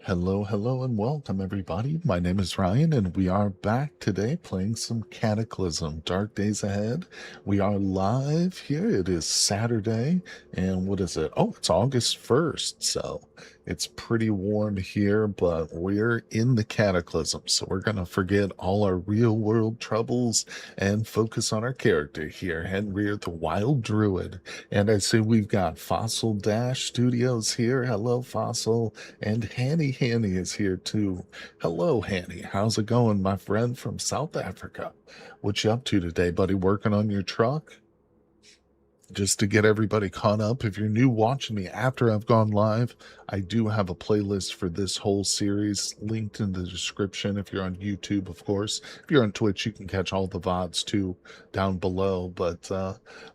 Hello, hello, and welcome everybody. My name is Ryan, and we are back today playing some Cataclysm. Dark days ahead. We are live here. It is Saturday, and what is it? Oh, it's August 1st, so it's pretty warm here, but we're in the Cataclysm, so we're going to forget all our real world troubles and focus on our character here, Henry the Wild Druid. And I see we've got Fossil Dash Studios here. Hello, Fossil. And Hanny is here too. Hello, Hanny. How's it going, my friend from South Africa? What you up to today, buddy? Working on your truck? Just to get everybody caught up, if you're new watching me after I've gone live, I do have a playlist for this whole series linked in the description. If you're on YouTube, of course. If you're on Twitch, you can catch all the VODs too down below. But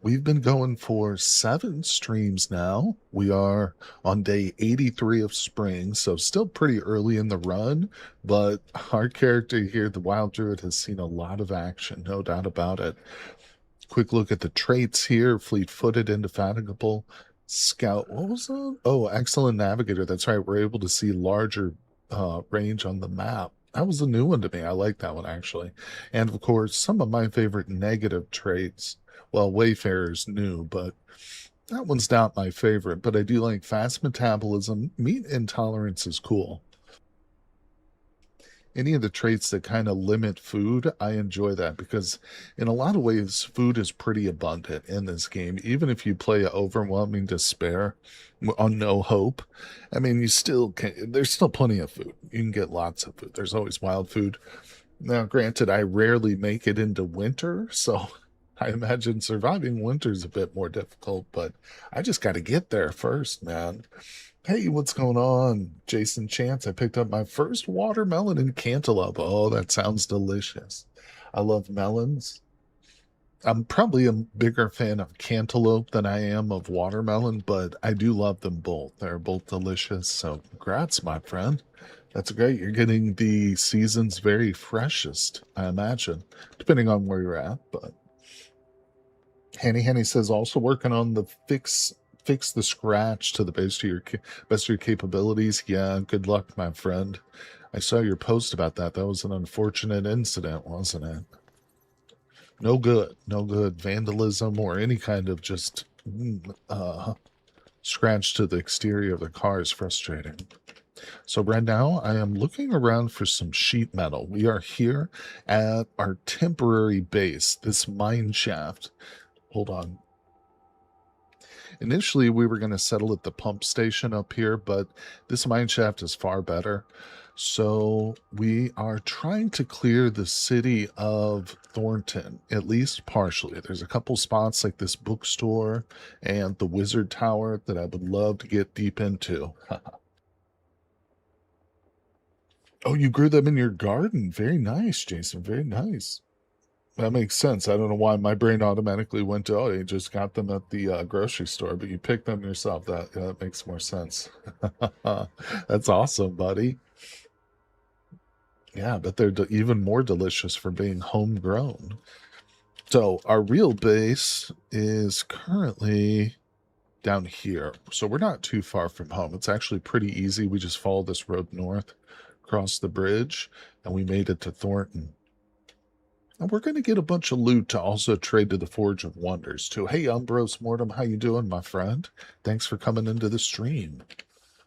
we've been going for 7 streams now. We are on day 83 of spring, so still pretty early in the run. But our character here, the Wild Druid, has seen a lot of action, no doubt about it. Quick look at the traits here. Fleet-footed, indefatigable, scout. What was that? Oh, excellent navigator. That's right. We're able to see larger range on the map. That was a new one to me. I like that one, actually. And, of course, some of my favorite negative traits. Well, Wayfarer's new, but that one's not my favorite. But I do like fast metabolism. Meat intolerance is cool. Any of the traits that kind of limit food, I enjoy that because in a lot of ways, food is pretty abundant in this game. Even if you play overwhelming despair on no hope, I mean, you still can, there's still plenty of food. You can get lots of food. There's always wild food. Now, granted, I rarely make it into winter, so I imagine surviving winter is a bit more difficult, but I just got to get there first, man. Hey, what's going on? Jason Chance. I picked up my first watermelon and cantaloupe. Oh, that sounds delicious. I love melons. I'm probably a bigger fan of cantaloupe than I am of watermelon, but I do love them both. They're both delicious. So, congrats, my friend. That's great. You're getting the season's very freshest, I imagine, depending on where you're at. But Hanny says also working on the fix the scratch to the best of your capabilities. Yeah, good luck, my friend. I saw your post about that. That was an unfortunate incident, wasn't it? No good, no good. Vandalism or any kind of just scratch to the exterior of the car is frustrating. So right now I am looking around for some sheet metal. We are here at our temporary base, this mine shaft. Hold on. Initially, we were going to settle at the pump station up here, but this mine shaft is far better. So we are trying to clear the city of Thornton, at least partially. There's a couple spots like this bookstore and the Wizard Tower that I would love to get deep into. Oh, you grew them in your garden. Very nice, Jason. Very nice. That makes sense. I don't know why my brain automatically went to, oh, you just got them at the grocery store, but you picked them yourself. That makes more sense. That's awesome, buddy. Yeah, but they're even more delicious for being homegrown. So our real base is currently down here. So we're not too far from home. It's actually pretty easy. We just follow this road north, cross the bridge, and we made it to Thornton. And we're going to get a bunch of loot to also trade to the Forge of Wonders, too. Hey, Umbros Mortem, how you doing, my friend? Thanks for coming into the stream.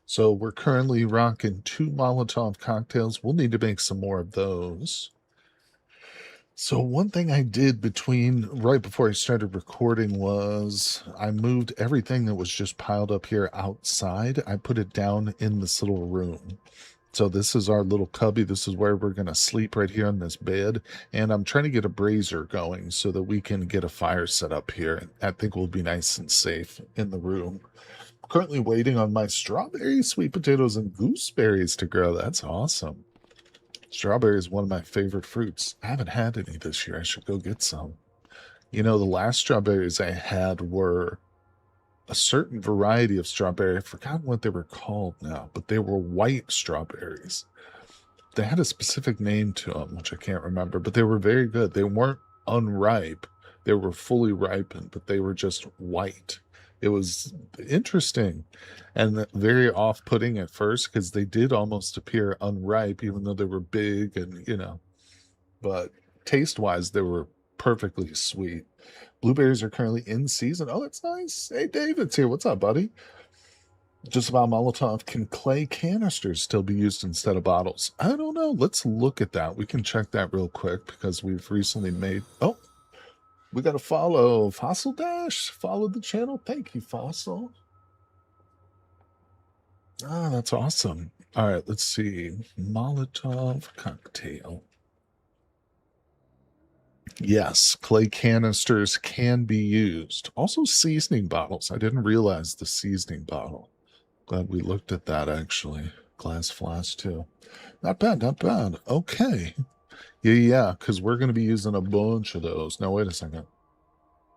So we're currently rocking 2 Molotov cocktails. We'll need to make some more of those. So one thing I did right before I started recording was I moved everything that was just piled up here outside. I put it down in this little room. So this is our little cubby. This is where we're going to sleep right here on this bed. And I'm trying to get a brazier going so that we can get a fire set up here. I think we'll be nice and safe in the room. I'm currently waiting on my strawberries, sweet potatoes, and gooseberries to grow. That's awesome. Strawberry is one of my favorite fruits. I haven't had any this year. I should go get some. You know, the last strawberries I had were a certain variety of strawberry. I've forgotten what they were called now, but they were white strawberries. They had a specific name to them, which I can't remember, but they were very good. They weren't unripe. They were fully ripened, but they were just white. It was interesting and very off-putting at first because they did almost appear unripe, even though they were big and, but taste-wise, they were perfectly sweet. Blueberries are currently in season. Oh, that's nice. Hey, David's here. What's up, buddy? Just about Molotov. Can clay canisters still be used instead of bottles? I don't know. Let's look at that. We can check that real quick because we've recently made. Oh, we got to follow Fossil Dash. Follow the channel. Thank you, Fossil. Ah, that's awesome. All right, let's see. Molotov cocktail. Yes, clay canisters can be used. Also, seasoning bottles. I didn't realize the seasoning bottle. Glad we looked at that, actually. Glass flask, too. Not bad, not bad. Okay. Yeah, because we're going to be using a bunch of those. Now, wait a second.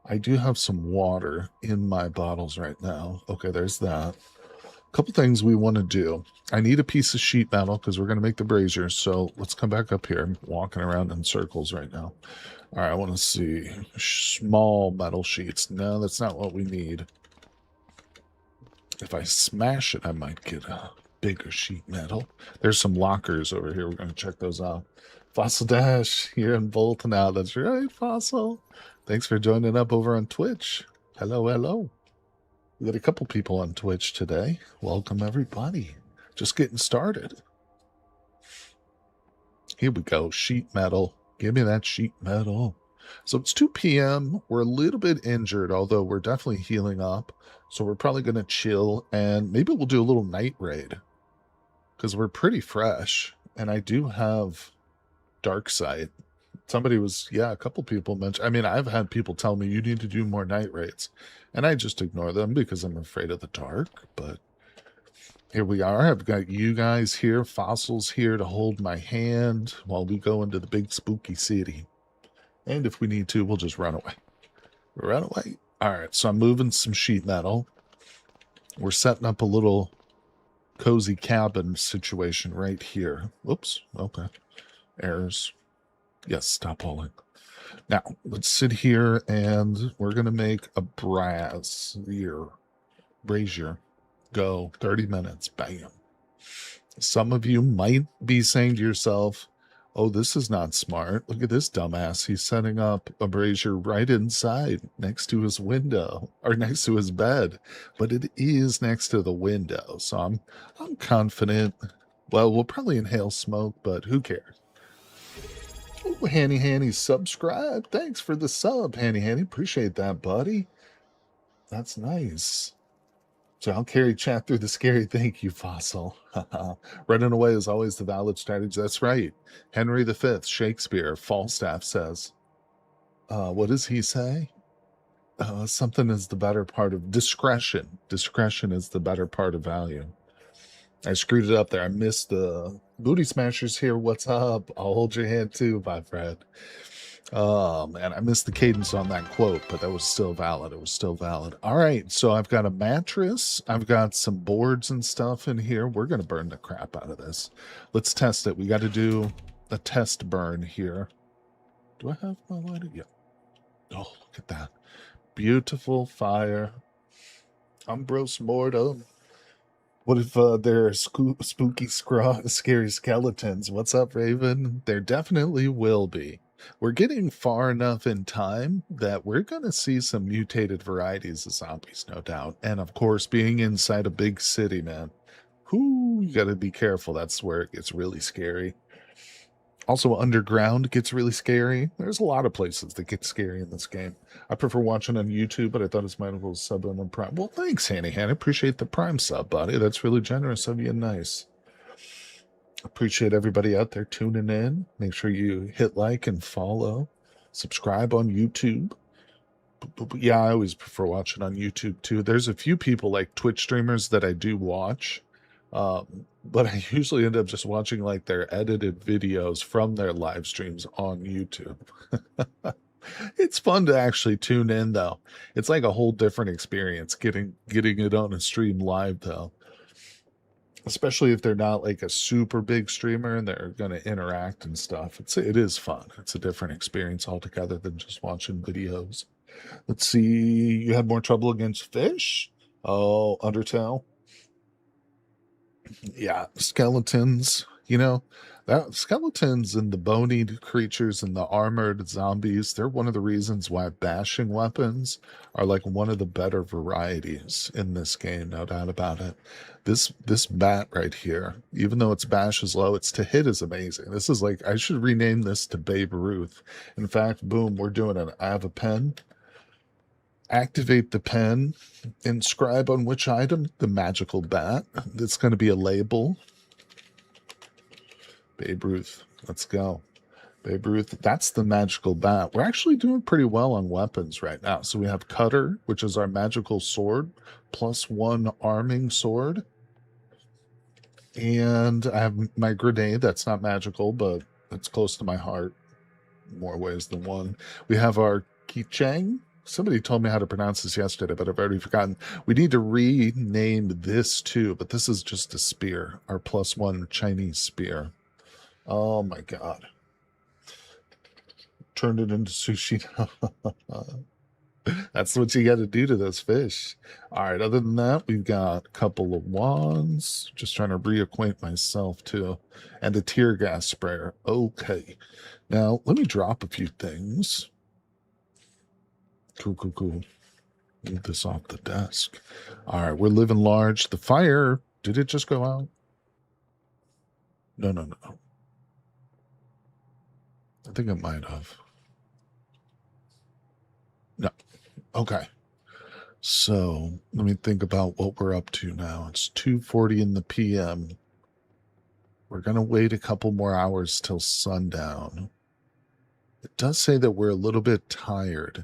I do have some water in my bottles right now. Okay, there's that. A couple things we want to do. I need a piece of sheet metal because we're going to make the braziers. So let's come back up here. I'm walking around in circles right now. All right, I want to see small metal sheets. No, that's not what we need. If I smash it, I might get a bigger sheet metal. There's some lockers over here. We're going to check those out. Fossil Dash here in Bolton now. That's right, Fossil. Thanks for joining up over on Twitch. Hello, hello. We got a couple people on Twitch today. Welcome, everybody. Just getting started. Here we go. Sheet metal. Give me that sheet metal. So it's 2 p.m. We're a little bit injured, although we're definitely healing up. So we're probably going to chill, and maybe we'll do a little night raid because we're pretty fresh. And I do have dark sight. Somebody was, a couple people mentioned. I mean, I've had people tell me you need to do more night raids, and I just ignore them because I'm afraid of the dark. But here we are. I've got you guys here, Fossils here to hold my hand while we go into the big spooky city. And if we need to, we'll just run away. Run away. All right, so I'm moving some sheet metal. We're setting up a little cozy cabin situation right here. Whoops. Okay. Errors. Yes, stop pulling. Now, let's sit here and we're going to make a brazier. Go. 30 minutes. Bam. Some of you might be saying to yourself, oh, this is not smart. Look at this dumbass. He's setting up a brazier right inside next to his window or next to his bed. But it is next to the window. So I'm confident. Well, we'll probably inhale smoke, but who cares? Oh, Hanny, subscribe. Thanks for the sub, Hanny. Appreciate that, buddy. That's nice. So I'll carry chat through the scary. Thank you, Fossil. Running away is always the valid strategy. That's right. Henry V, Shakespeare, Falstaff says. What does he say? Something is the better part of discretion. Discretion is the better part of value. I screwed it up there. I missed the Booty Smashers here. What's up? I'll hold your hand too, my friend. Oh, man, I missed the cadence on that quote, but that was still valid. It was still valid. All right, so I've got a mattress. I've got some boards and stuff in here. We're going to burn the crap out of this. Let's test it. We got to do a test burn here. Do I have my lighter? Yeah. Oh, look at that. Beautiful fire. Umbros mortem. What if there are spooky, scary skeletons? What's up, Raven? There definitely will be. We're getting far enough in time that we're going to see some mutated varieties of zombies, no doubt. And of course, being inside a big city, man, you got to be careful. That's where it gets really scary. Also, underground gets really scary. There's a lot of places that get scary in this game. I prefer watching on YouTube, but I thought it's might as well sub on Prime. Well, thanks, Hanny. Appreciate the Prime sub, buddy. That's really generous of you and nice. Appreciate everybody out there tuning in. Make sure you hit like and follow. Subscribe on YouTube. Yeah, I always prefer watching on YouTube too. There's a few people like Twitch streamers that I do watch. But I usually end up just watching like their edited videos from their live streams on YouTube. It's fun to actually tune in though. It's like a whole different experience getting it on a stream live though. Especially if they're not like a super big streamer and they're going to interact and stuff. It is fun. It's a different experience altogether than just watching videos. Let's see. You had more trouble against fish? Oh, Undertale. Yeah, skeletons. That skeletons and the bony creatures and the armored zombies, they're one of the reasons why bashing weapons are like one of the better varieties in this game, no doubt about it. This bat right here, even though its bash is low, its to hit is amazing. This is like I should rename this to Babe Ruth. In fact, boom, we're doing it. I have a pen. Activate the pen, inscribe on which item? The magical bat. It's going to be a label. Babe Ruth. Let's go. Babe Ruth. That's the magical bat. We're actually doing pretty well on weapons right now. So we have Cutter, which is our magical sword, +1 arming sword. And I have my grenade. That's not magical, but it's close to my heart. More ways than one. We have our Kicheng. Somebody told me how to pronounce this yesterday, but I've already forgotten. We need to rename this too, but this is just a spear, our +1 Chinese spear. Oh my god. Turned it into sushi. That's what you got to do to those fish. All right, other than that, we've got a couple of wands. Just trying to reacquaint myself too. And a tear gas sprayer. Okay. Now, let me drop a few things. Cool. Move this off the desk. All right, we're living large. The fire, did it just go out? No. I think it might have. No. Okay. So let me think about what we're up to now. It's 2:40 in the PM. We're going to wait a couple more hours till sundown. It does say that we're a little bit tired.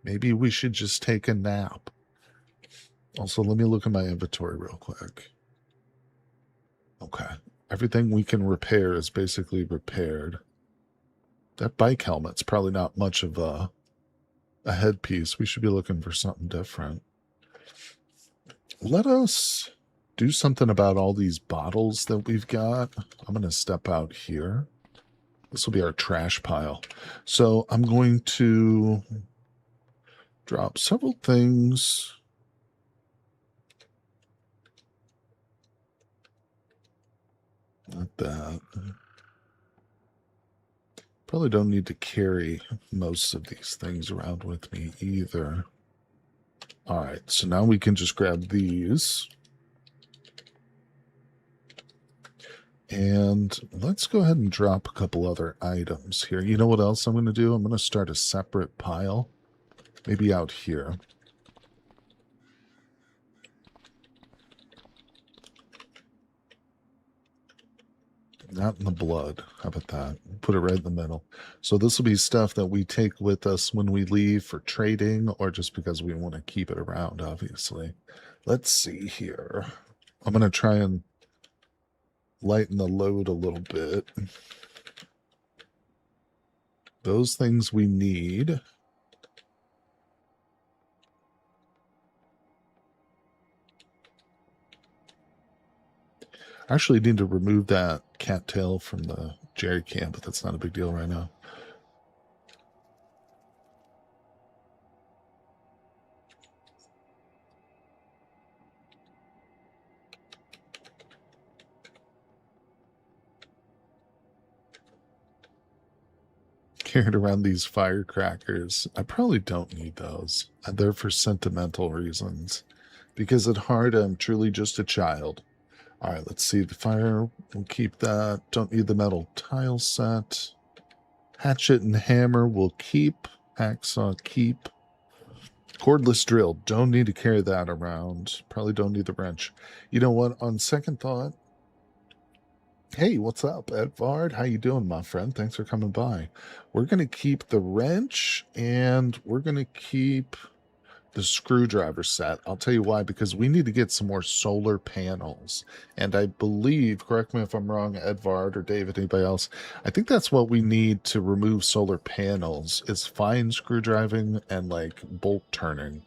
Maybe we should just take a nap. Also, let me look at my inventory real quick. Okay. Everything we can repair is basically repaired. That bike helmet's probably not much of a headpiece. We should be looking for something different. Let us do something about all these bottles that we've got. I'm going to step out here. This will be our trash pile. So I'm going to drop several things. Like that. Probably don't need to carry most of these things around with me either. All right, so now we can just grab these. And let's go ahead and drop a couple other items here. You know what else I'm going to do? I'm going to start a separate pile. Maybe out here. Not in the blood. How about that? Put it right in the middle. So this will be stuff that we take with us when we leave for trading or just because we want to keep it around, obviously. Let's see here. I'm going to try and lighten the load a little bit. Those things we need. I actually need to remove that cattail from the jerry can, but that's not a big deal right now. Carried around these firecrackers. I probably don't need those. They're for sentimental reasons. Because at heart, I'm truly just a child. All right, let's see. The fire, we'll keep that. Don't need the metal tile set. Hatchet and hammer will keep. Hacksaw, keep. Cordless drill. Don't need to carry that around. Probably don't need the wrench. You know what? On second thought, hey, what's up, Edvard? How you doing, my friend? Thanks for coming by. We're going to keep the wrench, and we're going to keep the screwdriver set. I'll tell you why, because we need to get some more solar panels. And I believe, correct me if I'm wrong, Edvard or David, anybody else, I think that's what we need to remove solar panels is fine screwdriving and like bolt turning.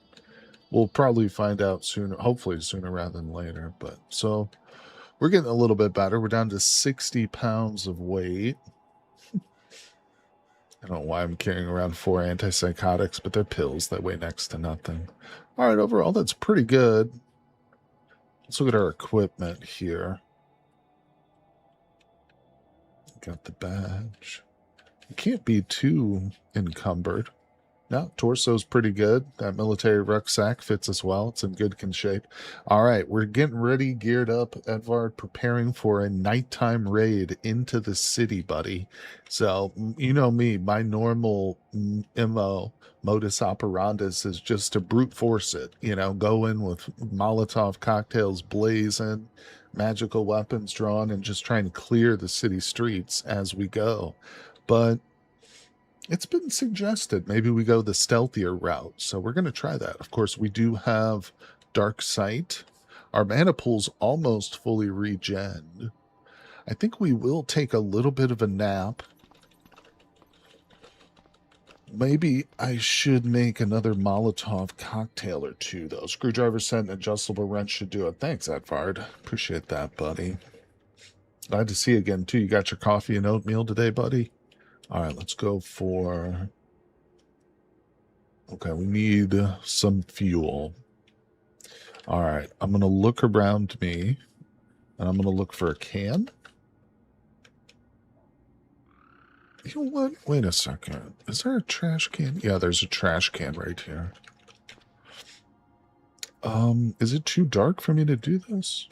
We'll probably find out sooner, hopefully sooner rather than later. But so we're getting a little bit better. We're down to 60 pounds of weight. I don't know why I'm carrying around 4 antipsychotics, but they're pills that weigh next to nothing. All right, overall, that's pretty good. Let's look at our equipment here. Got the badge. You can't be too encumbered. No, torso's pretty good. That military rucksack fits us well. It's in good shape. All right, we're getting ready, geared up, Edvard, preparing for a nighttime raid into the city, buddy. So, you know me, my normal MO, modus operandus, is just to brute force it. You know, go in with Molotov cocktails blazing, magical weapons drawn, and just try and clear the city streets as we go. But it's been suggested maybe we go the stealthier route, so we're going to try that. Of course, we do have Dark Sight. Our mana pool's almost fully regen. I think we will take a little bit of a nap. Maybe I should make another Molotov cocktail or two, though. Screwdriver set and adjustable wrench should do it. Thanks, Edvard. Appreciate that, buddy. Glad to see you again, too. You got your coffee and oatmeal today, buddy? All right, let's go for... Okay, we need some fuel. All right, I'm going to look around me, and I'm going to look for a can. You know what? Wait a second. Is there a trash can? Yeah, there's a trash can right here. Is it too dark for me to do this?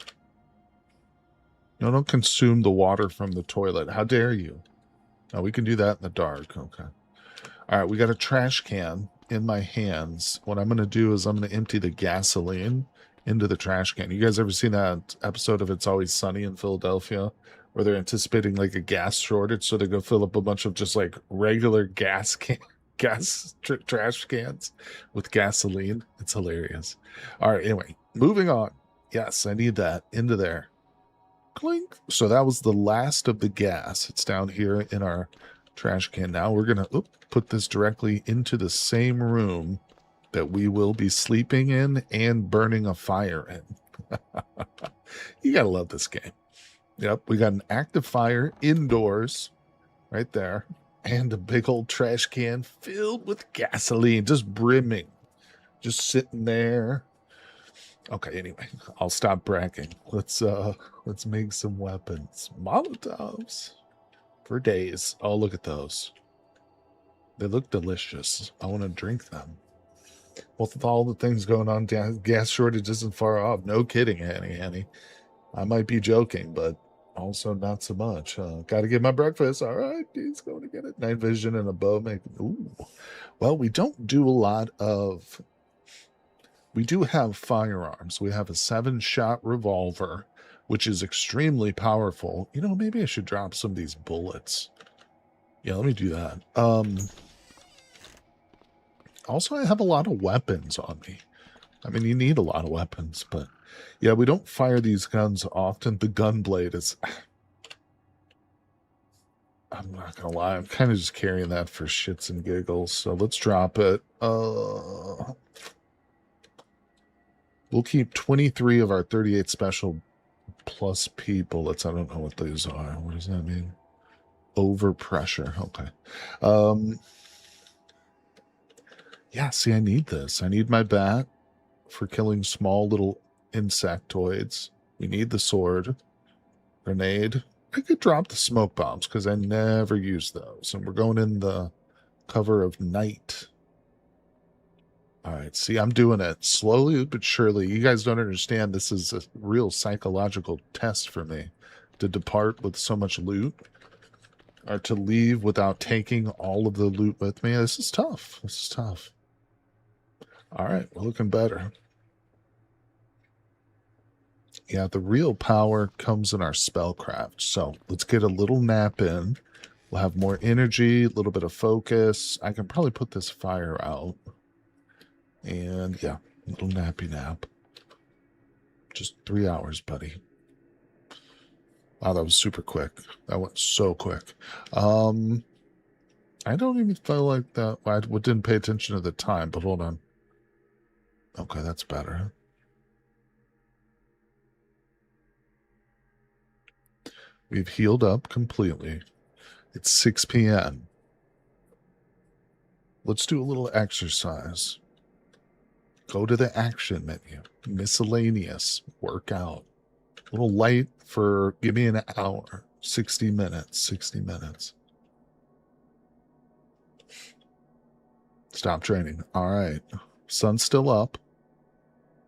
No, don't consume the water from the toilet. How dare you? Oh, we can do that in the dark. Okay. All right, we got a trash can in my hands. What I'm going to do is I'm going to empty the gasoline into the trash can. You guys ever seen that episode of It's Always Sunny in Philadelphia where they're anticipating like a gas shortage, so they go fill up a bunch of just like regular trash cans with gasoline? It's hilarious. All right, anyway, moving on. Yes, I need that into there. Clink. So that was the last of the gas. It's down here in our trash can. Now we're going to put this directly into the same room that we will be sleeping in and burning a fire in. You got to love this game. Yep, we got an active fire indoors right there and a big old trash can filled with gasoline, just brimming, just sitting there. Okay, anyway, I'll stop bragging. Let's make some weapons. Molotovs for days. Oh, look at those. They look delicious. I want to drink them. Well, with all the things going on, gas shortage isn't far off. No kidding, Annie. I might be joking, but also not so much. Got to get my breakfast. All right, he's going to get it. Night vision and a bow make. Ooh. Well, we don't do a lot of... We do have firearms. We have a 7-shot revolver, which is extremely powerful. You know, maybe I should drop some of these bullets. Yeah, let me do that. Also, I have a lot of weapons on me. I mean, you need a lot of weapons, but yeah, we don't fire these guns often. The gun blade is... I'm not gonna lie, I'm kind of just carrying that for shits and giggles, so let's drop it. We'll keep 23 of our 38 special plus P bullets. I don't know what those are. What does that mean? Overpressure. Okay. Yeah, see, I need this. I need my bat for killing small little insectoids. We need the sword. Grenade. I could drop the smoke bombs because I never use those. And we're going in the cover of night. All right, see, I'm doing it slowly but surely. You guys don't understand. This is a real psychological test for me to depart with so much loot or to leave without taking all of the loot with me. This is tough. This is tough. All right, we're looking better. Yeah, the real power comes in our spellcraft. So let's get a little nap in. We'll have more energy, a little bit of focus. I can probably put this fire out. And yeah, a little nappy nap. Just 3 hours, buddy. Wow, that was super quick. That went so quick. I don't even feel like that. I didn't pay attention to the time, but hold on. Okay, that's better. We've healed up completely. It's 6 p.m. Let's do a little exercise. Go to the action menu. Miscellaneous. Workout. A little light for, give me an hour. 60 minutes. 60 minutes. Stop training. All right. Sun's still up.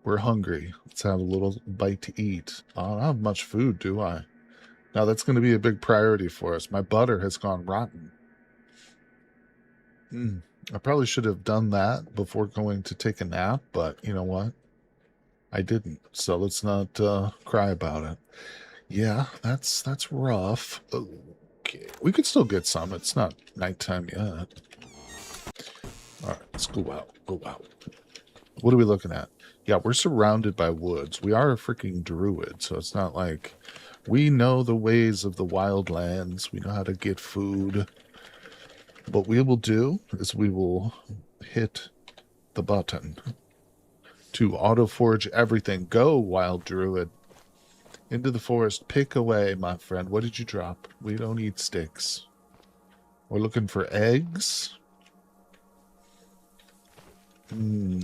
We're hungry. Let's have a little bite to eat. I don't have much food, do I? Now that's going to be a big priority for us. My butter has gone rotten. I probably should have done that before going to take a nap, but you know what? I didn't. So let's not cry about it. Yeah, that's rough. Okay, we could still get some. It's not nighttime yet. All right, let's go out. Go out. What are we looking at? Yeah, we're surrounded by woods. We are a freaking druid, so it's not like we know the ways of the wildlands. We know how to get food. What we will do is we will hit the button to auto-forge everything. Go, wild druid. Into the forest. Pick away, my friend. What did you drop? We don't eat sticks. We're looking for eggs.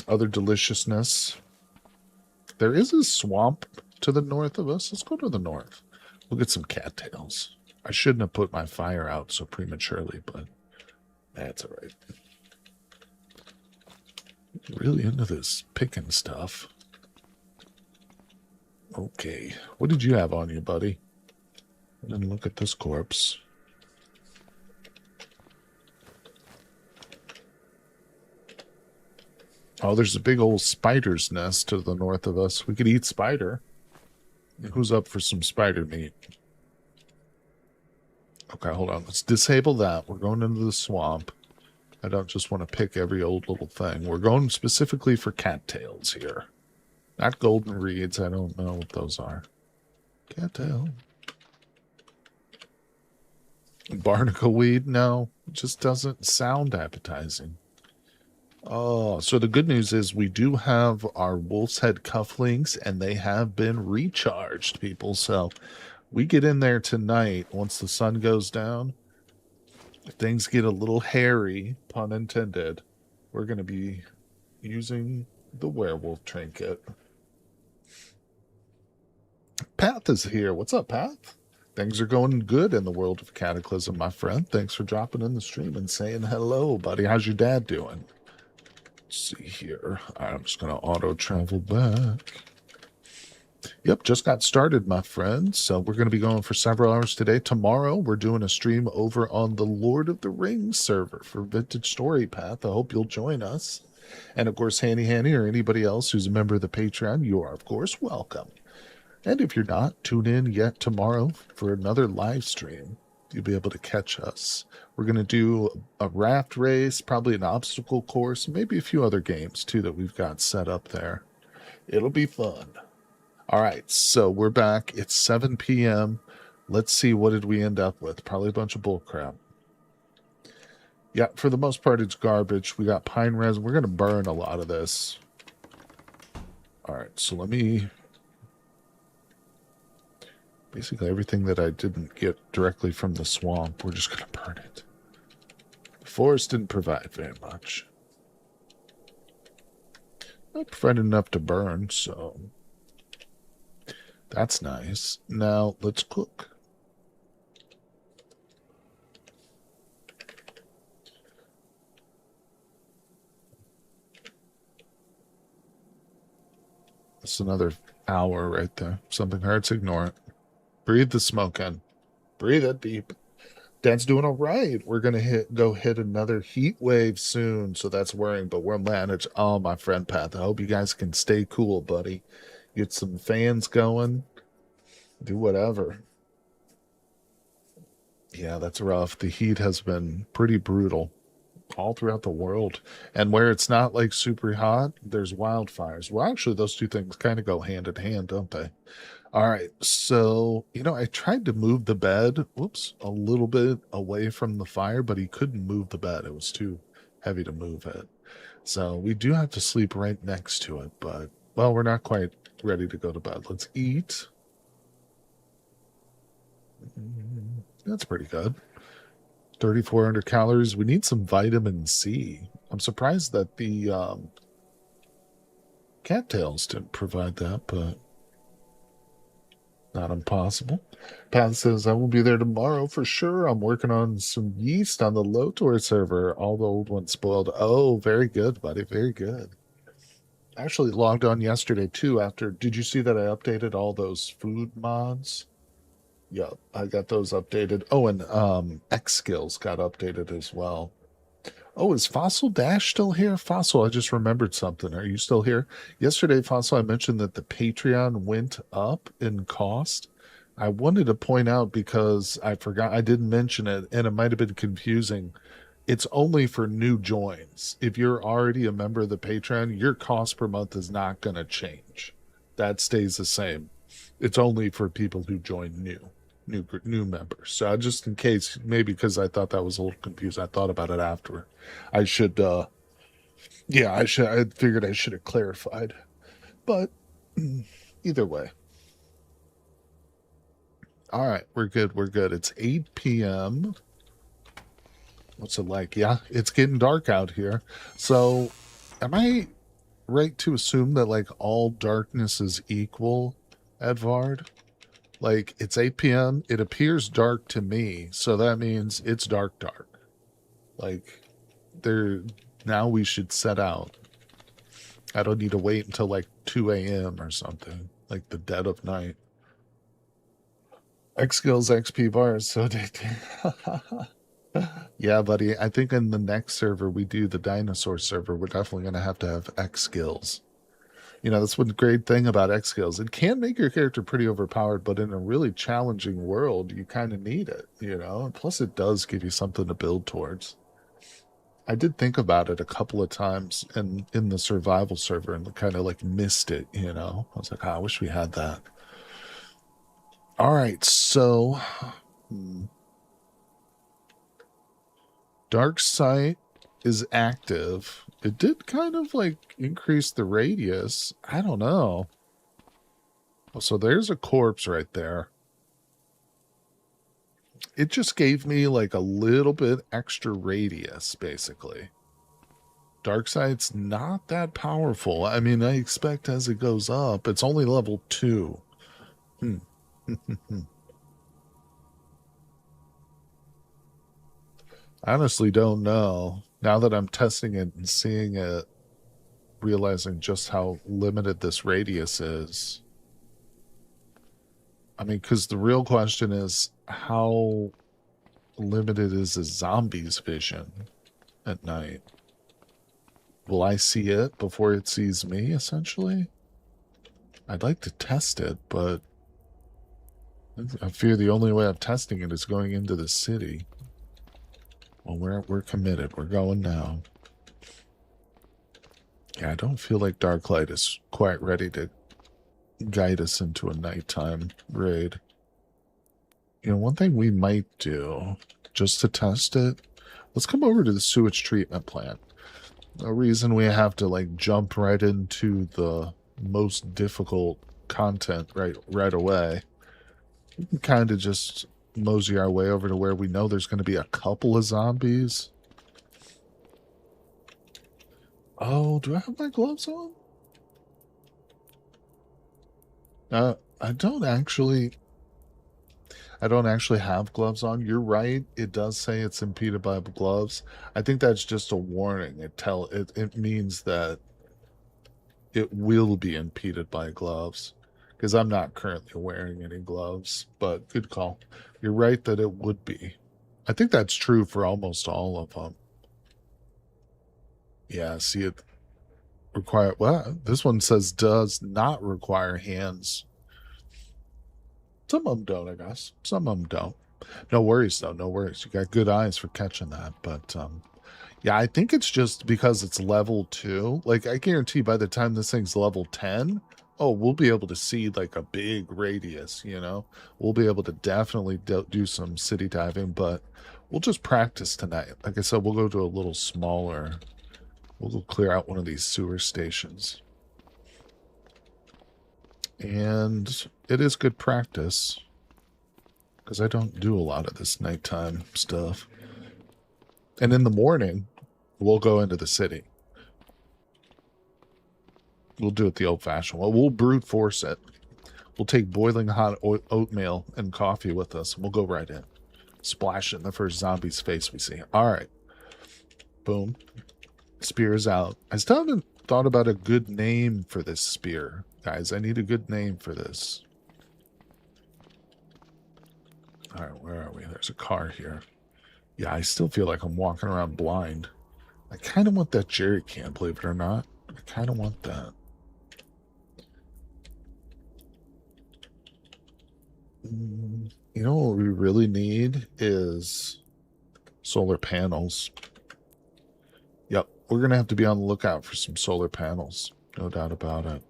Other deliciousness. There is a swamp to the north of us. Let's go to the north. We'll get some cattails. I shouldn't have put my fire out so prematurely, but that's all right. Really into this picking stuff. Okay. What did you have on you, buddy? And then look at this corpse. Oh, there's a big old spider's nest to the north of us. We could eat spider. Who's up for some spider meat? Okay, hold on. Let's disable that. We're going into the swamp. I don't just want to pick every old little thing. We're going specifically for cattails here. Not golden reeds. I don't know what those are. Cattail. Barnacle weed? No. It just doesn't sound appetizing. Oh, so the good news is we do have our wolf's head cufflinks, and they have been recharged, people. So we get in there tonight once the sun goes down. If things get a little hairy, pun intended, we're going to be using the werewolf trinket. Path is here. What's up, Path? Things are going good in the world of Cataclysm, my friend. Thanks for dropping in the stream and saying hello, buddy. How's your dad doing? Let's see here. I'm just going to auto-travel back. Yep, just got started, my friend. So we're going to be going for several hours today. Tomorrow, we're doing a stream over on the Lord of the Rings server for Vintage Story Path. I hope you'll join us. And, of course, Hanny or anybody else who's a member of the Patreon, you are, of course, welcome. And if you're not, tune in yet tomorrow for another live stream. You'll be able to catch us. We're going to do a raft race, probably an obstacle course, maybe a few other games, too, that we've got set up there. It'll be fun. All right, so we're back. It's 7 p.m. Let's see, what did we end up with? Probably a bunch of bullcrap. Yeah, for the most part, it's garbage. We got pine resin. We're going to burn a lot of this. All right, so let me... Basically, everything that I didn't get directly from the swamp, we're just going to burn it. The forest didn't provide very much. It provided enough to burn, so... That's nice. Now, let's cook. That's another hour right there. Something hurts, ignore it. Breathe the smoke in. Breathe it deep. Dad's doing all right. We're going to go hit another heat wave soon, so that's worrying, but we're managed. Oh, my friend Pat, I hope you guys can stay cool, buddy. Get some fans going. Do whatever. Yeah, that's rough. The heat has been pretty brutal all throughout the world. And where it's not like super hot, there's wildfires. Well, actually, those two things kind of go hand in hand, don't they? All right, so, I tried to move the bed, a little bit away from the fire, but he couldn't move the bed. It was too heavy to move it. So we do have to sleep right next to it, but, well, we're not quite ready to go to bed. Let's eat. That's pretty good. 3,400 calories. We need some vitamin C. I'm surprised that the cattails didn't provide that, but not impossible. Pat says, I will be there tomorrow for sure. I'm working on some yeast on the Lotor server. All the old ones spoiled. Oh, very good, buddy. Very good. I actually logged on yesterday too after. Did you see that I updated all those food mods? Yep, I got those updated. Oh, and X skills got updated as well. Oh, is Fossil Dash still here? Fossil, I just remembered something. Are you still here? Yesterday, Fossil, I mentioned that the Patreon went up in cost. I wanted to point out because I forgot I didn't mention it, and it might have been confusing. It's only for new joins. If you're already a member of the Patreon, your cost per month is not going to change. That stays the same. It's only for people who join new members. So just in case, maybe because I thought that was a little confused, I thought about it after. I should, yeah, I figured I should have clarified. But either way. All right, we're good. We're good. It's 8 p.m. What's it like? Yeah, it's getting dark out here. So, am I right to assume that like all darkness is equal, Edvard? Like it's 8 p.m. It appears dark to me, so that means it's dark, dark. Like there, now we should set out. I don't need to wait until like 2 a.m. or something, like the dead of night. X skills XP bars, so addicting. Yeah, buddy. I think in the next server we do the dinosaur server, we're definitely gonna have to have X skills. You know, that's one great thing about X skills. It can make your character pretty overpowered, but in a really challenging world, you kind of need it, you know? And plus, it does give you something to build towards. I did think about it a couple of times in the survival server and kind of like missed it, you know? I was like, I wish we had that. All right, so Dark Sight is active. It did kind of like increase the radius. I don't know. Oh, so there's a corpse right there. It just gave me like a little bit extra radius, basically. Dark Sight's not that powerful. I mean, I expect as it goes up, it's only level 2. I honestly don't know. Now that I'm testing it and seeing it, realizing just how limited this radius is. I mean, because the real question is how limited is a zombie's vision at night? Will I see it before it sees me, essentially? I'd like to test it, but I fear the only way of testing it is going into the city. Well, we're committed. We're going now. Yeah, I don't feel like Darklight is quite ready to guide us into a nighttime raid. You know, one thing we might do, just to test it, let's come over to the sewage treatment plant. No reason we have to, like, jump right into the most difficult content right away. We can kind of just mosey our way over to where we know there's going to be a couple of zombies. Oh, do I have my gloves on? I don't actually have gloves on. You're right. It does say it's impeded by gloves. I think that's just a warning. It means that it will be impeded by gloves, because I'm not currently wearing any gloves, but good call. You're right that it would be. I think that's true for almost all of them. Yeah, see it require, well, this one says does not require hands. Some of them don't, I guess. Some of them don't. No worries, though. No worries. You got good eyes for catching that. But, yeah, I think it's just because it's level 2. Like, I guarantee by the time this thing's level 10, oh, we'll be able to see, like, a big radius, you know? We'll be able to definitely do some city diving, but we'll just practice tonight. Like I said, we'll go to a little smaller. We'll go clear out one of these sewer stations. And it is good practice, because I don't do a lot of this nighttime stuff. And in the morning, We'll go into the city. We'll do it the old-fashioned way. We'll brute force it. We'll take boiling hot oatmeal and coffee with us, and we'll go right in. Splash it in the first zombie's face we see. All right. Boom. Spear's out. I still haven't thought about a good name for this spear. Guys, I need a good name for this. All right, where are we? There's a car here. Yeah, I still feel like I'm walking around blind. I kind of want that jerry can, believe it or not. I kind of want that. You know what we really need is solar panels. Yep, we're going to have to be on the lookout for some solar panels. No doubt about it.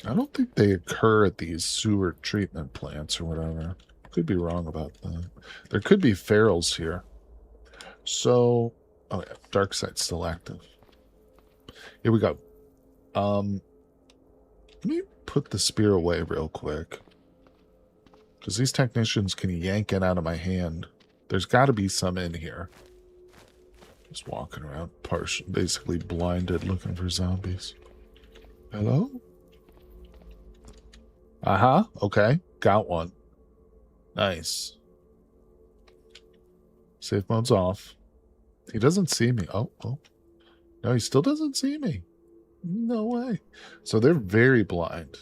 I don't think they occur at these sewer treatment plants or whatever. Could be wrong about that. There could be ferals here. So, oh yeah, dark side's still active. Here we go. Let me put the spear away real quick. Because these technicians can yank it out of my hand. There's got to be some in here. Just walking around, basically blinded, looking for zombies. Hello? Uh-huh. Okay. Got one. Nice. Safe mode's off. He doesn't see me. Oh. No, he still doesn't see me. No way. So they're very blind.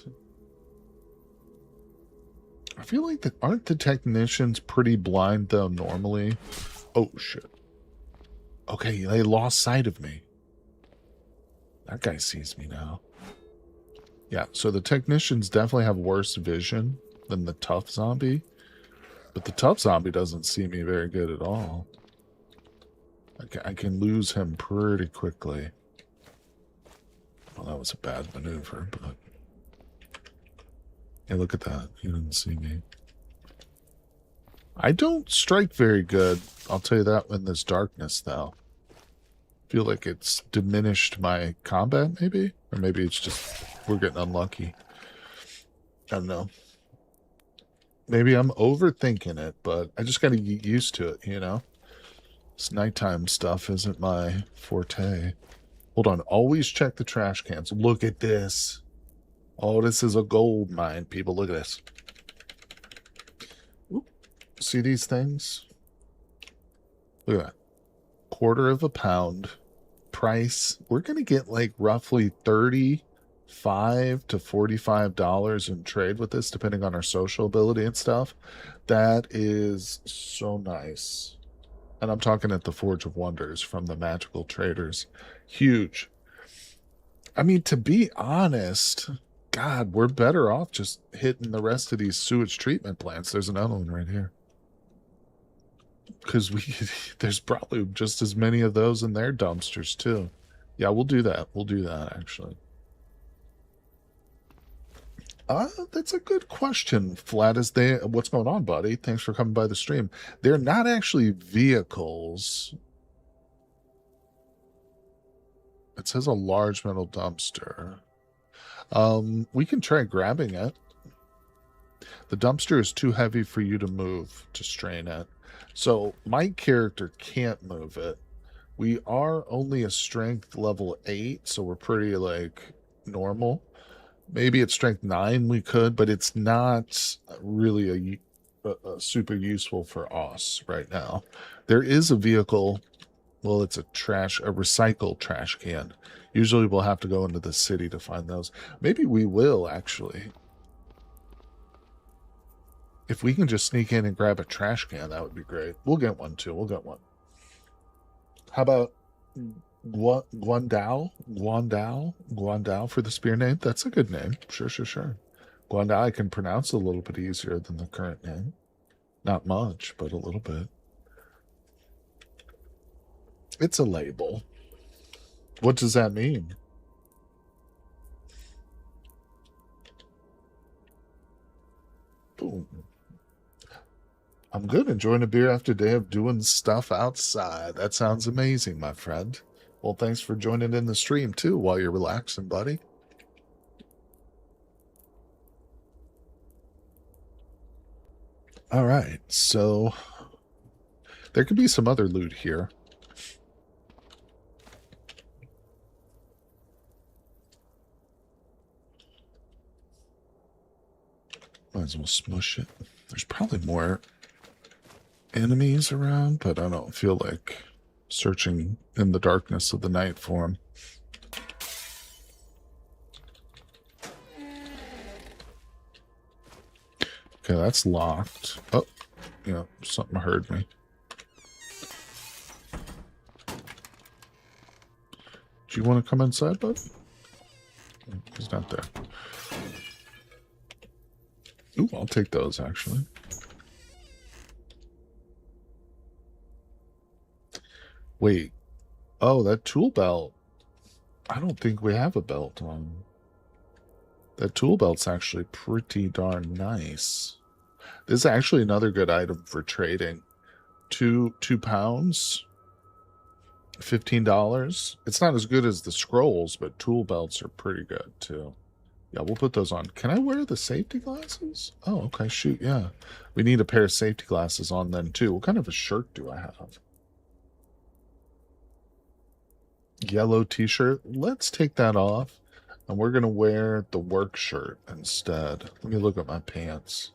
I feel like aren't the technicians pretty blind, though, normally? Oh, shit. Okay, they lost sight of me. That guy sees me now. Yeah, so the technicians definitely have worse vision than the tough zombie. But the tough zombie doesn't see me very good at all. I can lose him pretty quickly. Well, that was a bad maneuver, but... Hey, look at that. He didn't see me. I don't strike very good. I'll tell you that in this darkness, though. I feel like it's diminished my combat, maybe? Or maybe it's just we're getting unlucky. I don't know. Maybe I'm overthinking it, but I just got to get used to it, you know? This nighttime stuff isn't my forte. Hold on. Always check the trash cans. Look at this. Oh, this is a gold mine, people. Look at this. Oop. See these things? Look at that. £1/4 price. We're going to get like roughly $35 to $45 in trade with this, depending on our social ability and stuff. That is so nice. And I'm talking at the Forge of Wonders from the Magical Traders. Huge. I mean, to be honest, God, we're better off just hitting the rest of these sewage treatment plants. There's another one right here. Because there's probably just as many of those in their dumpsters, too. Yeah, we'll do that. We'll do that, actually. That's a good question. Flat as they... What's going on, buddy? Thanks for coming by the stream. They're not actually vehicles. It says a large metal dumpster. We can try grabbing it. The dumpster is too heavy for you to move to strain it. So my character can't move it. We are only a strength level 8, so we're pretty, like, normal. Maybe at strength 9 we could, but it's not really a super useful for us right now. There is a vehicle. Well, it's a recycled trash can. Usually we'll have to go into the city to find those. Maybe we will, actually. If we can just sneak in and grab a trash can, that would be great. We'll get one, too. We'll get one. How about Guandao? Guandao for the spear name? That's a good name. Sure. Guandao, I can pronounce a little bit easier than the current name. Not much, but a little bit. It's a label. What does that mean? Boom. I'm good. Enjoying a beer after a day of doing stuff outside. That sounds amazing, my friend. Well, thanks for joining in the stream, too, while you're relaxing, buddy. All right, so there could be some other loot here. Might as well smush it. There's probably more enemies around, but I don't feel like searching in the darkness of the night for them. Okay, that's locked. Oh, yeah, something heard me. Do you want to come inside, bud? He's not there. Ooh, I'll take those, actually. Wait. Oh, that tool belt. I don't think we have a belt on. That tool belt's actually pretty darn nice. This is actually another good item for trading. Two pounds, $15. It's not as good as the scrolls, but tool belts are pretty good too. Yeah, we'll put those on. Can I wear the safety glasses? Oh, okay, shoot, yeah. We need a pair of safety glasses on then too. What kind of a shirt do I have? Yellow t-shirt. Let's take that off. And we're going to wear the work shirt instead. Let me look at my pants.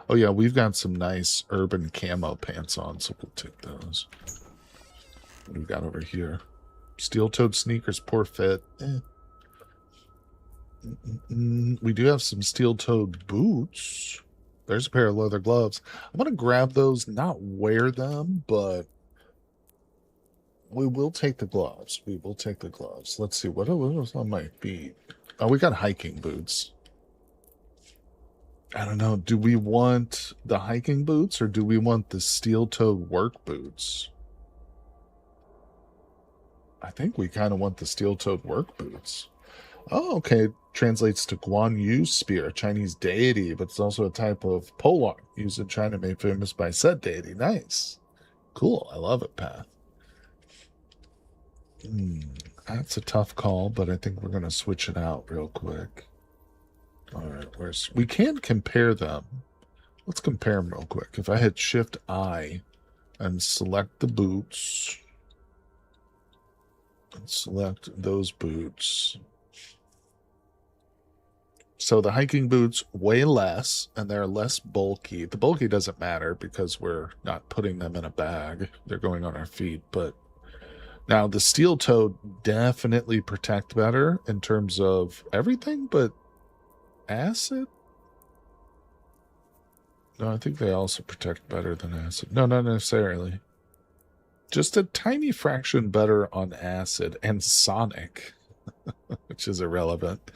Oh, yeah, we've got some nice urban camo pants on, so we'll take those. What do we got over here? Steel-toed sneakers, poor fit. We do have some steel-toed boots. There's a pair of leather gloves. I'm going to grab those, not wear them, but we will take the gloves. We will take the gloves. Let's see. What was on my feet? Oh, we got hiking boots. I don't know. Do we want the hiking boots or do we want the steel-toed work boots? I think we kind of want the steel-toed work boots. Oh, okay. Translates to Guan Yu spear, a Chinese deity, but it's also a type of polearm used in China, made famous by said deity. Nice. Cool. I love it, Path. That's a tough call, but I think we're going to switch it out real quick. All right, we can compare them. Let's compare them real quick. If I hit Shift I and select the boots, and select those boots. So the hiking boots weigh less and they're less bulky. The bulky doesn't matter because we're not putting them in a bag. They're going on our feet, but now the steel-toed definitely protect better in terms of everything, but acid? No, I think they also protect better than acid. No, not necessarily. Just a tiny fraction better on acid and sonic, which is irrelevant.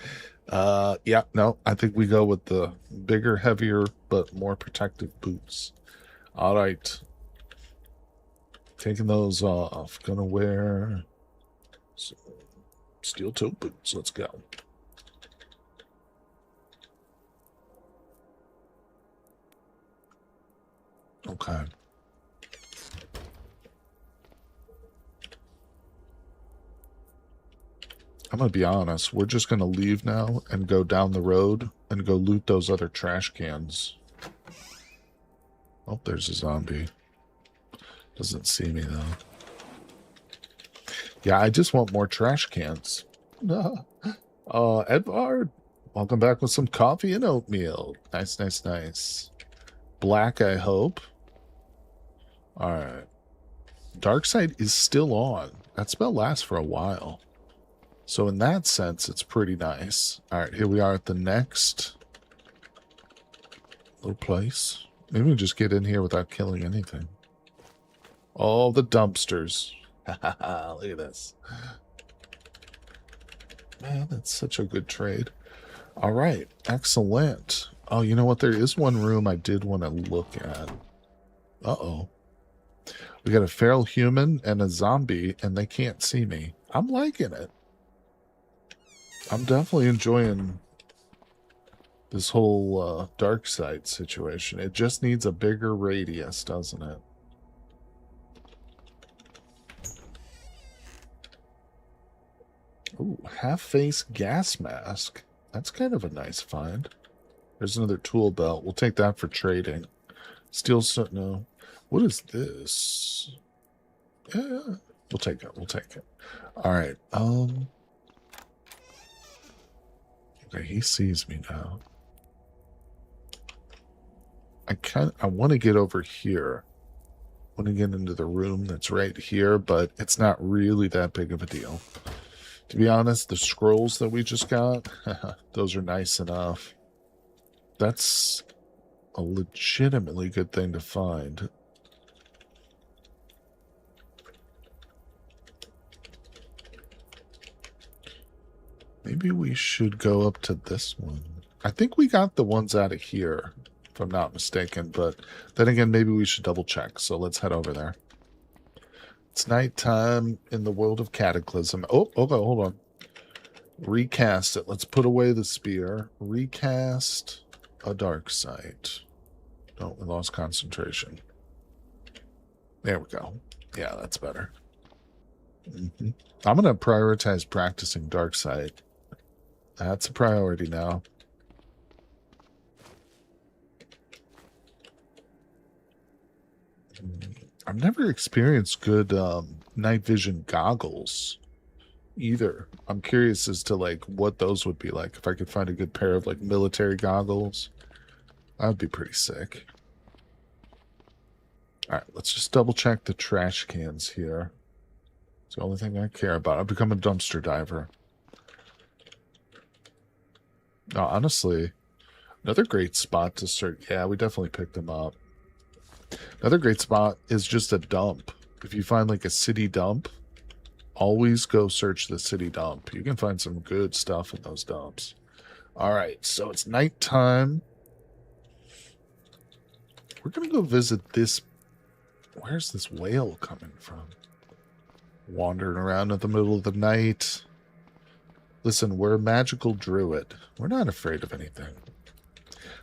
Yeah, no, I think we go with the bigger, heavier, but more protective boots. All right. Taking those off. Gonna wear steel-toe boots. Let's go. Okay. I'm going to be honest. We're just going to leave now and go down the road and go loot those other trash cans. Oh, there's a zombie. Doesn't see me, though. Yeah, I just want more trash cans. Edvard, welcome back with some coffee and oatmeal. Nice, nice, nice. Black, I hope. All right. Dark side is still on. That spell lasts for a while. So in that sense, it's pretty nice. All right, here we are at the next little place. Maybe we just get in here without killing anything. Oh, the dumpsters. Look at this. Man, that's such a good trade. All right, excellent. Oh, you know what? There is one room I did want to look at. Uh-oh. We got a feral human and a zombie, and they can't see me. I'm liking it. I'm definitely enjoying this whole dark side situation. It just needs a bigger radius, doesn't it? Ooh, half-face gas mask. That's kind of a nice find. There's another tool belt. We'll take that for trading. Steel, no. What is this? Yeah, we'll take it. We'll take it. All right. Okay, he sees me now. I want to get over here. I want to get into the room that's right here, but it's not really that big of a deal. To be honest, the scrolls that we just got, those are nice enough. That's a legitimately good thing to find. Maybe we should go up to this one. I think we got the ones out of here, if I'm not mistaken, but then again, maybe we should double check. So let's head over there. It's nighttime in the world of Cataclysm. Oh, okay, hold on. Recast it. Let's put away the spear. Recast a dark sight. Oh, we lost concentration. There we go. Yeah, that's better. I'm going to prioritize practicing dark sight. That's a priority now. I've never experienced good night vision goggles either. I'm curious as to like what those would be like. If I could find a good pair of like military goggles, that would be pretty sick. All right, let's just double check the trash cans here. It's the only thing I care about. I've become a dumpster diver. No, honestly, another great spot to search. Yeah, we definitely picked them up. Another great spot is just a dump. If you find like a city dump, always go search the city dump. You can find some good stuff in those dumps. All right, so it's nighttime. We're going to go visit this. Where's this whale coming from? Wandering around in the middle of the night. Listen, we're a magical druid. We're not afraid of anything.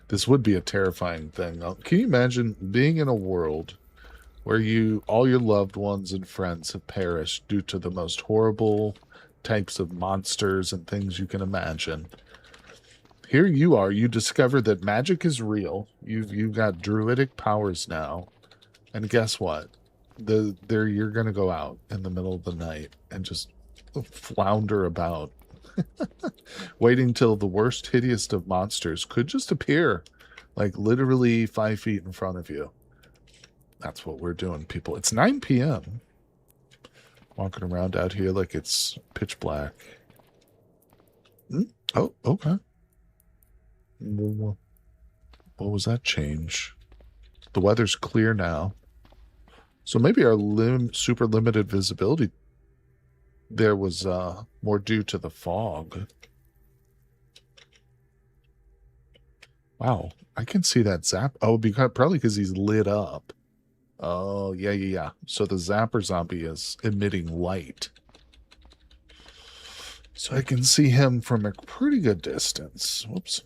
This would be a terrifying thing. Can you imagine being in a world where all your loved ones and friends have perished due to the most horrible types of monsters and things you can imagine? Here you are. You discover that magic is real. You've got druidic powers now, and guess what? You're gonna go out in the middle of the night and just flounder about. Waiting till the worst, hideous of monsters could just appear, like literally 5 feet in front of you. That's what we're doing, people. It's 9 p.m. Walking around out here like it's pitch black. Oh, okay. What was that change? The weather's clear now. So maybe our super limited visibility there was more due to the fog. Wow, I can see that zap. Oh, probably because he's lit up. Oh, yeah. So the zapper zombie is emitting light. So I can see him from a pretty good distance. Whoops.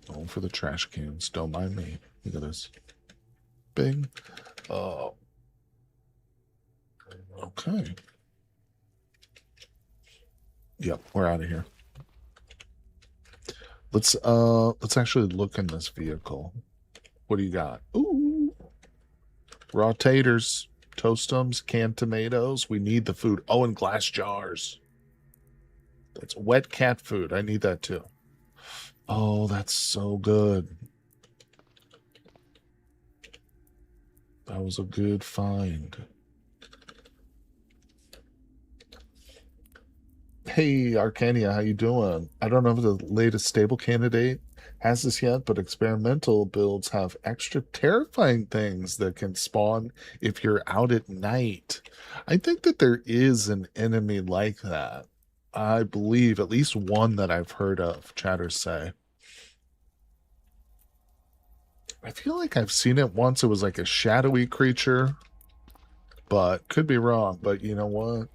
Going for the trash cans. Don't mind me. Look at this. Bing. Oh. Okay. Yep, we're out of here. Let's actually look in this vehicle. What do you got? Ooh. Raw taters, toastums, canned tomatoes. We need the food. Oh, and glass jars. That's wet cat food. I need that too. Oh, that's so good. That was a good find. Hey, Arcania, how you doing? I don't know if the latest stable candidate has this yet, but experimental builds have extra terrifying things that can spawn if you're out at night. I think that there is an enemy like that. I believe at least one that I've heard of, chatters say. I feel like I've seen it once. It was like a shadowy creature, but could be wrong. But you know what?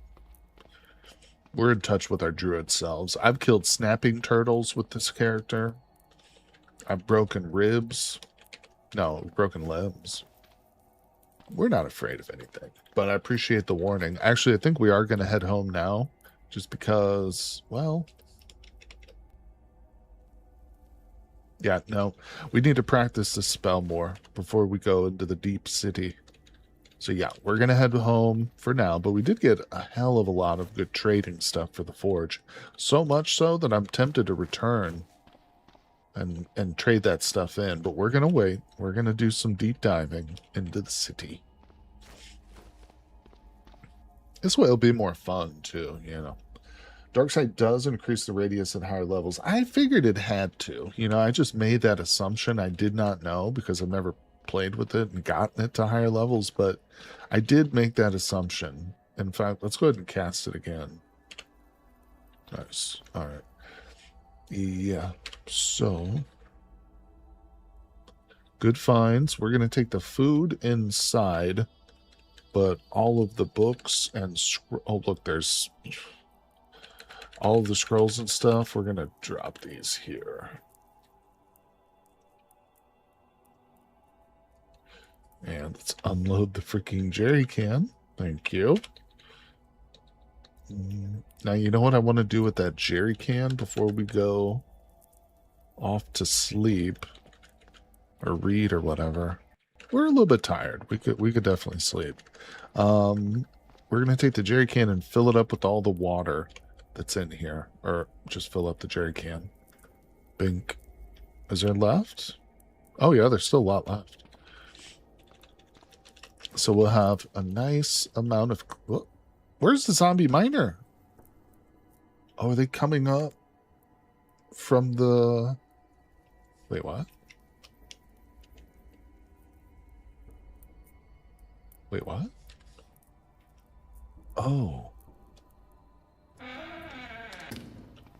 We're in touch with our druid selves. I've killed snapping turtles with this character. I've broken ribs. No, broken limbs. We're not afraid of anything, but I appreciate the warning. Actually, I think we are going to head home now just because, well, yeah, no, we need to practice this spell more before we go into the deep city. So yeah, we're going to head home for now, but we did get a hell of a lot of good trading stuff for the forge. So much so that I'm tempted to return and trade that stuff in, but we're going to wait. We're going to do some deep diving into the city. This way it'll be more fun too, you know. Darkseid does increase the radius at higher levels. I figured it had to. You know, I just made that assumption. I did not know because I've never played with it and gotten it to higher levels, but I did make that assumption. In fact, let's go ahead and cast it again. Nice. All right. Yeah. So, good finds. We're going to take the food inside, but all of the books and... Oh, look, there's... all of the scrolls and stuff, we're going to drop these here. And let's unload the freaking jerry can. Thank you. Now, you know what I want to do with that jerry can before we go off to sleep or read or whatever? We're a little bit tired. We could definitely sleep. We're going to take the jerry can and fill it up with all the water that's in here, or just fill up the jerry can. Bink. Is there left? Oh yeah, there's still a lot left. So we'll have a nice amount of... Oh, where's the zombie miner? Oh, are they coming up from the... Wait, what? Wait, what? Oh.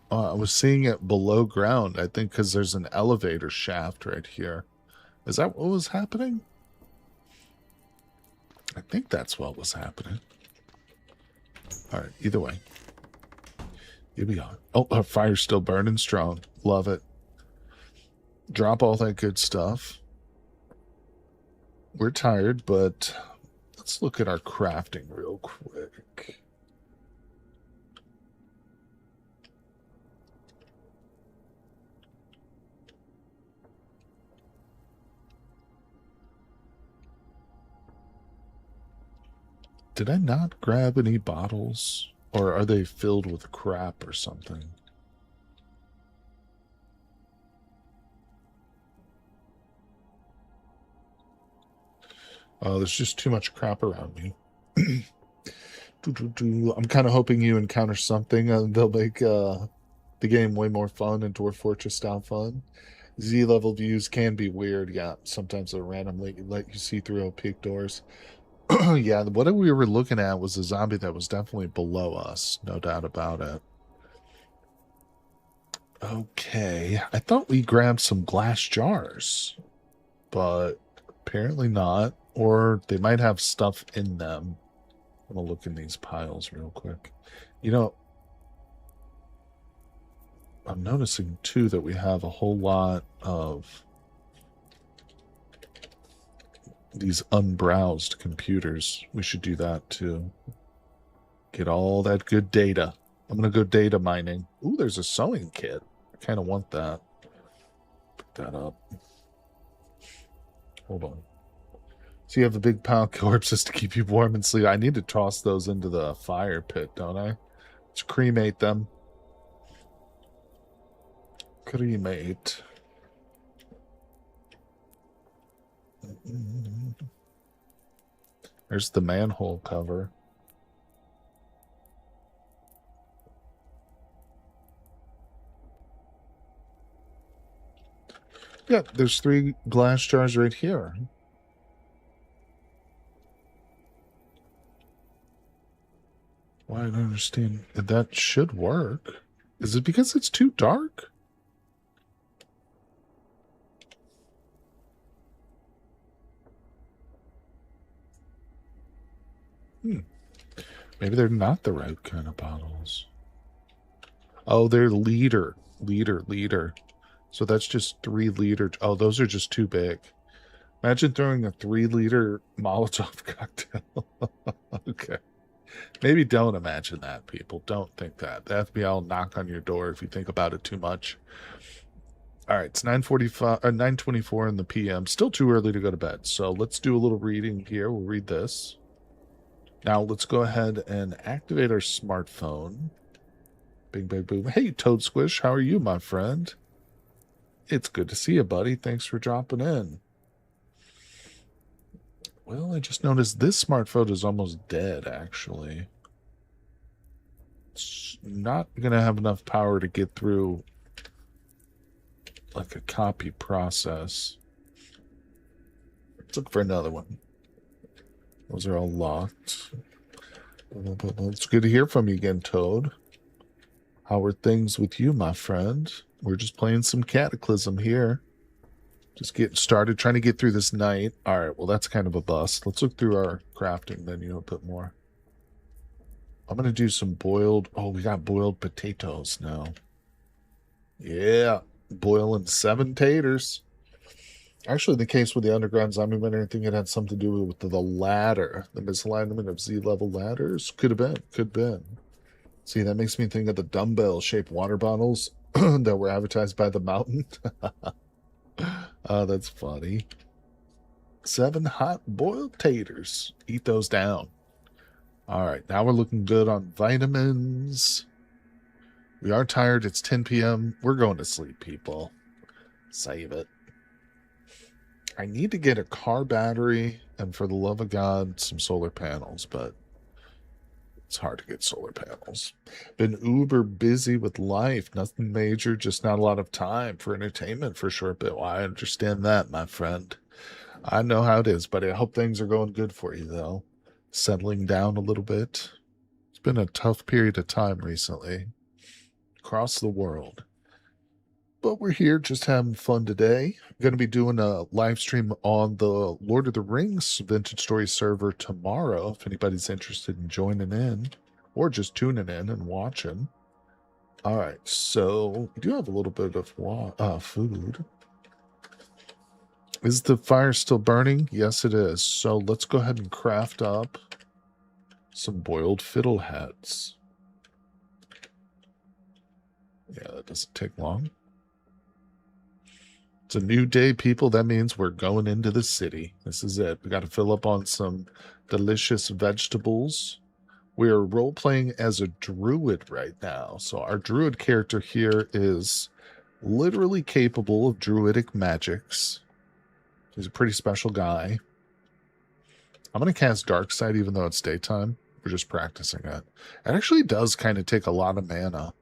I was seeing it below ground, I think, because there's an elevator shaft right here. Is that what was happening? I think that's what was happening. All right, either way. Here we are. Oh, our fire's still burning strong. Love it. Drop all that good stuff. We're tired, but let's look at our crafting real quick. Did I not grab any bottles? Or are they filled with crap or something? Oh, there's just too much crap around me. I'm kind of hoping you encounter something. They'll make the game way more fun and Dwarf Fortress style fun. Z-level views can be weird. Yeah, sometimes they'll randomly let you see through opaque doors. Yeah, what we were looking at was a zombie that was definitely below us. No doubt about it. Okay, I thought we grabbed some glass jars, but apparently not. Or they might have stuff in them. I'm gonna look in these piles real quick. You know, I'm noticing too that we have a whole lot of these unbrowsed computers. We should do that too. Get all that good data. I'm gonna go data mining. Ooh, there's a sewing kit. I kind of want that. Pick that up. Hold on. So you have a big pile of corpses to keep you warm and sleep. I need to toss those into the fire pit, don't I? Let's cremate them. Cremate. There's the manhole cover. Yeah, there's 3 glass jars right here. Well, I don't understand. That should work. Is it because it's too dark? Maybe they're not the right kind of bottles. Oh, they're liter. So that's just 3 liter. Oh, those are just too big. Imagine throwing a 3-liter Molotov cocktail. Okay. Maybe don't imagine that, people. Don't think that. The FBI will knock on your door if you think about it too much. All right, it's 9:45 or 9:24 in the PM. Still too early to go to bed. So let's do a little reading here. We'll read this. Now let's go ahead and activate our smartphone. Bing, bang, boom. Hey, Toad Squish, how are you, my friend? It's good to see you, buddy. Thanks for dropping in. Well, I just noticed this smartphone is almost dead, actually. It's not going to have enough power to get through like a copy process. Let's look for another one. Those are all locked. It's good to hear from you again, Toad. How are things with you, my friend? We're just playing some Cataclysm here. Just getting started, trying to get through this night. All right, well, that's kind of a bust. Let's look through our crafting menu a bit more. I'm going to do some boiled... Oh, we got boiled potatoes now. Yeah, boiling 7 taters. Actually, the case with the underground zombie miner, I think it had something to do with the ladder. The misalignment of Z-level ladders. Could have been. Could have been. See, that makes me think of the dumbbell-shaped water bottles that were advertised by the mountain. Oh, that's funny. 7 hot boiled taters. Eat those down. All right, now we're looking good on vitamins. We are tired. It's 10 p.m. We're going to sleep, people. Save it. I need to get a car battery and, for the love of God, some solar panels, but it's hard to get solar panels. Been uber busy with life. Nothing major, just not a lot of time for entertainment for sure. But well, I understand that, my friend. I know how it is, but I hope things are going good for you, though. Settling down a little bit. It's been a tough period of time recently across the world. But we're here just having fun today. I'm going to be doing a live stream on the Lord of the Rings Vintage Story server tomorrow, if anybody's interested in joining in or just tuning in and watching. All right, so we do have a little bit of food. Is the fire still burning? Yes, it is. So let's go ahead and craft up some boiled fiddleheads. Yeah, that doesn't take long. It's a new day, people. That means we're going into the city. This is it. We got to fill up on some delicious vegetables. We are role-playing as a druid right now. So our druid character here is literally capable of druidic magics. He's a pretty special guy. I'm going to cast Darkside even though it's daytime. We're just practicing it. It actually does kind of take a lot of mana.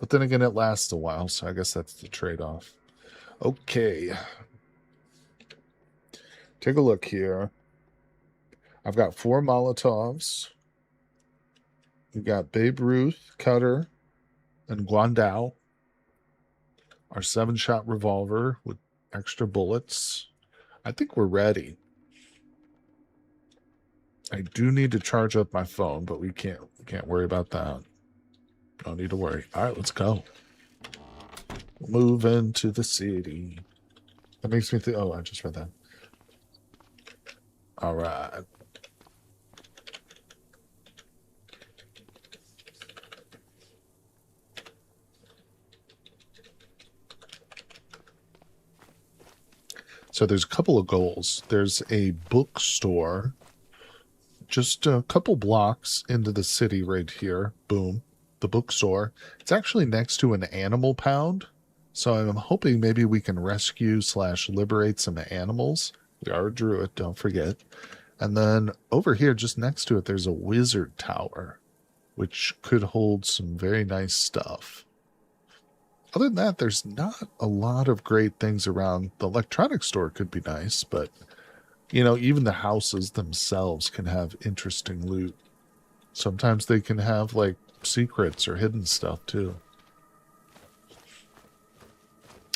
But then again, it lasts a while, so I guess that's the trade-off. Okay. Take a look here. I've got 4 Molotovs. We've got Babe Ruth, Cutter, and Guandao. Our 7-shot revolver with extra bullets. I think we're ready. I do need to charge up my phone, but we can't worry about that. No need to worry. All right, let's go. Move into the city. That makes me think. Oh, I just read that. All right. So there's a couple of goals. There's a bookstore just a couple blocks into the city right here. Boom. The bookstore. It's actually next to an animal pound. So I'm hoping maybe we can rescue / liberate some animals. We are a druid, don't forget. And then over here, just next to it, there's a wizard tower, which could hold some very nice stuff. Other than that, there's not a lot of great things around. The electronics store could be nice, but, you know, even the houses themselves can have interesting loot. Sometimes they can have, like, secrets or hidden stuff, too.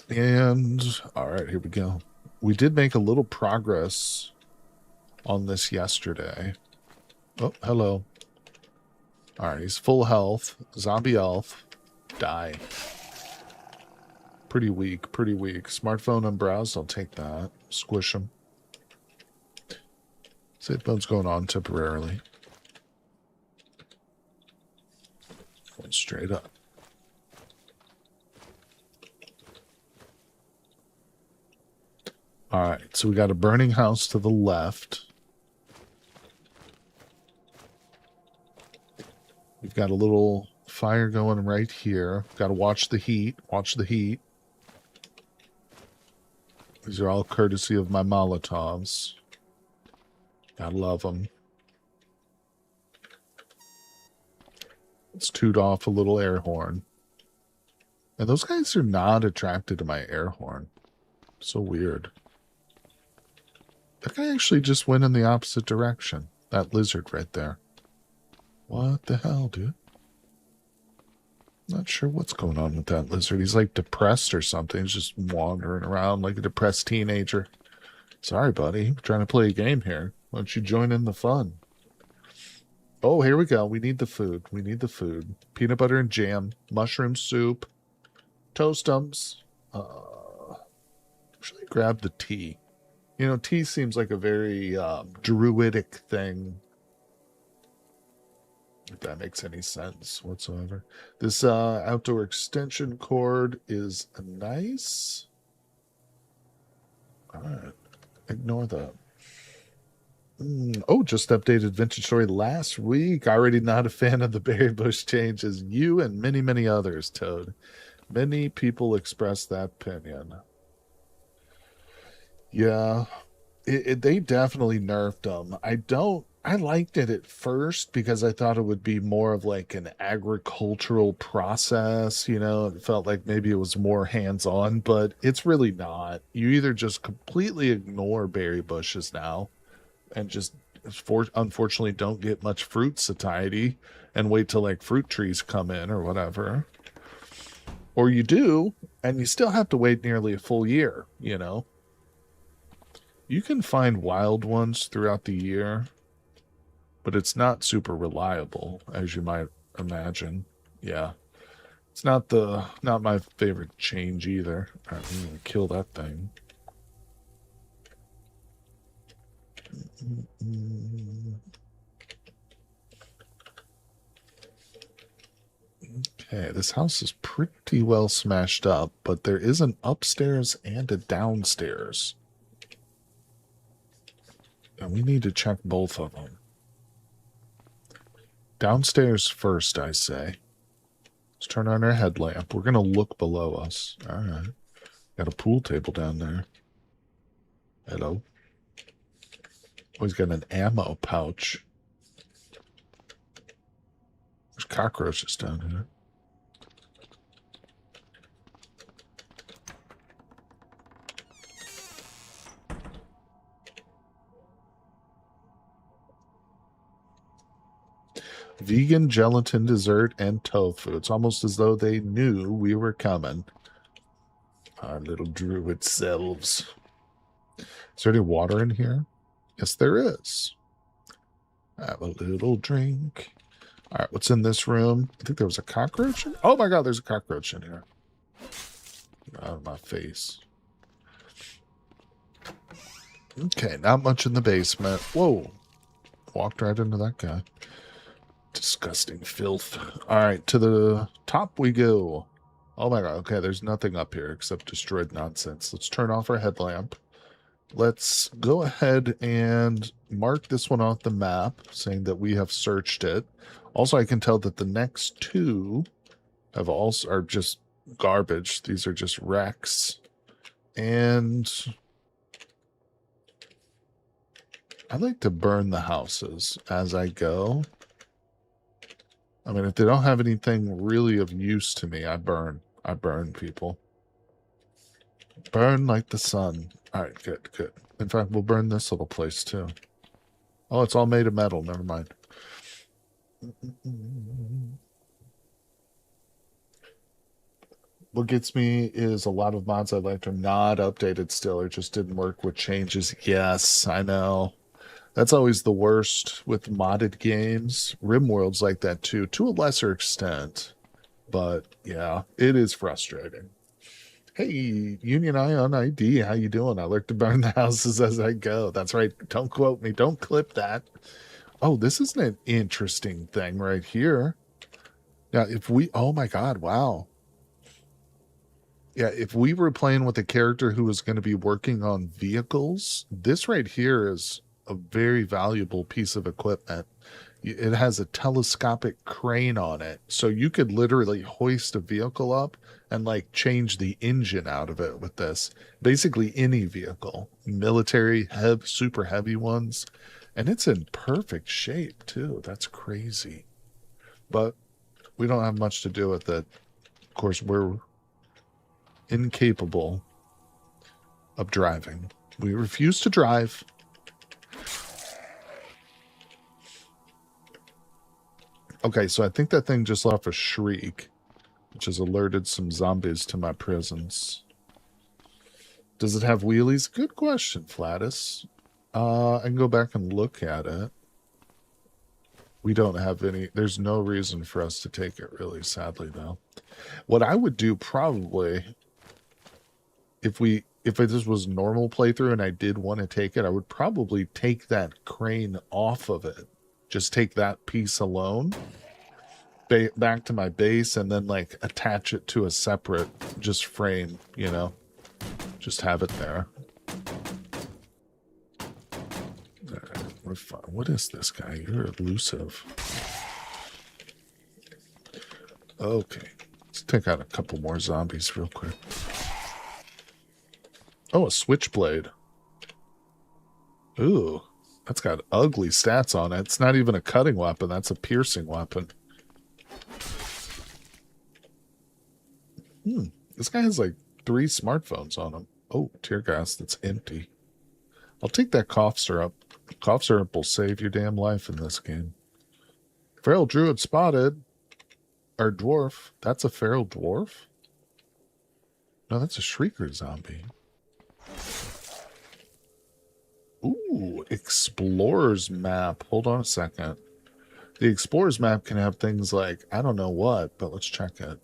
And, all right, here we go. We did make a little progress on this yesterday. Oh, hello. All right, he's full health. Zombie elf. Die. Pretty weak, pretty weak. Smartphone unbrowsed, I'll take that. Squish him. Save mode's going on temporarily. Going straight up. All right, so we got a burning house to the left. We've got a little fire going right here. Got to watch the heat. Watch the heat. These are all courtesy of my Molotovs. Gotta love them. Let's toot off a little air horn. And those guys are not attracted to my air horn. So weird. That guy actually just went in the opposite direction. That lizard right there. What the hell, dude? Not sure what's going on with that lizard. He's like depressed or something. He's just wandering around like a depressed teenager. Sorry, buddy. We're trying to play a game here. Why don't you join in the fun? Oh, here we go. We need the food. We need the food. Peanut butter and jam. Mushroom soup. Toastums. Should I grab the tea? You know, tea seems like a very druidic thing. If that makes any sense whatsoever. This outdoor extension cord is nice. All right. Ignore that. Oh, just updated Vintage Story last week. Already not a fan of the berry bush changes. You and many, many others, Toad. Many people express that opinion. Yeah, they definitely nerfed them. I liked it at first because I thought it would be more of like an agricultural process, you know, it felt like maybe it was more hands-on, but it's really not. You either just completely ignore berry bushes now and just unfortunately don't get much fruit satiety and wait till like fruit trees come in or whatever. Or you do, and you still have to wait nearly a full year, you know. You can find wild ones throughout the year, but it's not super reliable, as you might imagine. Yeah. It's not my favorite change either. All right, I'm gonna kill that thing. Okay, this house is pretty well smashed up, but there is an upstairs and a downstairs. And we need to check both of them. Downstairs first, I say. Let's turn on our headlamp. We're going to look below us. All right. Got a pool table down there. Hello. Oh, he's got an ammo pouch. There's cockroaches down here. Vegan gelatin dessert and tofu. It's almost as though they knew we were coming. Our little druid selves. Is there any water in here? Yes, there is. Have a little drink. All right, what's in this room? I think there was a cockroach in. Oh my god, there's a cockroach in here. Get out of my face. Okay, not much in the basement. Whoa. Walked right into that guy. Disgusting filth. All right, to the top we go. Oh my god, okay, there's nothing up here except destroyed nonsense. Let's turn off our headlamp. Let's go ahead and mark this one off the map, saying that we have searched it. Also, I can tell that the next two are just garbage. These are just wrecks. And I like to burn the houses as I go. I mean, if they don't have anything really of use to me, I burn. I burn people. Burn like the sun. All right, good, good. In fact, we'll burn this little place too. Oh, it's all made of metal. Never mind. What gets me is a lot of mods I liked are not updated still, or just didn't work with changes. Yes, I know. That's always the worst with modded games. RimWorld's like that too, to a lesser extent. But yeah, it is frustrating. Hey, Union Ion ID, how you doing? I like to burn the houses as I go. That's right. Don't quote me. Don't clip that. Oh, this is an interesting thing right here. Now, if we... Oh, my God. Wow. Yeah, if we were playing with a character who was going to be working on vehicles, this right here is a very valuable piece of equipment. It has a telescopic crane on it, so you could literally hoist a vehicle up and like change the engine out of it with this. Basically any vehicle, military, super heavy ones, and it's in perfect shape too. That's crazy. But we don't have much to do with it. Of course, we're incapable of driving. We refuse to drive. Okay, so I think that thing just let off a shriek, which has alerted some zombies to my presence. Does it have wheelies? Good question, Flatus. I can go back and look at it. We don't have any. There's no reason for us to take it, really, sadly, though. What I would do probably, if this was normal playthrough and I did want to take it, I would probably take that crane off of it. Just take that piece alone, back to my base, and then like attach it to a separate just frame, you know, just have it there. All right, we're fine. What is this guy? You're elusive. Okay, let's take out a couple more zombies real quick. Oh, a switchblade. Ooh, that's got ugly stats on it. It's not even a cutting weapon. That's a piercing weapon. This guy has like 3 smartphones on him. Oh, tear gas that's empty. I'll take that cough syrup. Cough syrup will save your damn life in this game. Feral druid spotted. Or dwarf. That's a feral dwarf? No, that's a shrieker zombie. Ooh, explorer's map. Hold on a second. The explorer's map can have things like, I don't know what, but let's check it.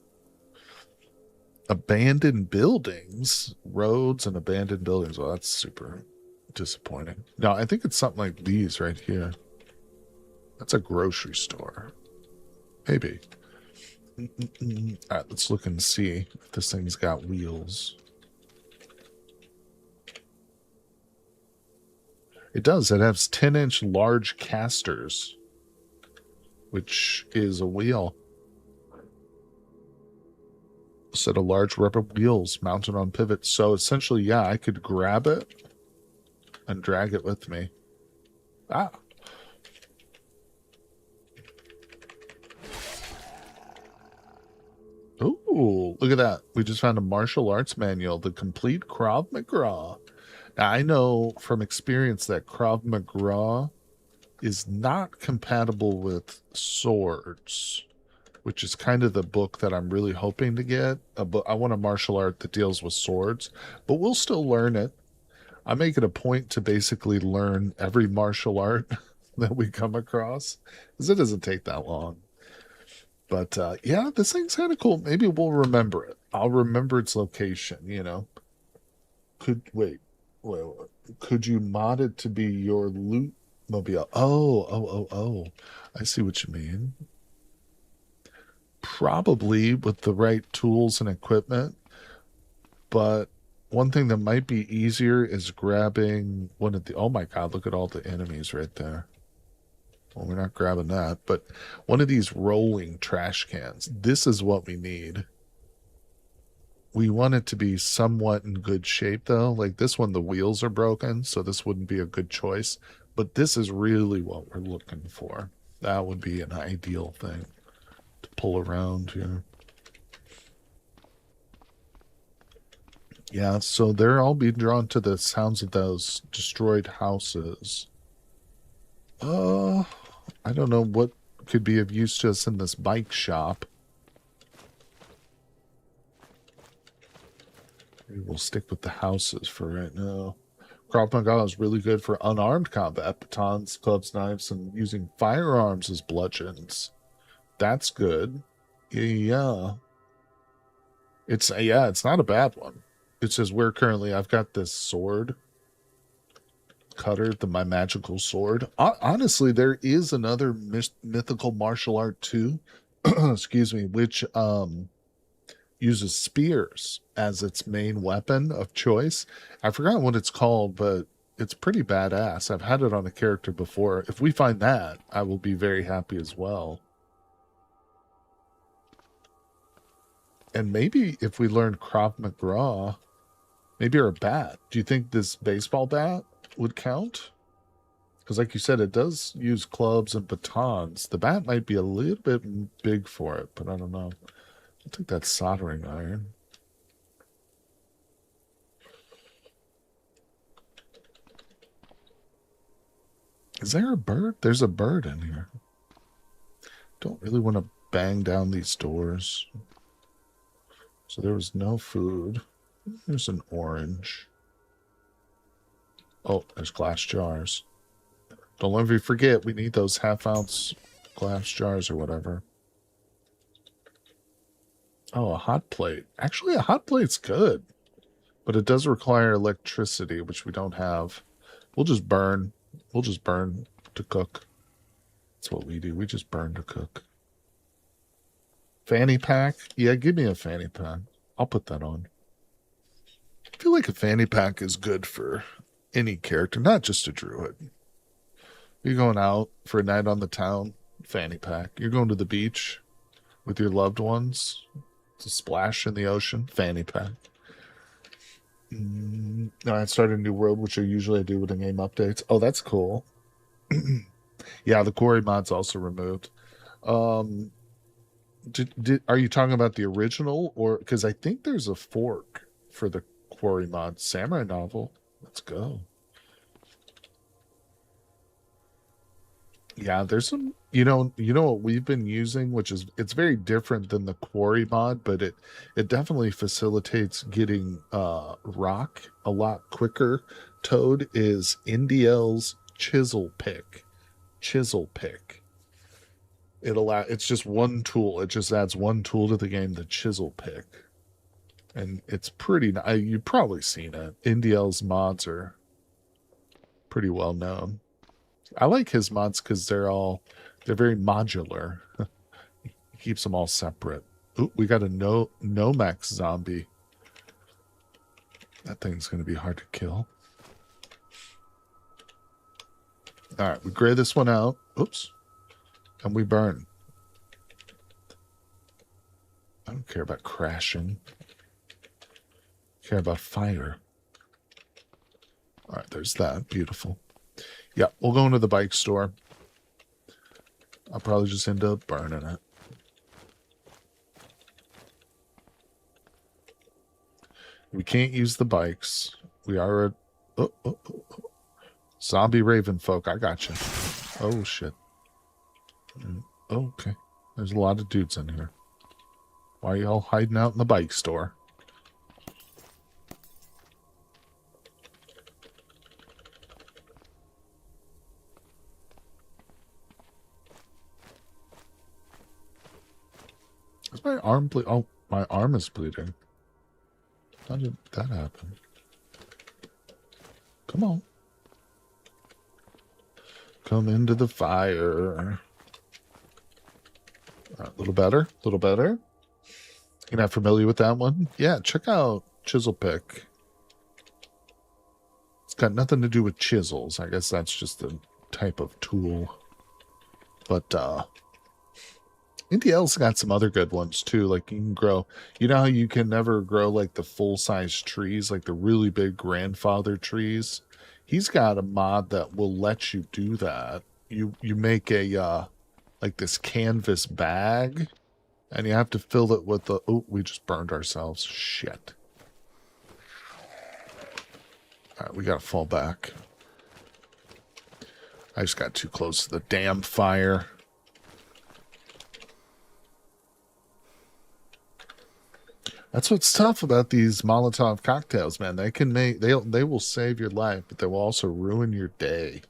Abandoned buildings, roads and abandoned buildings. Well, that's super disappointing. No, I think it's something like these right here. That's a grocery store. Maybe. All right, let's look and see if this thing's got wheels. It does. It has 10-inch large casters, which is a wheel. Set of large rubber wheels mounted on pivots. So essentially, yeah, I could grab it and drag it with me. Ah. Ooh, look at that. We just found a martial arts manual, the complete Krav Maga. Now, I know from experience that Krav Maga is not compatible with swords, which is kind of the book that I'm really hoping to get. I want a martial art that deals with swords, but we'll still learn it. I make it a point to basically learn every martial art that we come across, because it doesn't take that long. But yeah, this thing's kind of cool. Maybe we'll remember it. I'll remember its location, you know. Wait. Could you mod it to be your loot mobile? Oh. I see what you mean. Probably with the right tools and equipment, but one thing that might be easier is grabbing one of the, oh my god, look at all the enemies right there. Well, we're not grabbing that, but one of these rolling trash cans. This is what we need. We want it to be somewhat in good shape though. Like this one, the wheels are broken, so this wouldn't be a good choice, but this is really what we're looking for. That would be an ideal thing to pull around here. Yeah, so they're all being drawn to the sounds of those destroyed houses. I don't know what could be of use to us in this bike shop. Maybe we'll stick with the houses for right now. Krav Maga is really good for unarmed combat, batons, clubs, knives, and using firearms as bludgeons. That's good. Yeah. It's not a bad one. It says I've got this sword cutter, my magical sword. Honestly, there is another mythical martial art too, excuse me, which uses spears as its main weapon of choice. I forgot what it's called, but it's pretty badass. I've had it on a character before. If we find that, I will be very happy as well. And maybe if we learn Krav Maga, maybe or a bat. Do you think this baseball bat would count? Because like you said, it does use clubs and batons. The bat might be a little bit big for it, but I don't know. I think that's soldering iron. Is there a bird? There's a bird in here. Don't really want to bang down these doors. So there was no food. There's an orange. Oh, there's glass jars. Don't let me forget, we need those half-ounce glass jars or whatever. Oh, a hot plate. Actually, a hot plate's good. But it does require electricity, which we don't have. We'll just burn. We'll just burn to cook. That's what we do. We just burn to cook. Fanny pack? Yeah, give me a fanny pack. I'll put that on. I feel like a fanny pack is good for any character, not just a druid. You're going out for a night on the town, fanny pack. You're going to the beach with your loved ones to splash in the ocean, fanny pack. No, I started a new world, which I usually do with the game updates. Oh, that's cool. Yeah, the quarry mod's also removed. Are you talking about the original, or because I think there's a fork for the quarry mod samurai novel? Let's go. Yeah, there's some. You know what we've been using, which is it's very different than the quarry mod, but it definitely facilitates getting rock a lot quicker. Toad is Indiel's chisel pick. Chisel pick. It's just one tool. It just adds one tool to the game, the chisel pick. And it's pretty, you've probably seen it. Indiel's mods are pretty well known. I like his mods because they're very modular. He keeps them all separate. Ooh, we got a Nomax zombie. That thing's going to be hard to kill. All right, we gray this one out. Oops. And we burn. I don't care about crashing. I care about fire. All right, there's that. Beautiful. Yeah, we'll go into the bike store. I'll probably just end up burning it. We can't use the bikes. We are zombie raven folk. I got you. Oh, shit. Okay. There's a lot of dudes in here. Why are y'all hiding out in the bike store? Is my arm bleeding? Oh, my arm is bleeding. How did that happen? Come on. Come into the fire. A little better. A little better. You're not familiar with that one? Yeah, check out Chisel Pick. It's got nothing to do with chisels. I guess that's just a type of tool. But, NDL's got some other good ones, too. Like, you can grow... You know how you can never grow, like, the full-size trees? Like, the really big grandfather trees? He's got a mod that will let you do that. You make a, like, this canvas bag... And you have to fill it with the... Oh, we just burned ourselves. Shit. Alright, we gotta fall back. I just got too close to the damn fire. That's what's tough about these Molotov cocktails, man. They can make... They will save your life, but they will also ruin your day.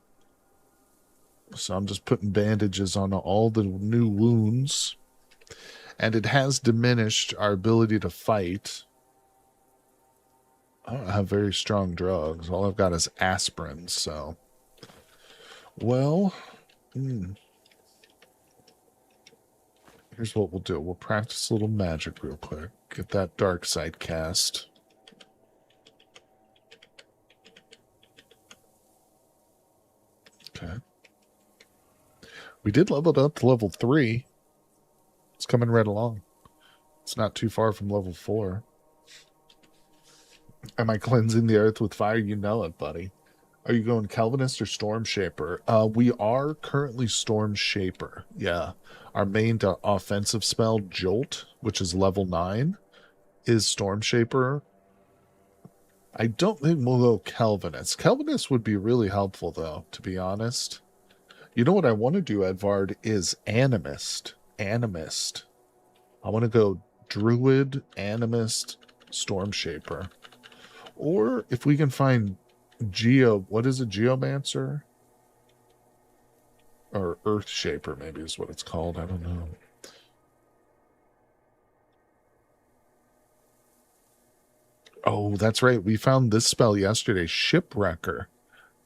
So I'm just putting bandages on all the new wounds. And it has diminished our ability to fight. I don't have very strong drugs. All I've got is aspirin, so... Well... Here's what we'll do. We'll practice a little magic real quick. Get that dark side cast. Okay. We did level it up to level 3. It's coming right along. It's not too far from level 4. Am I cleansing the earth with fire? You know it, buddy. Are you going Calvinist or Storm Shaper? We are currently Storm Shaper. Yeah. Our main offensive spell, Jolt, which is level 9, is Storm Shaper. I don't think we'll go Calvinist. Calvinist would be really helpful, though, to be honest. You know what I want to do, Edvard, is Animist. Animist. I want to go Druid, Animist, Storm Shaper. Or if we can find what is a Geomancer? Or Earth Shaper, maybe is what it's called. I don't know. Oh, that's right. We found this spell yesterday, Shipwrecker.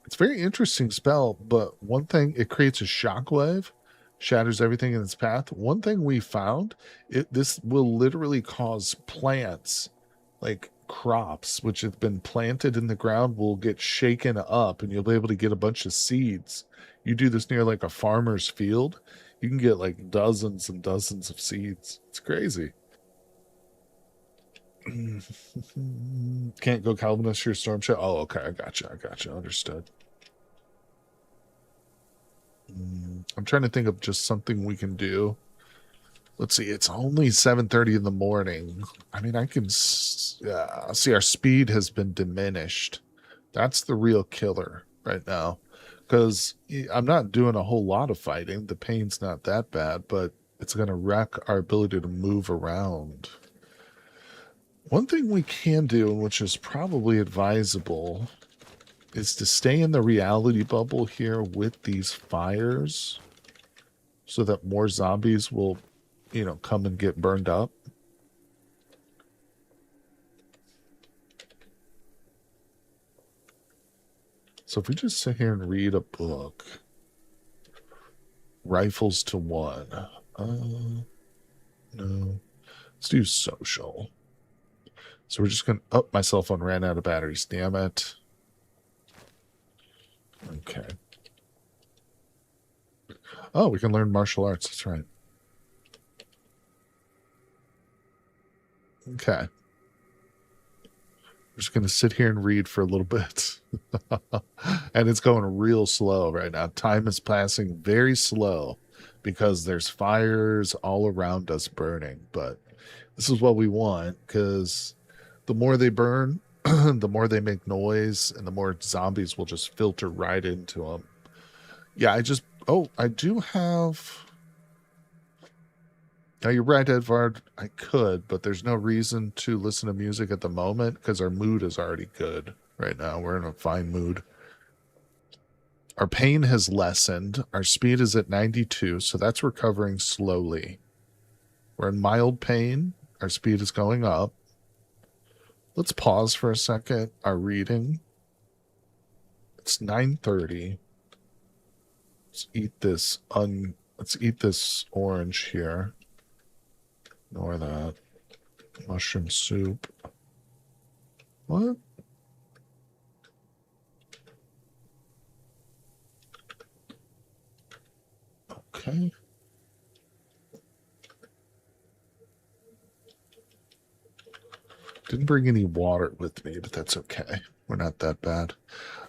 It's a very interesting spell, but one thing, it creates a shockwave, shatters everything in its path. One thing we found, this will literally cause plants, like crops, which have been planted in the ground, will get shaken up, and you'll be able to get a bunch of seeds. You do this near like a farmer's field, you can get like dozens and dozens of seeds. It's crazy. Can't go Calvinist or Storm Shadow. Oh, okay. I gotcha. Understood. I'm trying to think of just something we can do. Let's see. It's only 7:30 in the morning. I mean, I can see our speed has been diminished. That's the real killer right now. Because I'm not doing a whole lot of fighting. The pain's not that bad, but it's going to wreck our ability to move around. One thing we can do, which is probably advisable, is to stay in the reality bubble here with these fires so that more zombies will, come and get burned up. So if we just sit here and read a book, rifles to 1. No. Let's do social. So we're just going to... my cell phone ran out of batteries. Damn it. Okay. Oh, we can learn martial arts. That's right. Okay. We're just going to sit here and read for a little bit. And it's going real slow right now. Time is passing very slow because there's fires all around us burning. But this is what we want, because the more they burn, the more they make noise, and the more zombies will just filter right into them. Yeah, I do have... Now, you're right, Edvard. I could, but there's no reason to listen to music at the moment because our mood is already good right now. We're in a fine mood. Our pain has lessened. Our speed is at 92, so that's recovering slowly. We're in mild pain. Our speed is going up. Let's pause for a second. Our reading. It's 9:30. Let's eat this orange here. Ignore that. Mushroom soup. What? Okay. Didn't bring any water with me, but that's okay. We're not that bad.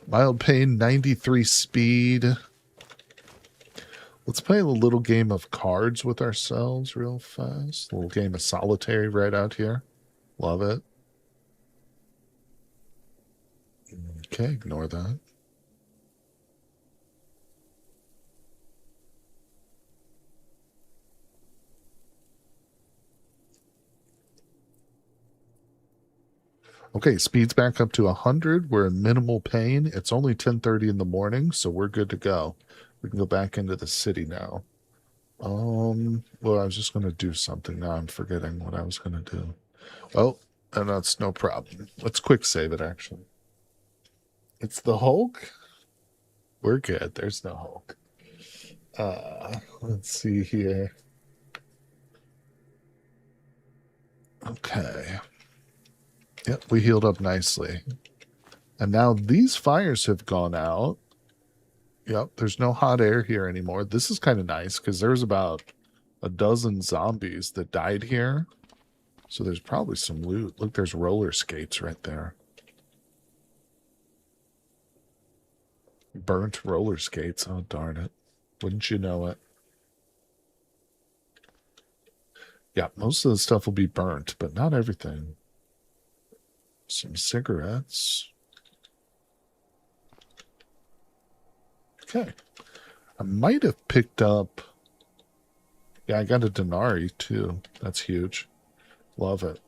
Mild pain, 93 speed. Let's play a little game of cards with ourselves real fast. A little game of solitary right out here. Love it. Okay, ignore that. Okay, speed's back up to 100. We're in minimal pain. It's only 10:30 in the morning, so we're good to go. We can go back into the city now. Well, I was just going to do something. Now I'm forgetting what I was going to do. Oh, and that's no problem. Let's quick save it, actually. It's the Hulk? We're good. There's no Hulk. Let's see here. Okay. Yep, we healed up nicely. And now these fires have gone out. Yep, there's no hot air here anymore. This is kind of nice because there's about a dozen zombies that died here. So there's probably some loot. Look, there's roller skates right there. Burnt roller skates. Oh, darn it. Wouldn't you know it? Yeah, most of the stuff will be burnt, but not everything. Some cigarettes. Okay. I might have picked up... Yeah, I got a denarii, too. That's huge. Love it.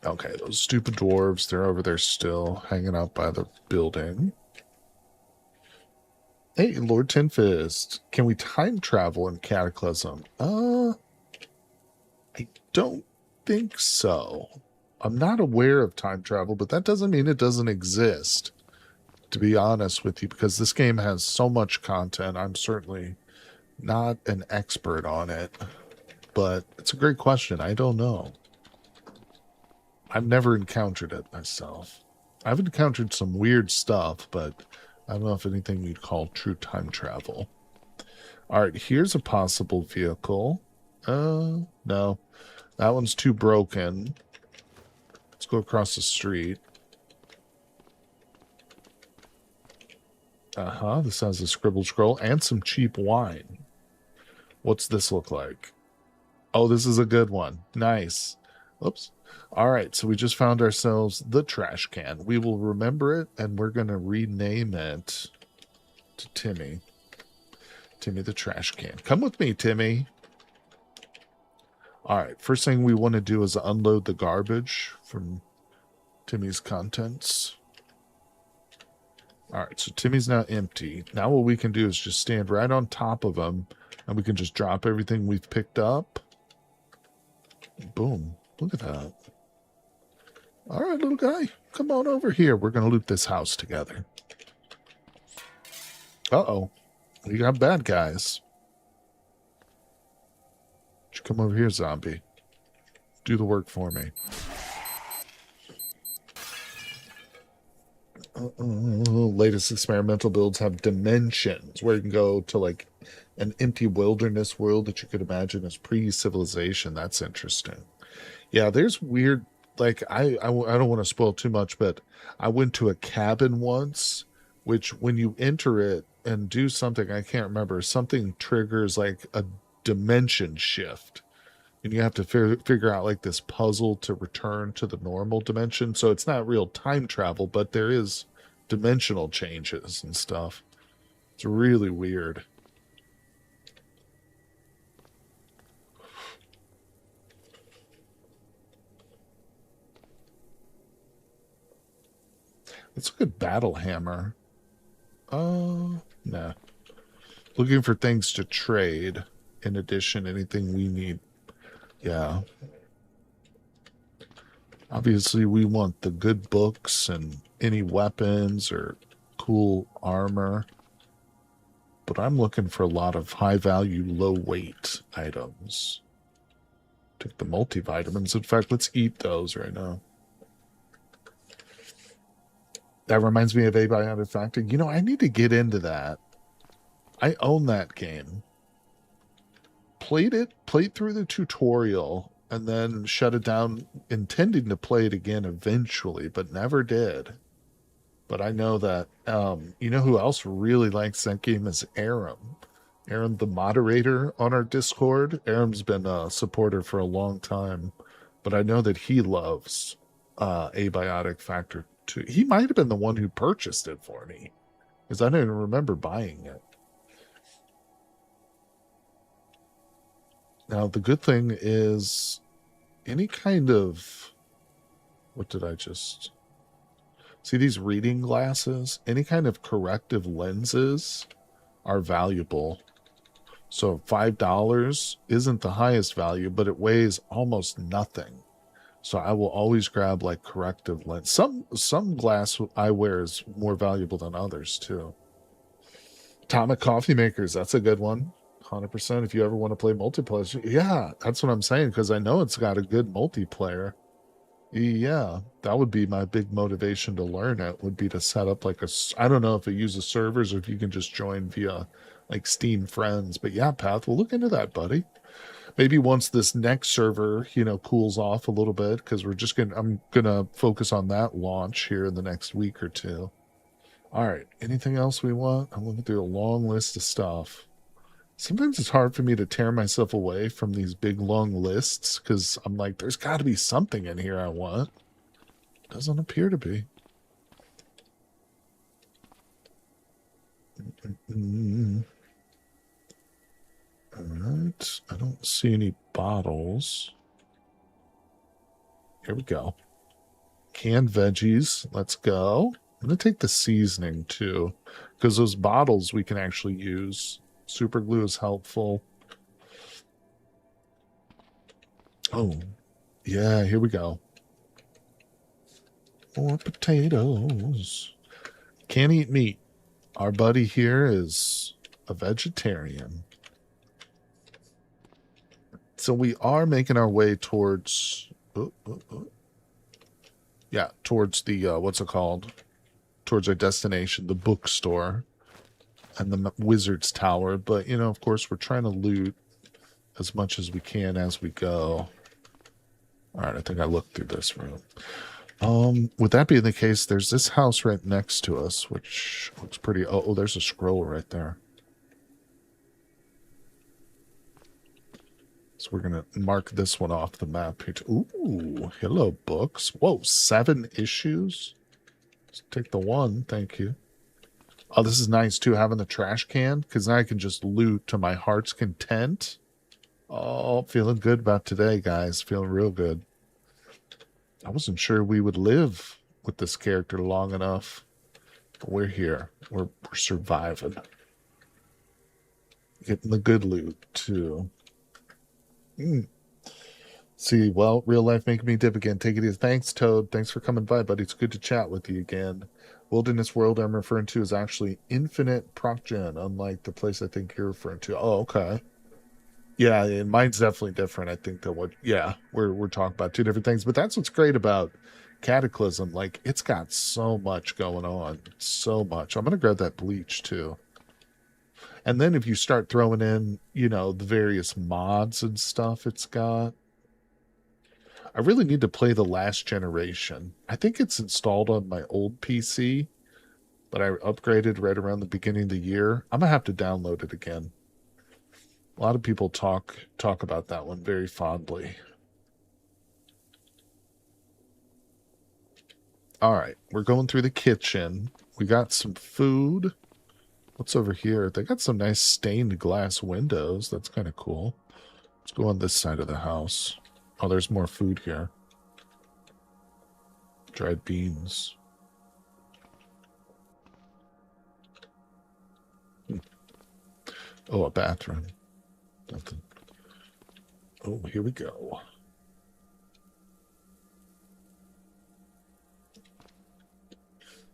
Okay, those stupid dwarves, they're over there still, hanging out by the building. Hey, Lord Tinfist, can we time travel in Cataclysm? I don't think so. I'm not aware of time travel, but that doesn't mean it doesn't exist, to be honest with you, because this game has so much content. I'm certainly not an expert on it, but it's a great question. I don't know. I've never encountered it myself. I've encountered some weird stuff, but I don't know if anything you'd call true time travel. All right, here's a possible vehicle. No, that one's too broken. Let's go across the street. This has a scribble scroll and some cheap wine. What's this look like? Oh, this is a good one. Nice. Oops. All right, so we just found ourselves the trash can. We will remember it, and we're going to rename it to Timmy. Timmy the trash can. Come with me, Timmy. All right, first thing we want to do is unload the garbage from Timmy's contents. All right, so Timmy's now empty. Now what we can do is just stand right on top of him, and we can just drop everything we've picked up. Boom. Look at that. All right, little guy, come on over here. We're going to loot this house together. Uh-oh. We got bad guys. You come over here, zombie. Do the work for me. Latest experimental builds have dimensions where you can go to like an empty wilderness world that you could imagine as pre-civilization. That's interesting. Yeah, there's weird, like, I don't want to spoil too much, but I went to a cabin once, which when you enter it and do something, I can't remember, something triggers like a dimension shift. And you have to figure out like this puzzle to return to the normal dimension. So it's not real time travel, but there is dimensional changes and stuff. It's really weird. Let's look at Battle Hammer. Nah. Looking for things to trade. In addition, anything we need. Yeah. Obviously, we want the good books and any weapons or cool armor. But I'm looking for a lot of high-value, low-weight items. Take the multivitamins. In fact, let's eat those right now. That reminds me of Abiotic Factor. You know, I need to get into that. I own that game. Played through the tutorial, and then shut it down, intending to play it again eventually, but never did. But I know that, you know who else really likes that game is Aram. Aram, the moderator on our Discord. Aram's been a supporter for a long time, but I know that he loves Abiotic Factor 2. He might have been the one who purchased it for me, because I don't even remember buying it. Now, the good thing is any kind of... What did I just... See these reading glasses? Any kind of corrective lenses are valuable. So $5 isn't the highest value, but it weighs almost nothing. So I will always grab like corrective lens. Some glass I wear is more valuable than others too. Atomic coffee makers, that's a good one. 100%. If you ever want to play multiplayer, yeah, that's what I'm saying, because I know it's got a good multiplayer. Yeah, that would be my big motivation to learn it, would be to set up like I don't know if it uses servers or if you can just join via like Steam friends. But yeah, Path, we'll look into that, buddy. Maybe once this next server, cools off a little bit, because I'm gonna focus on that launch here in the next week or two. All right, anything else we want? I'm looking through a long list of stuff. Sometimes it's hard for me to tear myself away from these big long lists, because I'm like, there's got to be something in here I want. Doesn't appear to be. All right, I don't see any bottles. Here we go. Canned veggies. Let's go. I'm going to take the seasoning too, because those bottles we can actually use. Super glue is helpful. Oh, yeah, here we go. More potatoes. Can't eat meat. Our buddy here is a vegetarian. So we are making our way towards... Yeah, towards the, what's it called? Towards our destination, the bookstore and the Wizard's Tower. But, of course, we're trying to loot as much as we can as we go. All right, I think I looked through this room. With that being the case, there's this house right next to us, which looks pretty... Oh, there's a scroll right there. So we're going to mark this one off the map here. Ooh, hello, books. Whoa, 7 issues? Let's take the one, thank you. Oh, this is nice, too, having the trash can, because now I can just loot to my heart's content. Oh, feeling good about today, guys. Feeling real good. I wasn't sure we would live with this character long enough. But we're here. We're surviving. Getting the good loot, too. See, well, real life making me dip again. Take it easy. Thanks, Toad. Thanks for coming by, buddy. It's good to chat with you again. Wilderness World I'm referring to is actually Infinite ProcGen, unlike the place I think you're referring to. Oh, okay. Yeah, and mine's definitely different. I think that we're talking about two different things, but that's what's great about Cataclysm. Like, it's got so much going on. So much. I'm gonna grab that bleach too. And then if you start throwing in, the various mods and stuff it's got. I really need to play the last generation. I think it's installed on my old PC, but I upgraded right around the beginning of the year. I'm going to have to download it again. A lot of people talk about that one very fondly. All right, we're going through the kitchen. We got some food. What's over here? They got some nice stained glass windows. That's kind of cool. Let's go on this side of the house. Oh, there's more food here. Dried beans. Oh, a bathroom. Nothing. Oh, here we go.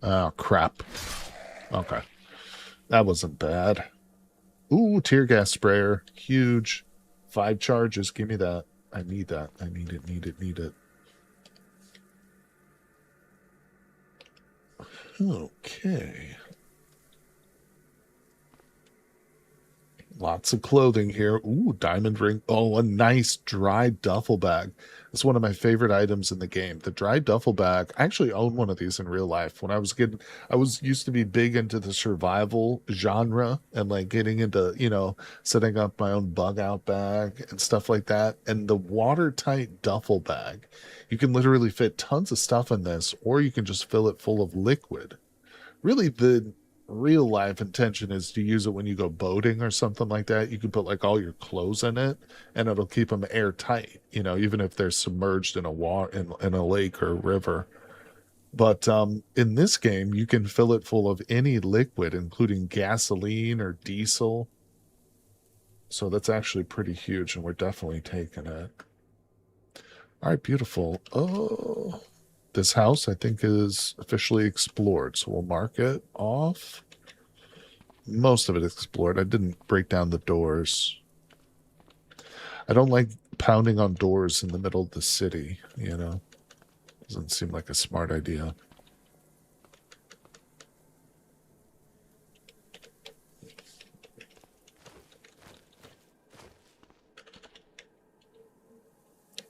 Oh, crap. Okay. That wasn't bad. Ooh, tear gas sprayer. Huge. 5 charges. Give me that. I need that. I need it, need it, need it. Okay. Lots of clothing here. Ooh, diamond ring. Oh, a nice dry duffel bag. It's one of my favorite items in the game. The dry duffel bag. I actually own one of these in real life. When I was used to be big into the survival genre and like getting into, setting up my own bug out bag and stuff like that. And the watertight duffel bag, you can literally fit tons of stuff in this, or you can just fill it full of liquid. Really, the real life intention is to use it when you go boating or something like that. You can put like all your clothes in it and it'll keep them airtight, even if they're submerged in a in a lake or a river. But in this game, you can fill it full of any liquid, including gasoline or diesel. So that's actually pretty huge, and we're definitely taking it. All right, beautiful. Oh, this house, I think, is officially explored, so we'll mark it off. most of it explored. I didn't break down the doors. I don't like pounding on doors in the middle of the city, you know? Doesn't seem like a smart idea.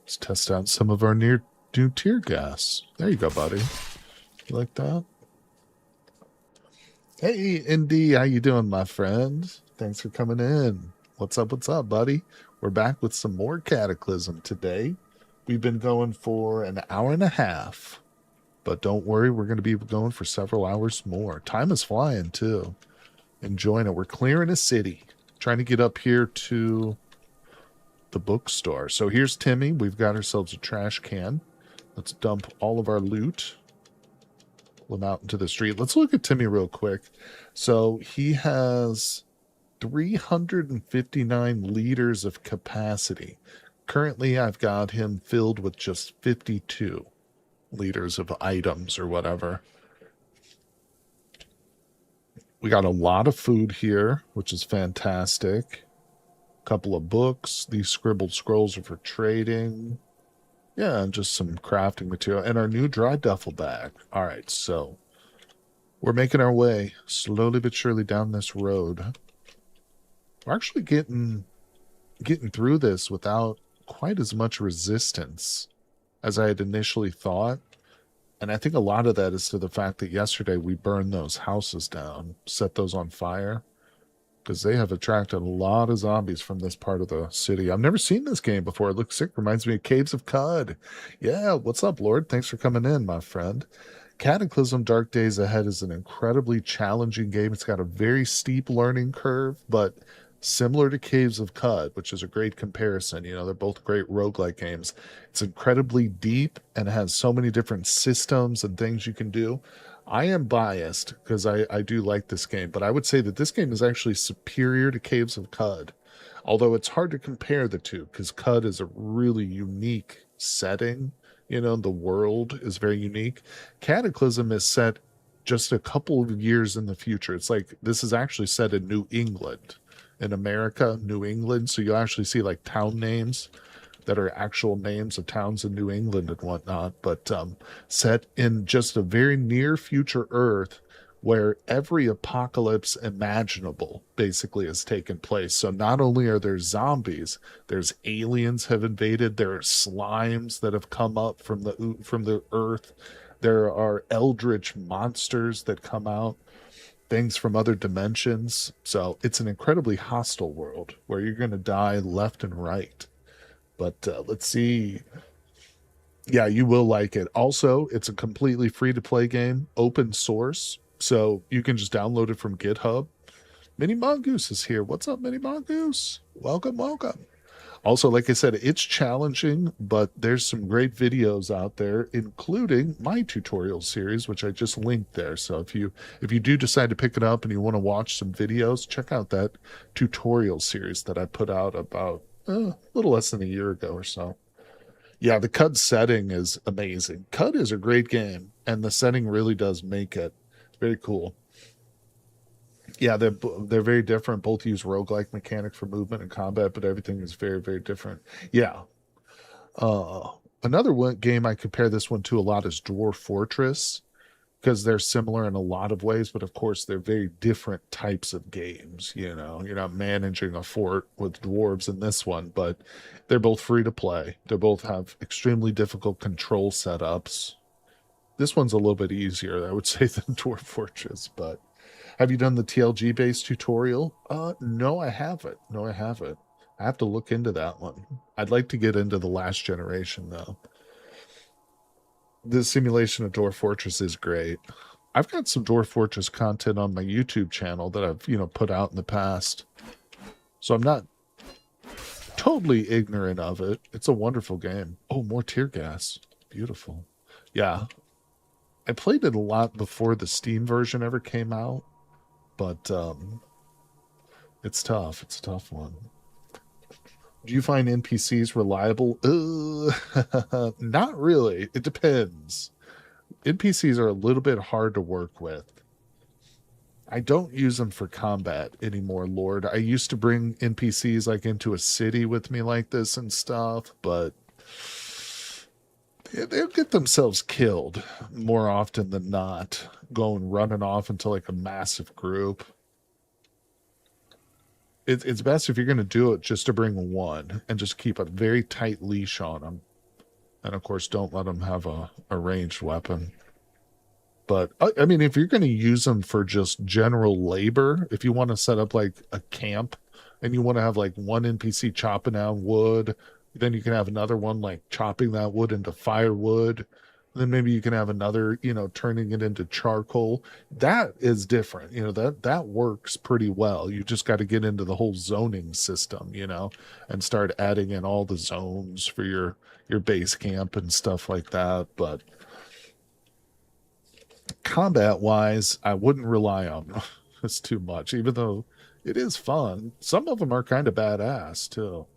Let's test out some of our new tear gas. There you go, buddy. You like that? Hey, Indy, how you doing, my friend? Thanks for coming in. What's up, buddy? We're back with some more Cataclysm today. We've been going for an hour and a half, but don't worry, we're going to be going for several hours more. Time is flying, too. Enjoying it. We're clearing a city, trying to get up here to the bookstore. So here's Timmy. We've got ourselves a trash can. Let's dump all of our loot out into the street. Let's look at Timmy real quick. So he has 359 liters of capacity. Currently, I've got him filled with just 52 liters of items or whatever. We got a lot of food here, which is fantastic. A couple of books. These scribbled scrolls are for trading. Yeah, and just some crafting material. And our new dry duffel bag. All right, so we're making our way slowly but surely down this road. We're actually getting through this without quite as much resistance as I had initially thought. And I think a lot of that is to the fact that yesterday we burned those houses down, set those on fire, because they have attracted a lot of zombies from this part of the city. I've never seen this game before. It looks sick. Reminds me of Caves of Cud. Yeah, what's up, Lord? Thanks for coming in, my friend. Cataclysm Dark Days Ahead is an incredibly challenging game. It's got a very steep learning curve, but similar to Caves of Cud, which is a great comparison. You know, they're both great roguelike games. It's incredibly deep and has so many different systems and things you can do. I am biased because I do like this game, but I would say that this game is actually superior to Caves of Cud. Although it's hard to compare the two because Cud is a really unique setting. You know, the world is very unique. Cataclysm is set just a couple of years in the future. It's like this is actually set in New England, in America, New England. So you'll actually see like town names that are actual names of towns in New England and whatnot, but set in just a very near future Earth where every apocalypse imaginable basically has taken place. So not only are there zombies, there's aliens have invaded, there are slimes that have come up from the earth, there are eldritch monsters that come out, things from other dimensions. So it's an incredibly hostile world where you're going to die left and right. But let's see. Yeah, you will like it. Also, it's a completely free-to-play game, open source, so you can just download it from GitHub. Mini Mongoose is here. What's up, Mini Mongoose? Welcome, welcome. Also, like I said, it's challenging, but there's some great videos out there, including my tutorial series, which I just linked there. So if you do decide to pick it up and you want to watch some videos, check out that tutorial series that I put out about a little less than a year ago or so. Yeah, the CUD setting is amazing. CUD is a great game, and the setting really does make it very cool. Yeah, they're very different. Both use roguelike mechanics for movement and combat, but everything is very, very different. Yeah. Uh, Another game I compare this one to a lot is Dwarf Fortress because they're similar in a lot of ways, but of course they're very different types of games. You know, you're not managing a fort with dwarves in this one, but they're both free to play. They both have extremely difficult control setups. This one's a little bit easier, I would say, than Dwarf Fortress, but have you done the TLG based tutorial? No, I haven't. No, I haven't. I have to look into that one. I'd like to get into the last generation though. The simulation of Dwarf Fortress is great. I've got some Dwarf Fortress content on my YouTube channel that I've, put out in the past. So I'm not totally ignorant of it. It's a wonderful game. Oh, more tear gas. Beautiful. Yeah. I played it a lot before the Steam version ever came out, but it's tough. It's a tough one. Do you find NPCs reliable? Not really. It depends. NPCs are a little bit hard to work with. I don't use them for combat anymore, Lord. I used to bring NPCs like into a city with me like this and stuff, but they'll get themselves killed more often than not, going running off into like a massive group. It's best if you're going to do it just to bring one and just keep a very tight leash on them. And of course, don't let them have a ranged weapon. But I mean, if you're going to use them for just general labor, if you want to set up like a camp and you want to have like one NPC chopping down wood, then you can have another one like chopping that wood into firewood. Then maybe you can have another, turning it into charcoal. That is different. That works pretty well. You just got to get into the whole zoning system, and start adding in all the zones for your base camp and stuff like that. But combat wise, I wouldn't rely on this too much, even though it is fun. Some of them are kind of badass too.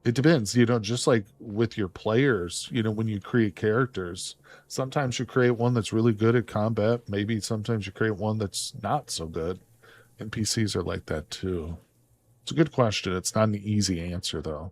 It depends, just like with your players, when you create characters, sometimes you create one that's really good at combat. Maybe sometimes you create one that's not so good. NPCs are like that too. It's a good question. It's not an easy answer though.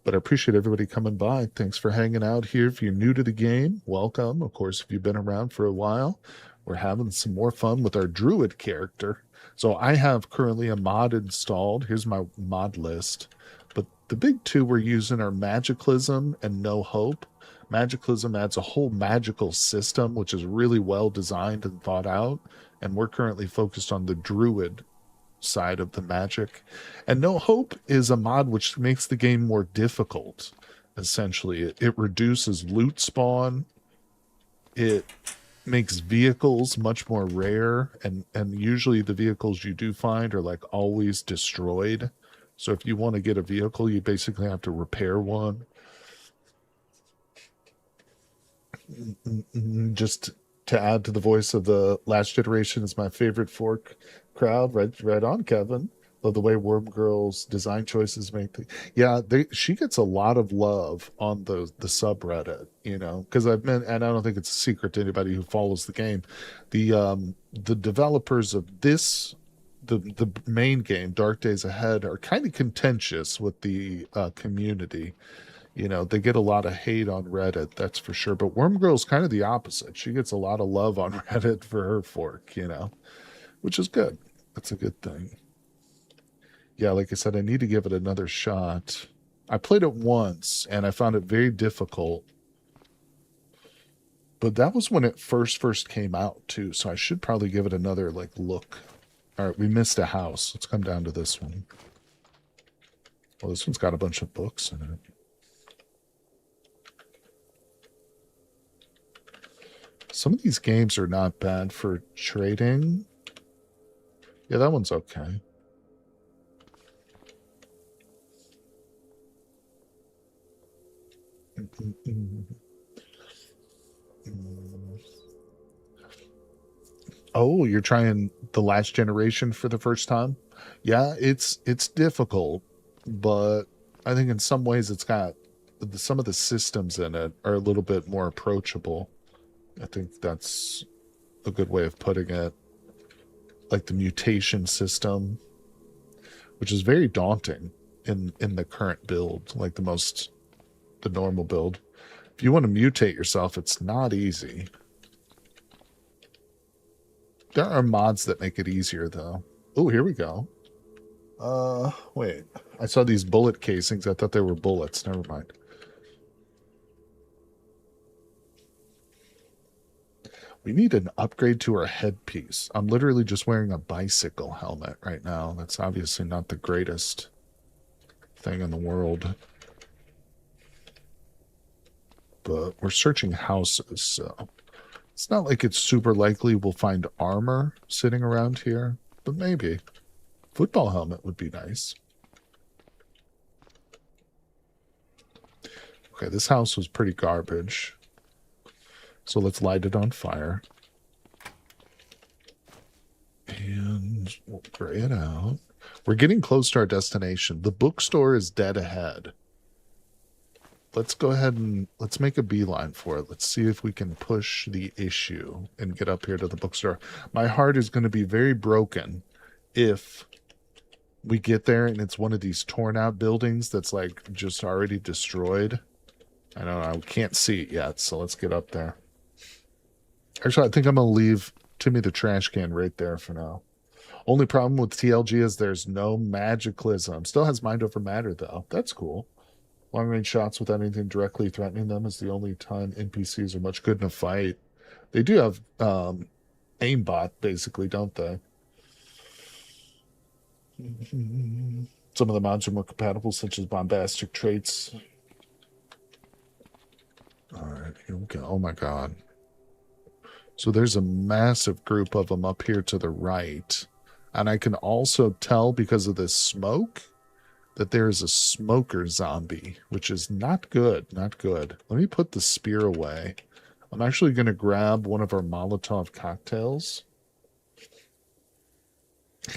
But I appreciate everybody coming by. Thanks for hanging out here. If you're new to the game, welcome. Of course, if you've been around for a while, we're having some more fun with our druid character. So I have currently a mod installed. Here's my mod list. But the big two we're using are Magicalism and No Hope. Magicalism adds a whole magical system, which is really well designed and thought out. And we're currently focused on the druid side of the magic. And No Hope is a mod which makes the game more difficult. Essentially, it reduces loot spawn. It makes vehicles much more rare, and usually the vehicles you do find are like always destroyed. So if you want to get a vehicle, you basically have to repair one. Just to add to the voice of the last generation is my favorite fork crowd. Right on, Kevin. Love the way Worm Girl's design choices make she gets a lot of love on the subreddit, because I've been, and I don't think it's a secret to anybody who follows the game. The developers of the main game, Dark Days Ahead, are kind of contentious with the community. They get a lot of hate on Reddit, that's for sure. But Worm Girl's kind of the opposite. She gets a lot of love on Reddit for her fork, which is good. That's a good thing. Yeah, like I said, I need to give it another shot. I played it once and I found it very difficult. But that was when it first came out too, so I should probably give it another look. All right, we missed a house. Let's come down to this one. Well, this one's got a bunch of books in it. Some of these games are not bad for trading. Yeah, that one's okay. Oh, you're trying the last generation for the first time? Yeah, it's difficult, but I think in some ways it's got some of the systems in it are a little bit more approachable. I think that's a good way of putting it. Like the mutation system, which is very daunting in the current build, like the normal build. If you want to mutate yourself, it's not easy. There are mods that make it easier though. Oh, here we go. Wait. I saw these bullet casings. I thought they were bullets. Never mind. We need an upgrade to our headpiece. I'm literally just wearing a bicycle helmet right now. That's obviously not the greatest thing in the world. But we're searching houses, so it's not like it's super likely we'll find armor sitting around here, but maybe. Football helmet would be nice. Okay, this house was pretty garbage. So let's light it on fire. And we'll gray it out. We're getting close to our destination. The bookstore is dead ahead. let's go ahead and let's make a beeline for it. Let's see if we can push the issue and get up here to the bookstore. My heart is going to be very broken if we get there and it's one of these torn out buildings that's like just already destroyed. I don't know. I can't see it yet, so let's get up there. Actually, I think I'm going to leave Timmy the trash can right there for now. Only problem with TLG is there's no magicalism. Still has mind over matter, though. That's cool. Long-range shots without anything directly threatening them is the only time NPCs are much good in a fight. They do have aimbot, basically, don't they? Some of the mods are more compatible, such as bombastic traits. All right, here we go. Oh, my God. So there's a massive group of them up here to the right. And I can also tell because of this smoke that there is a smoker zombie, which is not good, not good. Let me put the spear away. I'm actually going to grab one of our Molotov cocktails.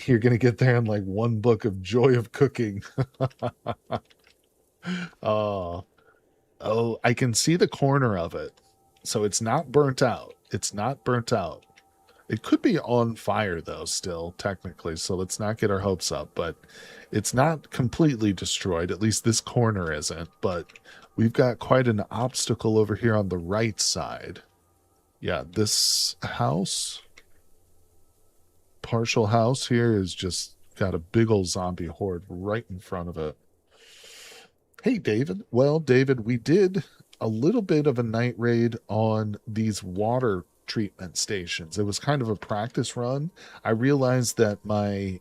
You're going to get there in like one book of Joy of Cooking. Oh, I can see the corner of it. So it's not burnt out. It's not burnt out. It could be on fire, though, still, technically, so let's not get our hopes up. But it's not completely destroyed. At least this corner isn't. But we've got quite an obstacle over here on the right side. Yeah, this house, partial house here, is just got a big old zombie horde right in front of it. Hey, David. Well, David, we did a little bit of a night raid on these water treatment stations. It was kind of a practice run. I realized that my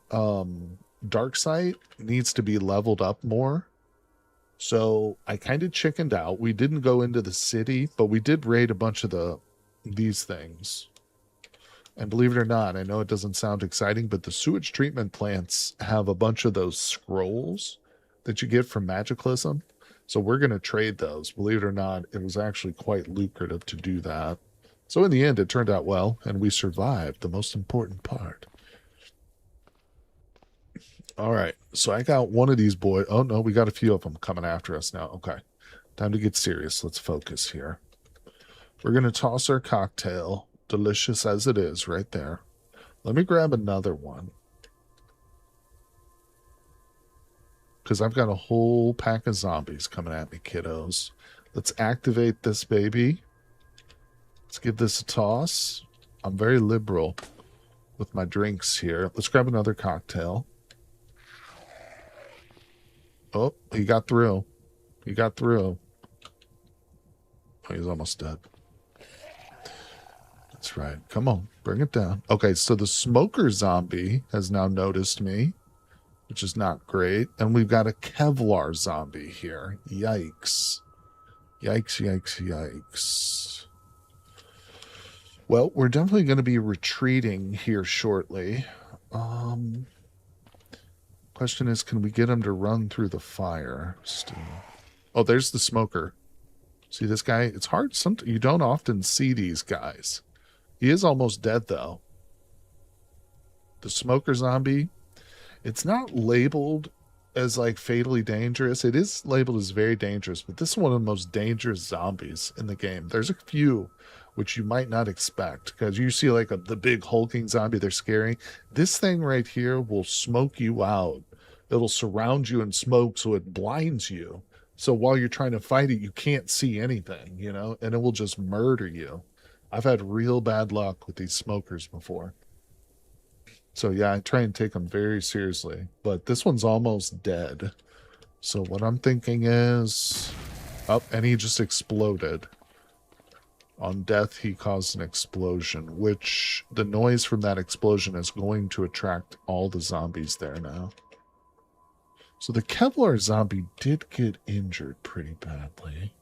dark site needs to be leveled up more. So I kind of chickened out. We didn't go into the city, but we did raid a bunch of these things. And believe it or not, I know it doesn't sound exciting, but the sewage treatment plants have a bunch of those scrolls that you get from Magicalism. So we're going to trade those. Believe it or not, it was actually quite lucrative to do that. So in the end, it turned out well, and we survived, the most important part. All right, so I got one of these boys. Oh, no, we got a few of them coming after us now. Okay, time to get serious. Let's focus here. We're going to toss our cocktail, delicious as it is, right there. Let me grab another one, because I've got a whole pack of zombies coming at me, kiddos. Let's activate this baby. Let's give this a toss. I'm very liberal with my drinks here. Let's grab another cocktail. Oh, he got through. He got through. Oh, he's almost dead. That's right. Come on, bring it down. Okay, so the smoker zombie has now noticed me, which is not great. And we've got a Kevlar zombie here. Yikes. Yikes, yikes, yikes. Well, we're definitely going to be retreating here shortly. Question is, can we get him to run through the fire still? Oh, there's the smoker. See this guy? It's hard. You don't often see these guys. He is almost dead, though. The smoker zombie, it's not labeled as like fatally dangerous. It is labeled as very dangerous, but this is one of the most dangerous zombies in the game. There's a few which you might not expect, because you see like the big hulking zombie, they're scary. This thing right here will smoke you out. It'll surround you in smoke so it blinds you. So while you're trying to fight it, you can't see anything, you know, and it will just murder you. I've had real bad luck with these smokers before. So yeah, I try and take them very seriously, but this one's almost dead. So what I'm thinking is, oh, and he just exploded. On death, he caused an explosion, which the noise from that explosion is going to attract all the zombies there now. So the Kevlar zombie did get injured pretty badly.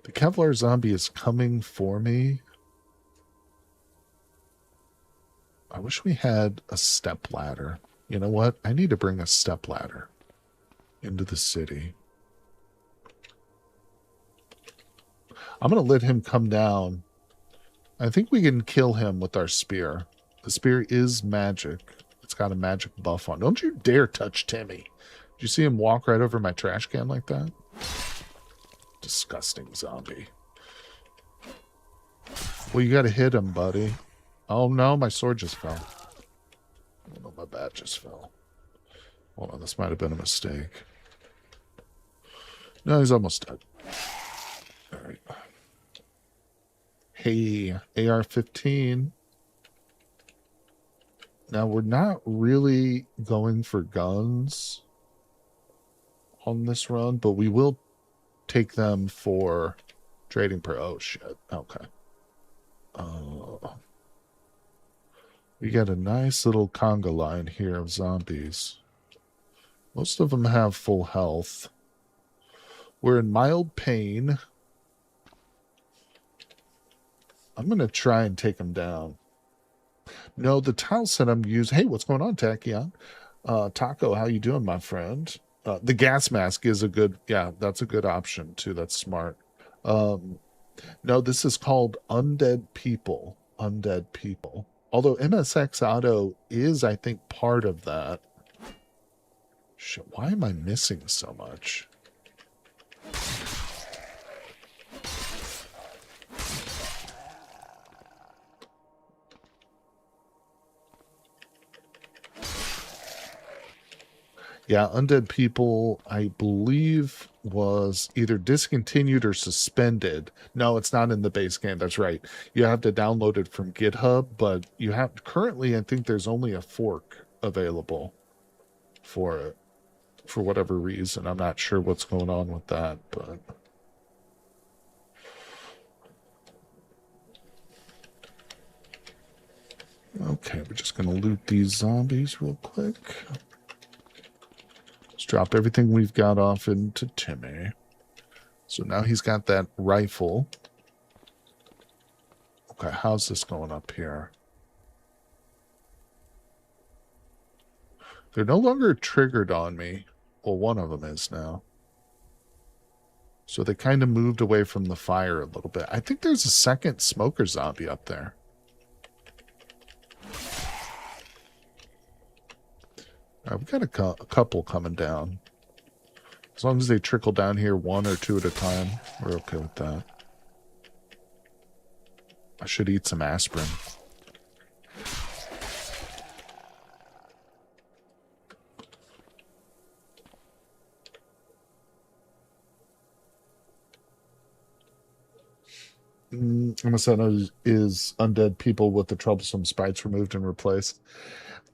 The Kevlar zombie is coming for me. I wish we had a step ladder. You know what? I need to bring a step ladder into the city. I'm going to let him come down. I think we can kill him with our spear. The spear is magic. it's got a magic buff on. Don't you dare touch Timmy. Did you see him walk right over my trash can like that? Disgusting zombie. Well, you gotta hit him, buddy. Oh no, my sword just fell. Oh no, my bat just fell. Hold on, this might have been a mistake. No, he's almost dead. Alright. Hey, AR-15. Now, we're not really going for guns on this run, but we will take them for trading per... Oh, shit. Okay. We got a nice little conga line here of zombies. Most of them have full health. We're in mild pain. I'm going to try and take them down. No, the tile set I'm using... Hey, what's going on, Tachyon? Taco, how you doing, my friend? The gas mask is a good... Yeah, that's a good option, too. That's smart. No, this is called Undead People. Undead People. Although MSX Auto is, I think, part of that. Shit, why am I missing so much? Yeah, Undead People, I believe, was either discontinued or suspended. No, it's not in the base game. That's right. You have to download it from GitHub, but you have currently, I think there's only a fork available for it for whatever reason. I'm not sure what's going on with that, but... Okay, we're just going to loot these zombies real quick. Let's drop everything we've got off into Timmy. So now he's got that rifle. Okay, how's this going up here? They're no longer triggered on me. Well, one of them is now. So they kind of moved away from the fire a little bit. I think there's a second smoker zombie up there. All right, we got a couple coming down. As long as they trickle down here one or two at a time, we're okay with that. I should eat some aspirin. MSN is Undead People with the troublesome sprites removed and replaced.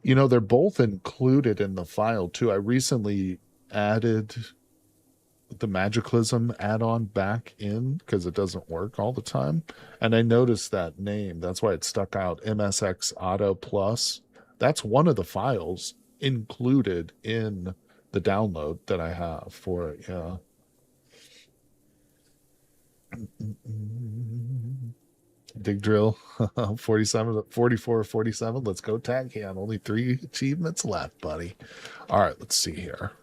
You know, they're both included in the file, too. I recently added the Cataclysm add-on back in because it doesn't work all the time. And I noticed that name. That's why it stuck out, MSX Auto Plus. That's one of the files included in the download that I have for it, yeah. Dig drill 47 44 47. Let's go tag can. Only 3 achievements left, buddy. All right, let's see here.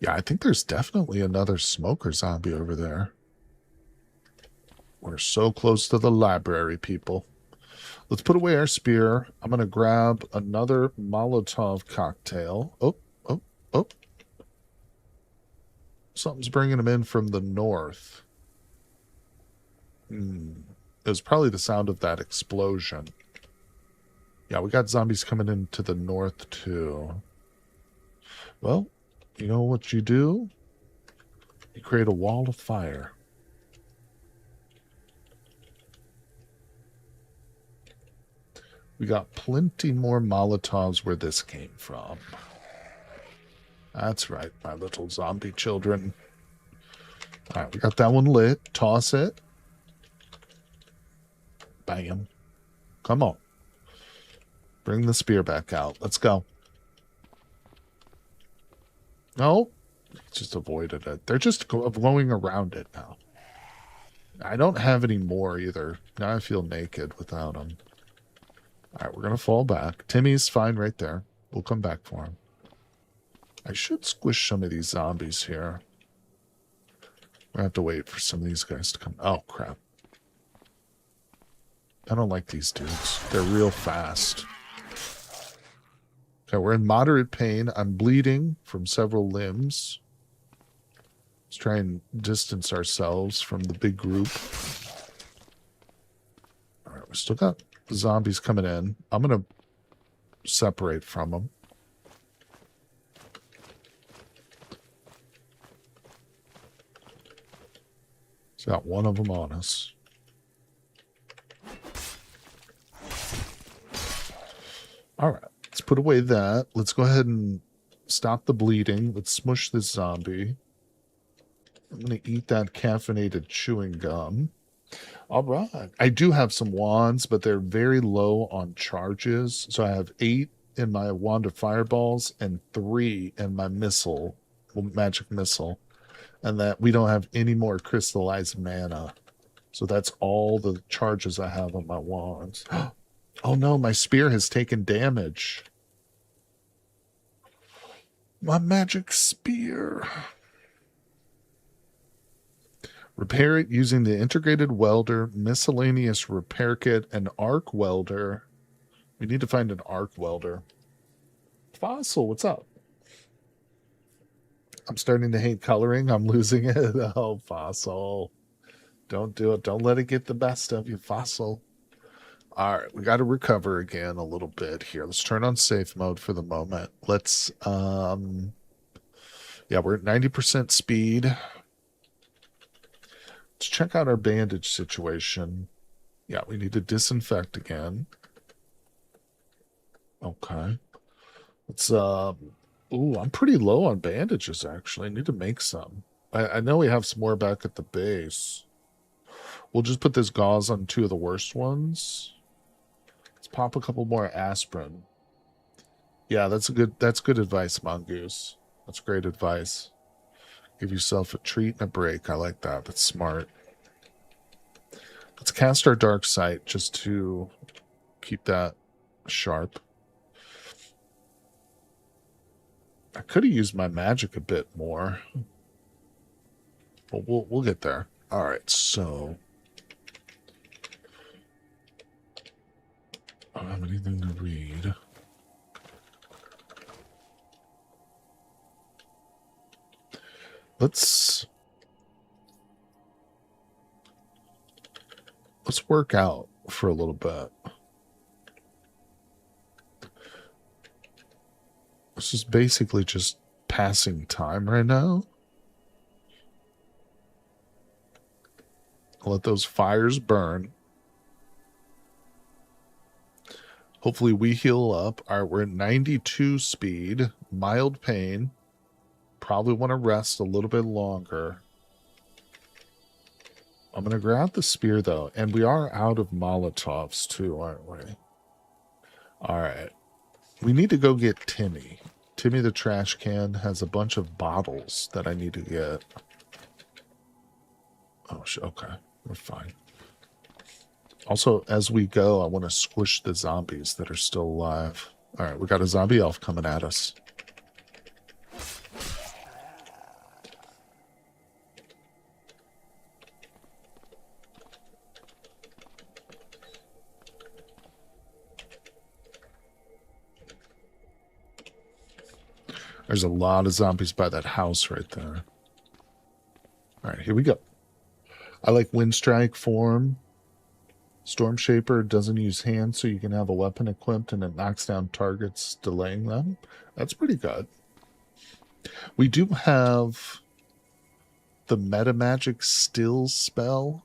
Yeah, I think there's definitely another smoker zombie over there. We're so close to the library, people. Let's put away our spear. I'm going to grab another Molotov cocktail. Oh. Something's bringing them in from the north. It was probably the sound of that explosion. Yeah, we got zombies coming into the north, too. Well, you know what you do? You create a wall of fire. We got plenty more Molotovs where this came from. That's right, my little zombie children. All right, we got that one lit. Toss it. Bam. Come on. Bring the spear back out. Let's go. No. Just avoided it. They're just going around it now. I don't have any more either. Now I feel naked without them. All right, we're going to fall back. Timmy's fine right there. We'll come back for him. I should squish some of these zombies here. I have to wait for some of these guys to come. Oh, crap. I don't like these dudes. They're real fast. Okay, we're in moderate pain. I'm bleeding from several limbs. Let's try and distance ourselves from the big group. All right, we still got zombies coming in. I'm going to separate from them. It's got one of them on us. All right, let's put away that. Let's go ahead and stop the bleeding. Let's smush this zombie. I'm going to eat that caffeinated chewing gum. All right. I do have some wands, but they're very low on charges. So I have 8 in my wand of fireballs and 3 in my missile, magic missile. And that we don't have any more crystallized mana. So that's all the charges I have on my wands. Oh no, my spear has taken damage. My magic spear. Repair it using the integrated welder, miscellaneous repair kit, and arc welder. We need to find an arc welder. Fossil, what's up? I'm starting to hate coloring. I'm losing it. Oh, Fossil. Don't do it. Don't let it get the best of you, Fossil. All right, we got to recover again a little bit here. Let's turn on safe mode for the moment. Let's, yeah, we're at 90% speed. Let's check out our bandage situation. Yeah, we need to disinfect again. Okay. Let's, ooh, I'm pretty low on bandages, actually. I need to make some. I know we have some more back at the base. We'll just put this gauze on 2 of the worst ones. Let's pop a couple more aspirin. Yeah, that's good advice, Mongoose. That's great advice. Give yourself a treat and a break. I like that. That's smart. Let's cast our dark sight just to keep that sharp. I could have used my magic a bit more. But we'll get there. All right, so I don't have anything to read. Let's work out for a little bit. This is basically just passing time right now. Let those fires burn. Hopefully we heal up. All right, we're at 92 speed, mild pain. Probably want to rest a little bit longer. I'm going to grab the spear, though. And we are out of Molotovs, too, aren't we? All right. We need to go get Timmy. Timmy the trash can has a bunch of bottles that I need to get. Oh, okay. We're fine. Also, as we go, I want to squish the zombies that are still alive. All right, we got a zombie elf coming at us. There's a lot of zombies by that house right there. All right, here we go. I like Wind Strike form. Storm Shaper doesn't use hands, so you can have a weapon equipped and it knocks down targets, delaying them. That's pretty good. We do have the Meta Magic Still spell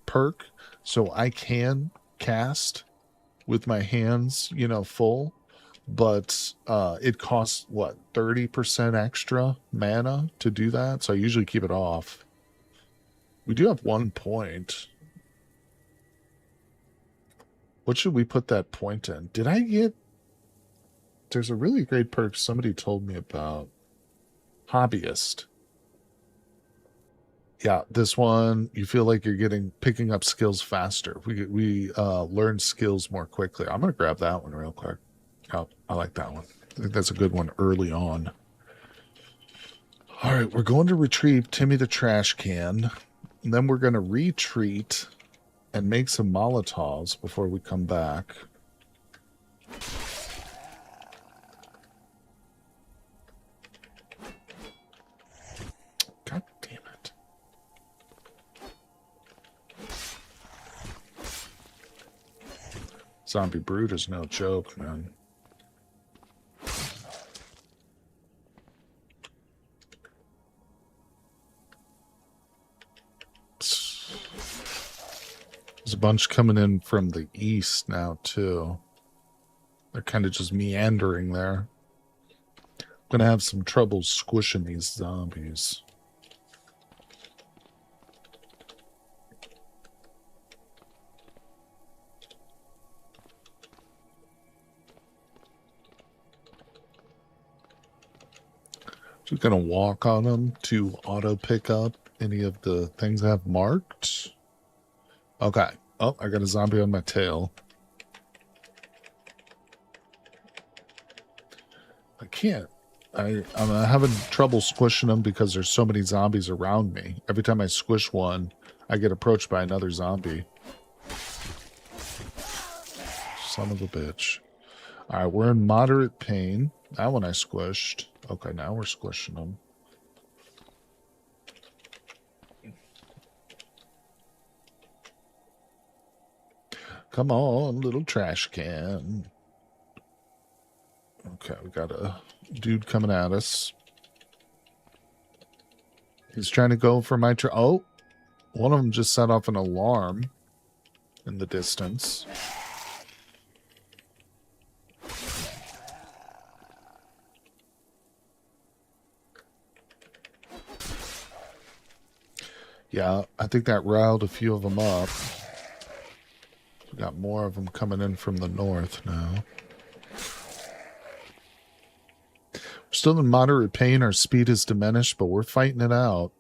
perk, so I can cast with my hands, full. But it costs, what, 30% extra mana to do that? So I usually keep it off. We do have 1 point. What should we put that point in? Did I get... There's a really great perk somebody told me about. Hobbyist. Yeah, this one, you feel like you're picking up skills faster. We learn skills more quickly. I'm going to grab that one real quick. Oh, I like that one. I think that's a good one early on. All right, we're going to retrieve Timmy the trash can. And then we're going to retreat and make some Molotovs before we come back. Zombie brood is no joke, man. There's a bunch coming in from the east now, too. They're kind of just meandering there. I'm going to have some trouble squishing these zombies. Just going to walk on them to auto pick up any of the things I have marked. Okay. Oh, I got a zombie on my tail. I can't. I'm having trouble squishing them because there's so many zombies around me. Every time I squish one, I get approached by another zombie. Son of a bitch. All right, we're in moderate pain. That one I squished. Okay, now we're squishing them. Come on, little trash can. Okay, we got a dude coming at us. He's trying to go for my turn. Oh, one of them just set off an alarm in the distance. Yeah, I think that riled a few of them up. We got more of them coming in from the north now. We're still in moderate pain. Our speed is diminished, but we're fighting it out.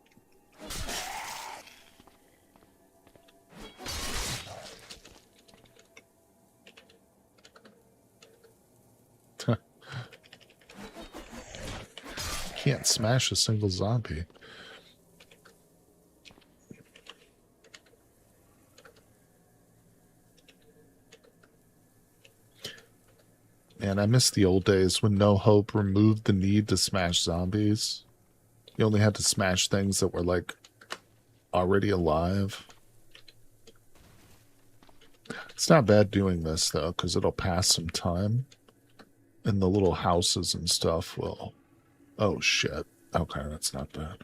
Can't smash a single zombie. Man, I miss the old days when No Hope removed the need to smash zombies. You only had to smash things that were, like, already alive. It's not bad doing this, though, because it'll pass some time. And the little houses and stuff will... Oh, shit. Okay, that's not bad.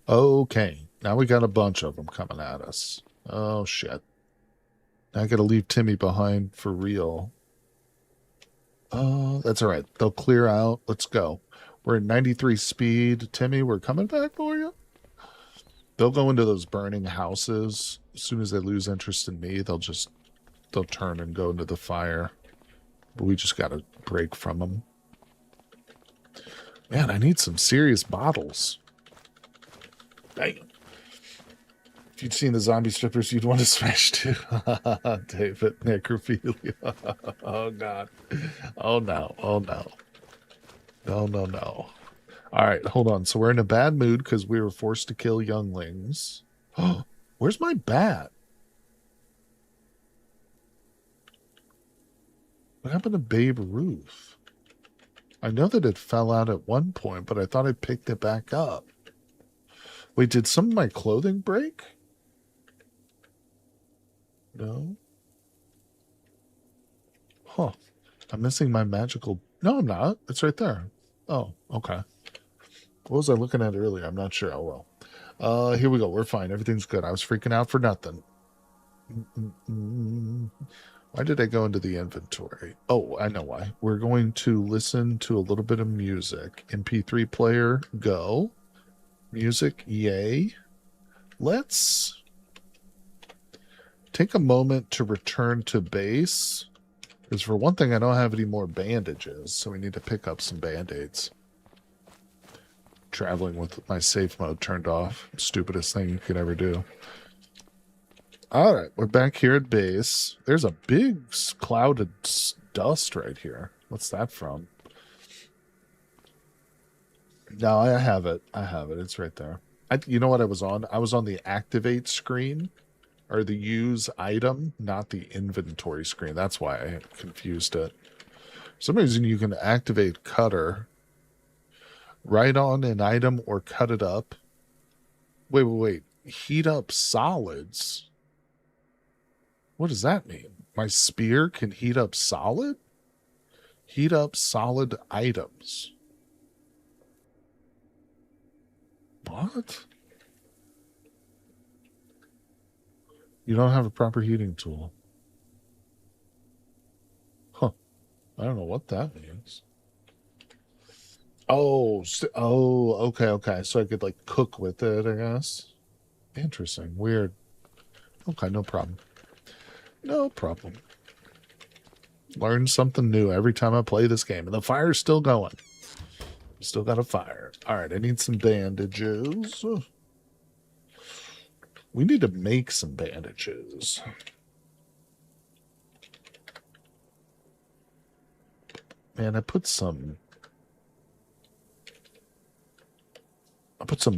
Okay, now we got a bunch of them coming at us. Oh, shit. Now I gotta leave Timmy behind for real. Oh, that's all right. They'll clear out. Let's go. We're at 93 speed. Timmy, we're coming back for you. They'll go into those burning houses. As soon as they lose interest in me, they'll turn and go into the fire. But we just gotta break from them. Man, I need some serious bottles. Dang. If you'd seen the zombie strippers, you'd want to smash too. David, necrophilia. Oh, God. Oh, no. Oh, no. No, no, no. All right, hold on. So we're in a bad mood because we were forced to kill younglings. Oh, where's my bat? What happened to Babe Ruth? I know that it fell out at one point, but I thought I picked it back up. Wait, did some of my clothing break? No. Huh. I'm missing my magical... No, I'm not. It's right there. Oh, okay. What was I looking at earlier? I'm not sure. Oh, well. Here we go. We're fine. Everything's good. I was freaking out for nothing. Why did I go into the inventory? Oh, I know why. We're going to listen to a little bit of music. MP3 player, go. Music, yay. Let's take a moment to return to base. Because for one thing, I don't have any more bandages, so we need to pick up some band-aids. Traveling with my safe mode turned off. Stupidest thing you could ever do. Alright, we're back here at base. There's a big cloud of dust right here. What's that from? No, I have it. I have it. It's right there. You know what I was on? I was on the activate screen. or the use item, not the inventory screen. That's why I confused it. For some reason you can activate cutter, write on an item or cut it up. Wait. Heat up solids? What does that mean? My spear can heat up solid? Heat up solid items. What? You don't have a proper heating tool. Huh. I don't know what that means. Oh, okay. So I could like cook with it, I guess. Interesting. Weird. Okay, no problem. No problem. Learn something new every time I play this game. And the fire's still going. Still got a fire. All right, I need some bandages. We need to make some bandages. Man, I put some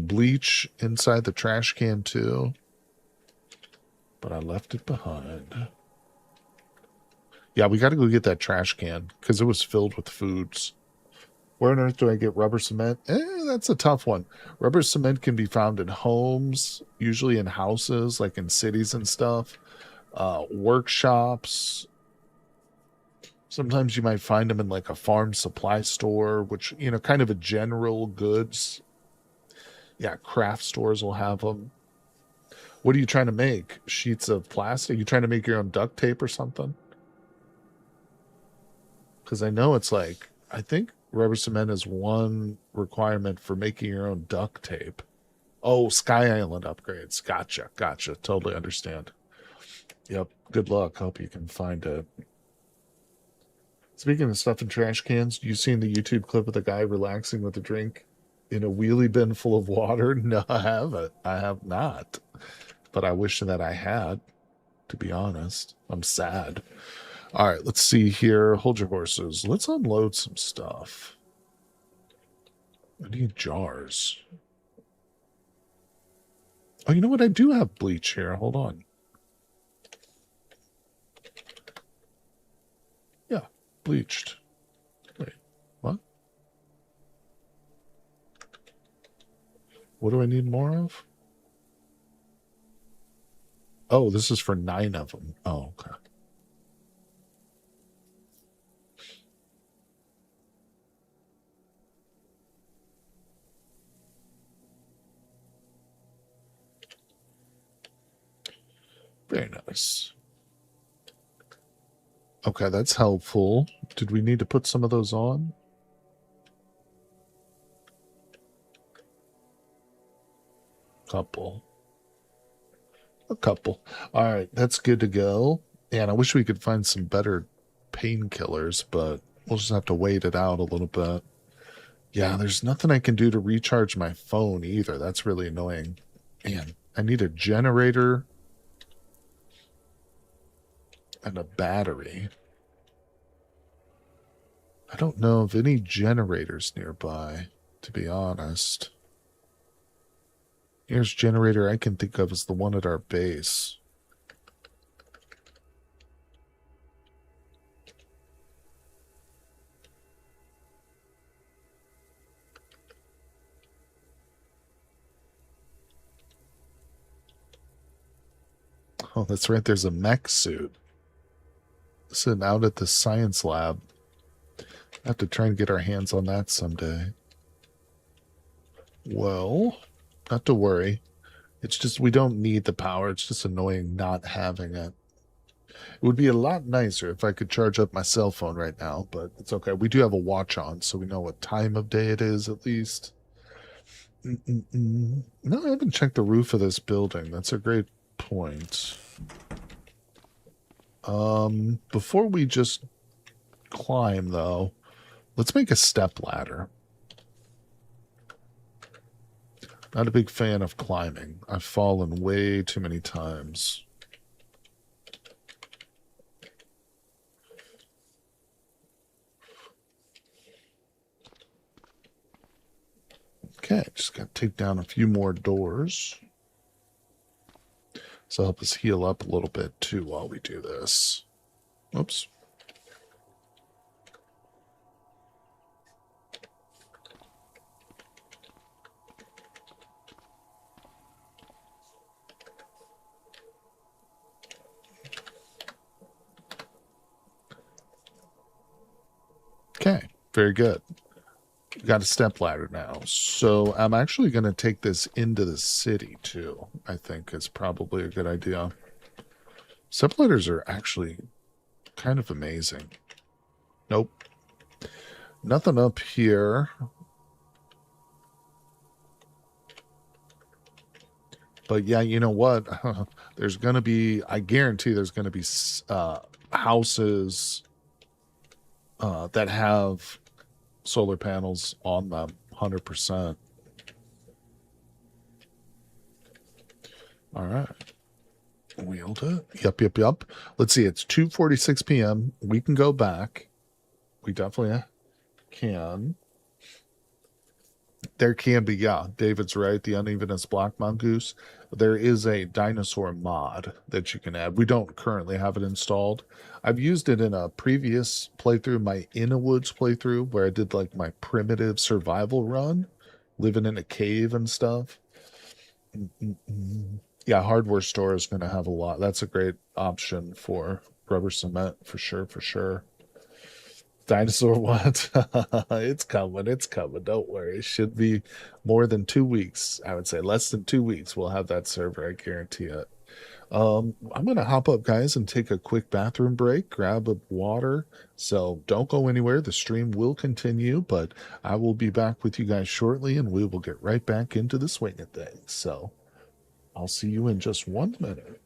bleach inside the trash can too, but I left it behind. Yeah, we got to go get that trash can because it was filled with foods. Where on earth do I get rubber cement? That's a tough one. Rubber cement can be found in homes, usually in houses, like in cities and stuff, workshops. Sometimes you might find them in like a farm supply store, which, you know, kind of a general goods. Yeah, craft stores will have them. What are you trying to make? Sheets of plastic? You trying to make your own duct tape or something? Because I know it's like, I think rubber cement is one requirement for making your own duct tape. Oh, Sky Island upgrades. Gotcha. Totally understand. Yep. Good luck. Hope you can find it. Speaking of stuff in trash cans, you seen the YouTube clip of the guy relaxing with a drink in a wheelie bin full of water? No, I haven't. I have not. But I wish that I had, to be honest. I'm sad. All right, let's see here. Hold your horses. Let's unload some stuff. I need jars. Oh, you know what? I do have bleach here. Hold on. Yeah, bleached. Wait, what? What do I need more of? Oh, this is for 9 of them. Oh, okay. Very nice. Okay, that's helpful. Did we need to put some of those on? A couple. All right, that's good to go. And I wish we could find some better painkillers, but we'll just have to wait it out a little bit. Yeah, there's nothing I can do to recharge my phone either. That's really annoying. Man, I need a generator and a battery. I don't know of any generators nearby, to be honest. Nearest generator I can think of is the one at our base. Oh, that's right. There's a mech suit sitting out at the science lab. I have to try and get our hands on that someday. Well, not to worry. It's just we don't need the power. It's just annoying not having it. It would be a lot nicer if I could charge up my cell phone right now, but it's okay. We do have a watch on, so we know what time of day it is at least. No, I haven't checked the roof of this building. That's a great point. Before we just climb, though, let's make a step ladder. Not a big fan of climbing. I've fallen way too many times. Okay, just got to take down a few more doors. So help us heal up a little bit too while we do this. Oops. Okay, very good. Got a step ladder now. So I'm actually going to take this into the city too. I think is probably a good idea. Step ladders are actually kind of amazing. Nope. Nothing up here. But yeah, you know what? There's going to be, I guarantee there's going to be houses that have solar panels on them, 100%. All right. Wheeled it. Yep. Let's see. It's 2:46 p.m. We can go back. We definitely can. There can be, yeah, David's right, the unevenness black mongoose. There is a dinosaur mod that you can add. We don't currently have it installed. I've used it in a previous playthrough, my In a Woods playthrough, where I did like my primitive survival run, living in a cave and stuff. Yeah, hardware store is going to have a lot. That's a great option for rubber cement for sure, for sure. Dinosaur what? It's coming. It's coming. Don't worry. It should be more than 2 weeks. I would say less than 2 weeks. We'll have that server. I guarantee it. I'm going to hop up, guys, and take a quick bathroom break, grab a water. So don't go anywhere. The stream will continue, but I will be back with you guys shortly, and we will get right back into the swing of things. So I'll see you in just 1 minute.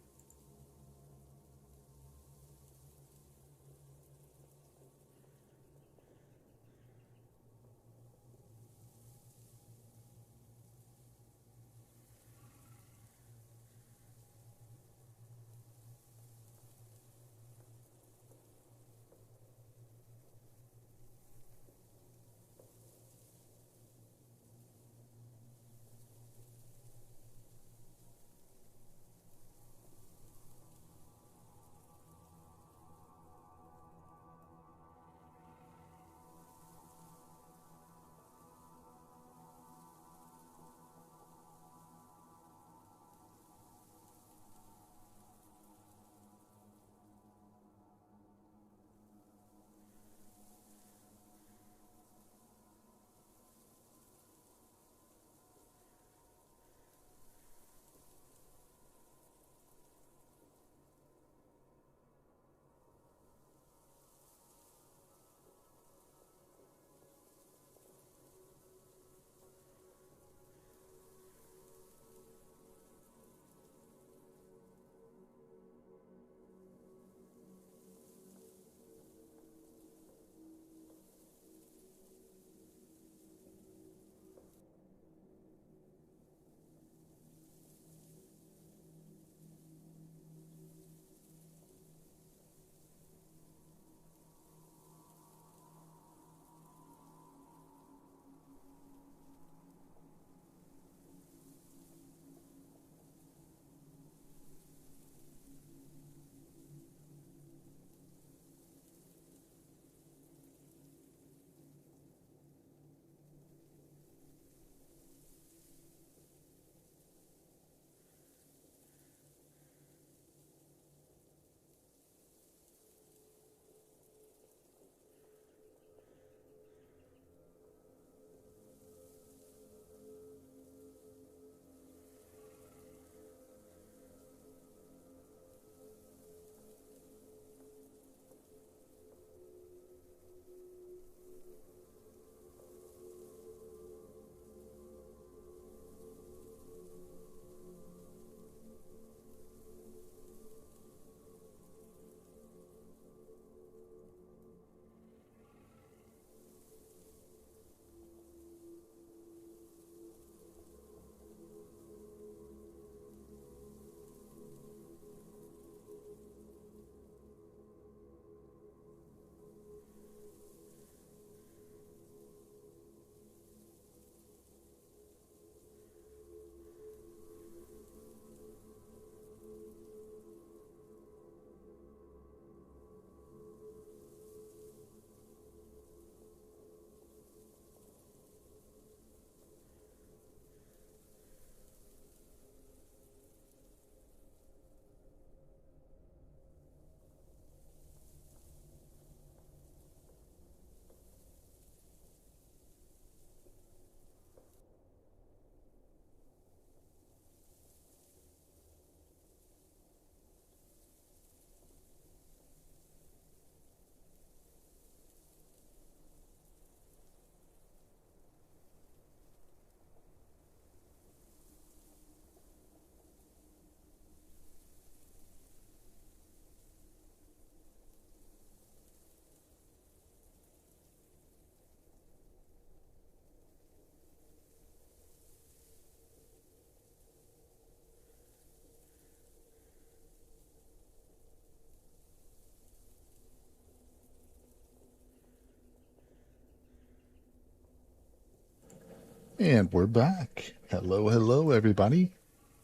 And we're back. Hello, hello, everybody.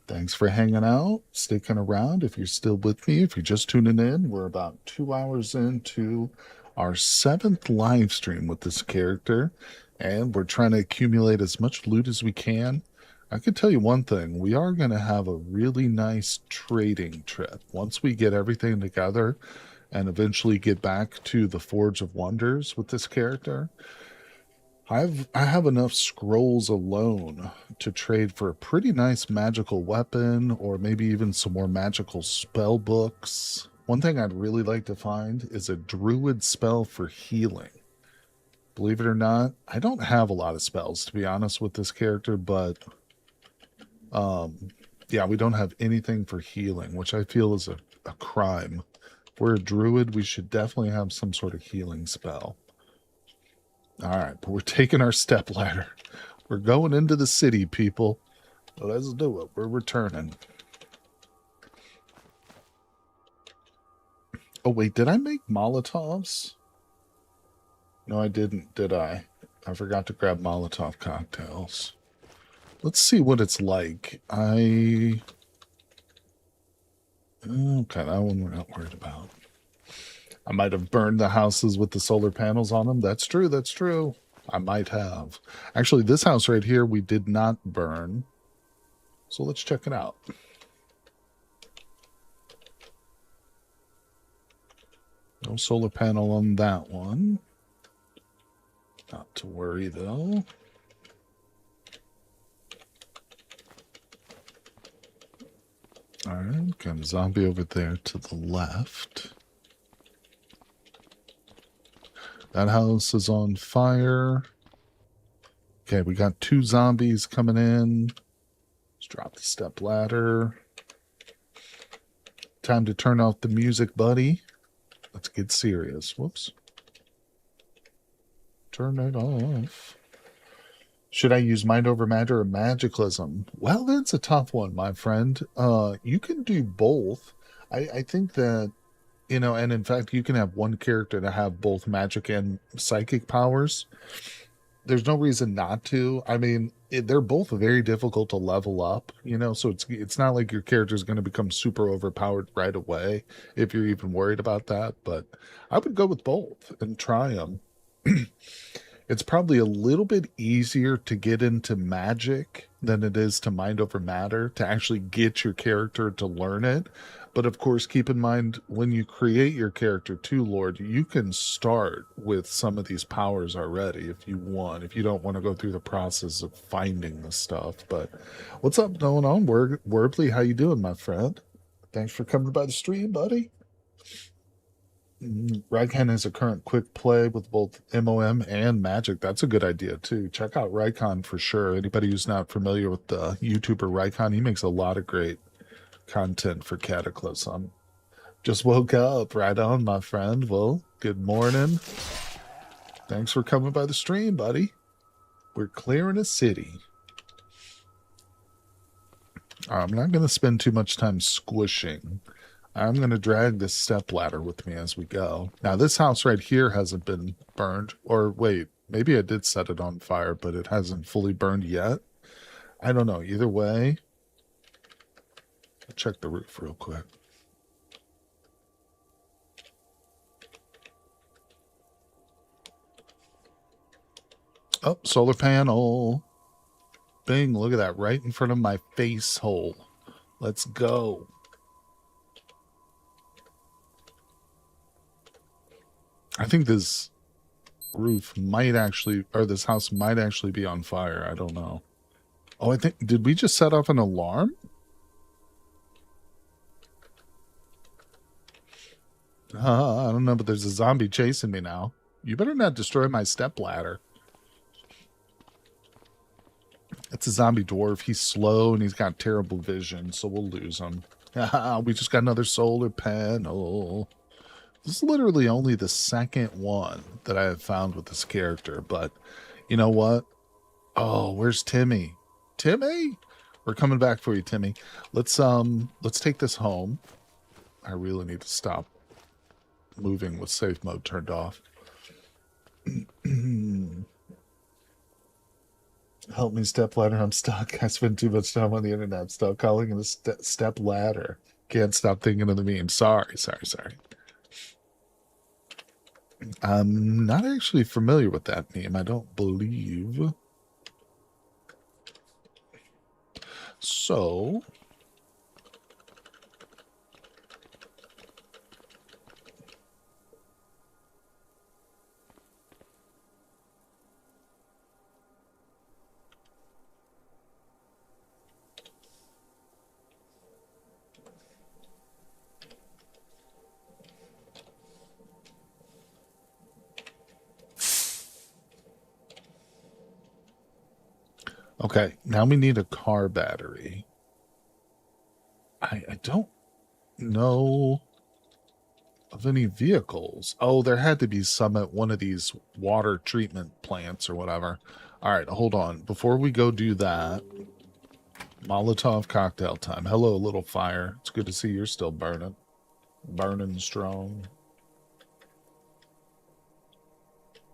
Thanks for hanging out, sticking around. If you're still with me, if you're just tuning in, we're about 2 hours into our 7th live stream with this character, and we're trying to accumulate as much loot as we can. I can tell you one thing, we are going to have a really nice trading trip. Once we get everything together and eventually get back to the Forge of Wonders with this character, I have enough scrolls alone to trade for a pretty nice magical weapon, or maybe even some more magical spell books. One thing I'd really like to find is a druid spell for healing. Believe it or not, I don't have a lot of spells, to be honest, with this character, but yeah, we don't have anything for healing, which I feel is a crime. If we're a druid, we should definitely have some sort of healing spell. All right, but we're taking our step ladder. We're going into the city, people. Let's do it. We're returning. Oh, wait, did I make Molotovs? No, I didn't, did I? I forgot to grab Molotov cocktails. Let's see what it's like. Okay, that one we're not worried about. I might have burned the houses with the solar panels on them. That's true, that's true. I might have. Actually, this house right here, we did not burn. So let's check it out. No solar panel on that one. Not to worry, though. Alright, got a zombie over there to the left. That house is on fire. Okay, we got 2 zombies coming in. Let's drop the step ladder. Time to turn off the music, buddy. Let's get serious. Whoops. Turn it off. Should I use Mind Over Matter or Magicalism? Well, that's a tough one, my friend. You can do both. I think that, you know, and in fact, you can have one character to have both magic and psychic powers. There's no reason not to. I mean, they're both very difficult to level up, you know, so it's not like your character is going to become super overpowered right away if you're even worried about that. But I would go with both and try them. It's probably a little bit easier to get into magic than it is to mind over matter, to actually get your character to learn it. But of course, keep in mind, when you create your character too, Lord, you can start with some of these powers already if you want, if you don't want to go through the process of finding the stuff. But what's up going on, Wordly? How you doing, my friend? Thanks for coming by the stream, buddy. Raikan has a current quick play with both MOM and Magic. That's a good idea, too. Check out Raikan for sure. Anybody who's not familiar with the YouTuber Raikan, he makes a lot of great content for Cataclysm. Just woke up. Right on, my friend. Well, good morning. Thanks for coming by the stream, buddy. We're clearing a city. I'm not going to spend too much time squishing. I'm going to drag this step ladder with me as we go. Now, this house right here hasn't been burned. Or wait, maybe I did set it on fire, but it hasn't fully burned yet. I don't know. Either way, I'll check the roof real quick. Oh, solar panel. Bing, look at that. Right in front of my face hole. Let's go. I think this roof might actually, or this house might actually be on fire. I don't know. Oh, I think, did we just set off an alarm? I don't know, but there's a zombie chasing me now. You better not destroy my step ladder. It's a zombie dwarf. He's slow and he's got terrible vision, so we'll lose him. We just got another solar panel. This is literally only the second one that I have found with this character, but you know what? Oh, where's Timmy? Timmy? We're coming back for you, Timmy. Let's take this home. I really need to stop moving with safe mode turned off. Help me, step ladder. I'm stuck. I spend too much time on the internet. Stop calling it a step ladder. Can't stop thinking of the meme. Sorry. I'm not actually familiar with that meme. I don't believe. So, okay, now we need a car battery. I don't know of any vehicles. Oh, there had to be some at one of these water treatment plants or whatever. All right, hold on. Before we go do that, Molotov cocktail time. Hello, little fire. It's good to see you're still burning. Burning strong.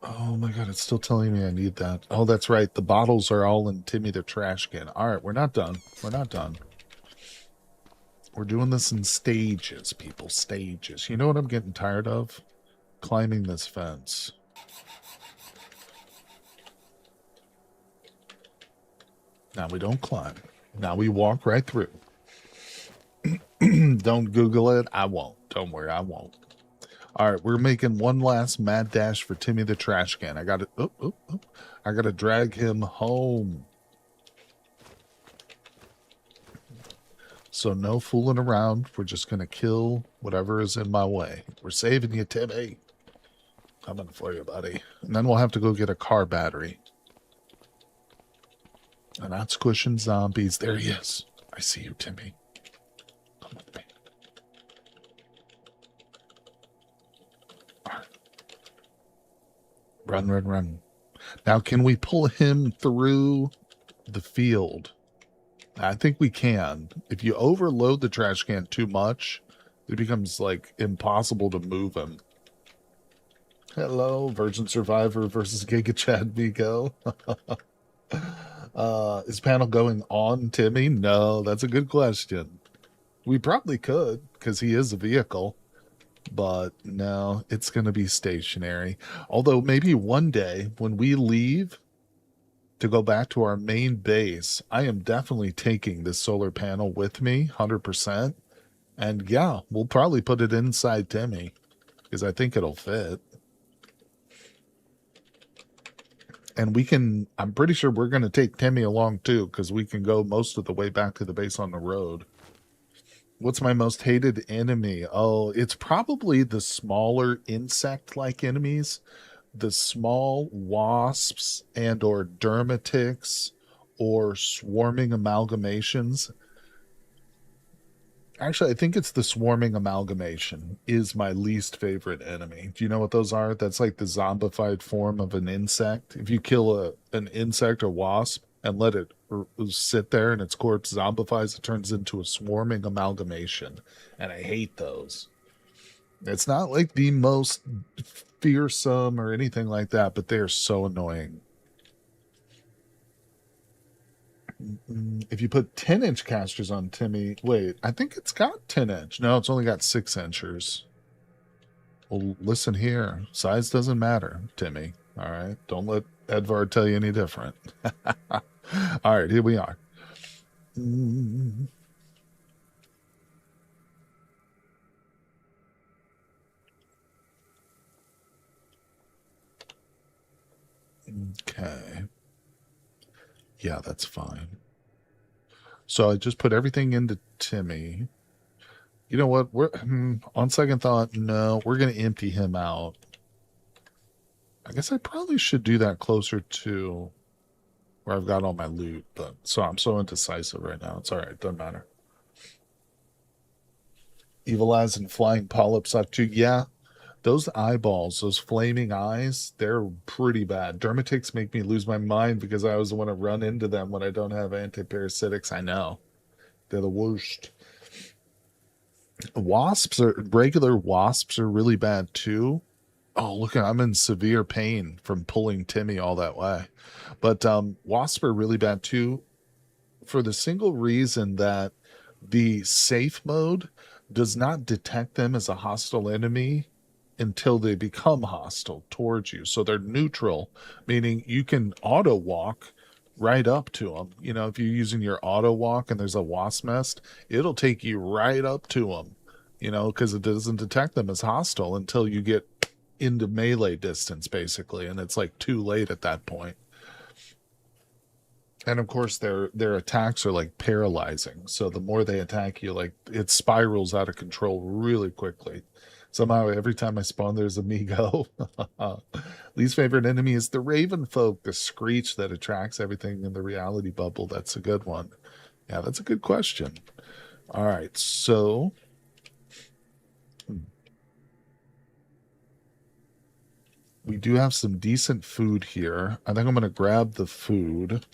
Oh my god, it's still telling me I need that. Oh, that's right. The bottles are all in Timmy the trash can. All right, we're not done. We're not done. We're doing this in stages, people. Stages. You know what I'm getting tired of? Climbing this fence. Now we don't climb. Now we walk right through. Don't Google it. I won't. Don't worry, I won't. All right, we're making one last mad dash for Timmy the trash can. I got to. I got to drag him home. So no fooling around. We're just going to kill whatever is in my way. We're saving you, Timmy. Coming for you, buddy. And then we'll have to go get a car battery. I'm not squishing zombies. There he is. I see you, Timmy. Come with me. All right. Run. Now, can we pull him through the field? I think we can. If you overload the trash can too much, it becomes like impossible to move him. Hello, Virgin Survivor versus Giga Chad Vigo. Is panel going on Timmy? No, that's a good question. We probably could, because he is a vehicle. But no, it's going to be stationary. Although maybe one day when we leave to go back to our main base, I am definitely taking this solar panel with me, 100%. And yeah, we'll probably put it inside Timmy, because I think it'll fit. And we can, I'm pretty sure we're going to take Timmy along too, because we can go most of the way back to the base on the road. What's my most hated enemy? Oh, it's probably the smaller insect-like enemies. The small wasps and or dermatics or swarming amalgamations. Actually, I think it's the swarming amalgamation is my least favorite enemy. Do you know what those are? That's like the zombified form of an insect. If you kill an insect or wasp and let it sit there and its corpse zombifies, it turns into a swarming amalgamation. And I hate those. It's not like the most fearsome or anything like that, but they are so annoying. If you put 10-inch casters on Timmy, wait, I think it's got 10-inch. No, it's only got 6-inchers. Well, listen here. Size doesn't matter, Timmy. All right? Don't let Edvard tell you any different. All right, here we are. Okay. Yeah, that's fine. So I just put everything into Timmy. You know what? We're on second thought, no, we're going to empty him out. I guess I probably should do that closer to where I've got all my loot, but I'm so indecisive right now. It's all right. Doesn't matter. Evil eyes and flying polyps suck too. Yeah, those eyeballs, those flaming eyes, they're pretty bad. Dermatics make me lose my mind because I always want to run into them when I don't have antiparasitics. I know. They're the worst. Regular wasps are really bad too. Oh, look, I'm in severe pain from pulling Timmy all that way. But wasps are really bad too, for the single reason that the safe mode does not detect them as a hostile enemy until they become hostile towards you. So they're neutral, meaning you can auto walk right up to them. You know, if you're using your auto walk and there's a wasp nest, it'll take you right up to them, you know, because it doesn't detect them as hostile until you get into melee distance, basically. And it's like too late at that point. And of course, their attacks are like paralyzing. So the more they attack you, like it spirals out of control really quickly. Somehow, every time I spawn, there's a Migo. Least favorite enemy is the Raven folk, the screech that attracts everything in the reality bubble. That's a good one. Yeah, that's a good question. All right, so we do have some decent food here. I think I'm going to grab the food.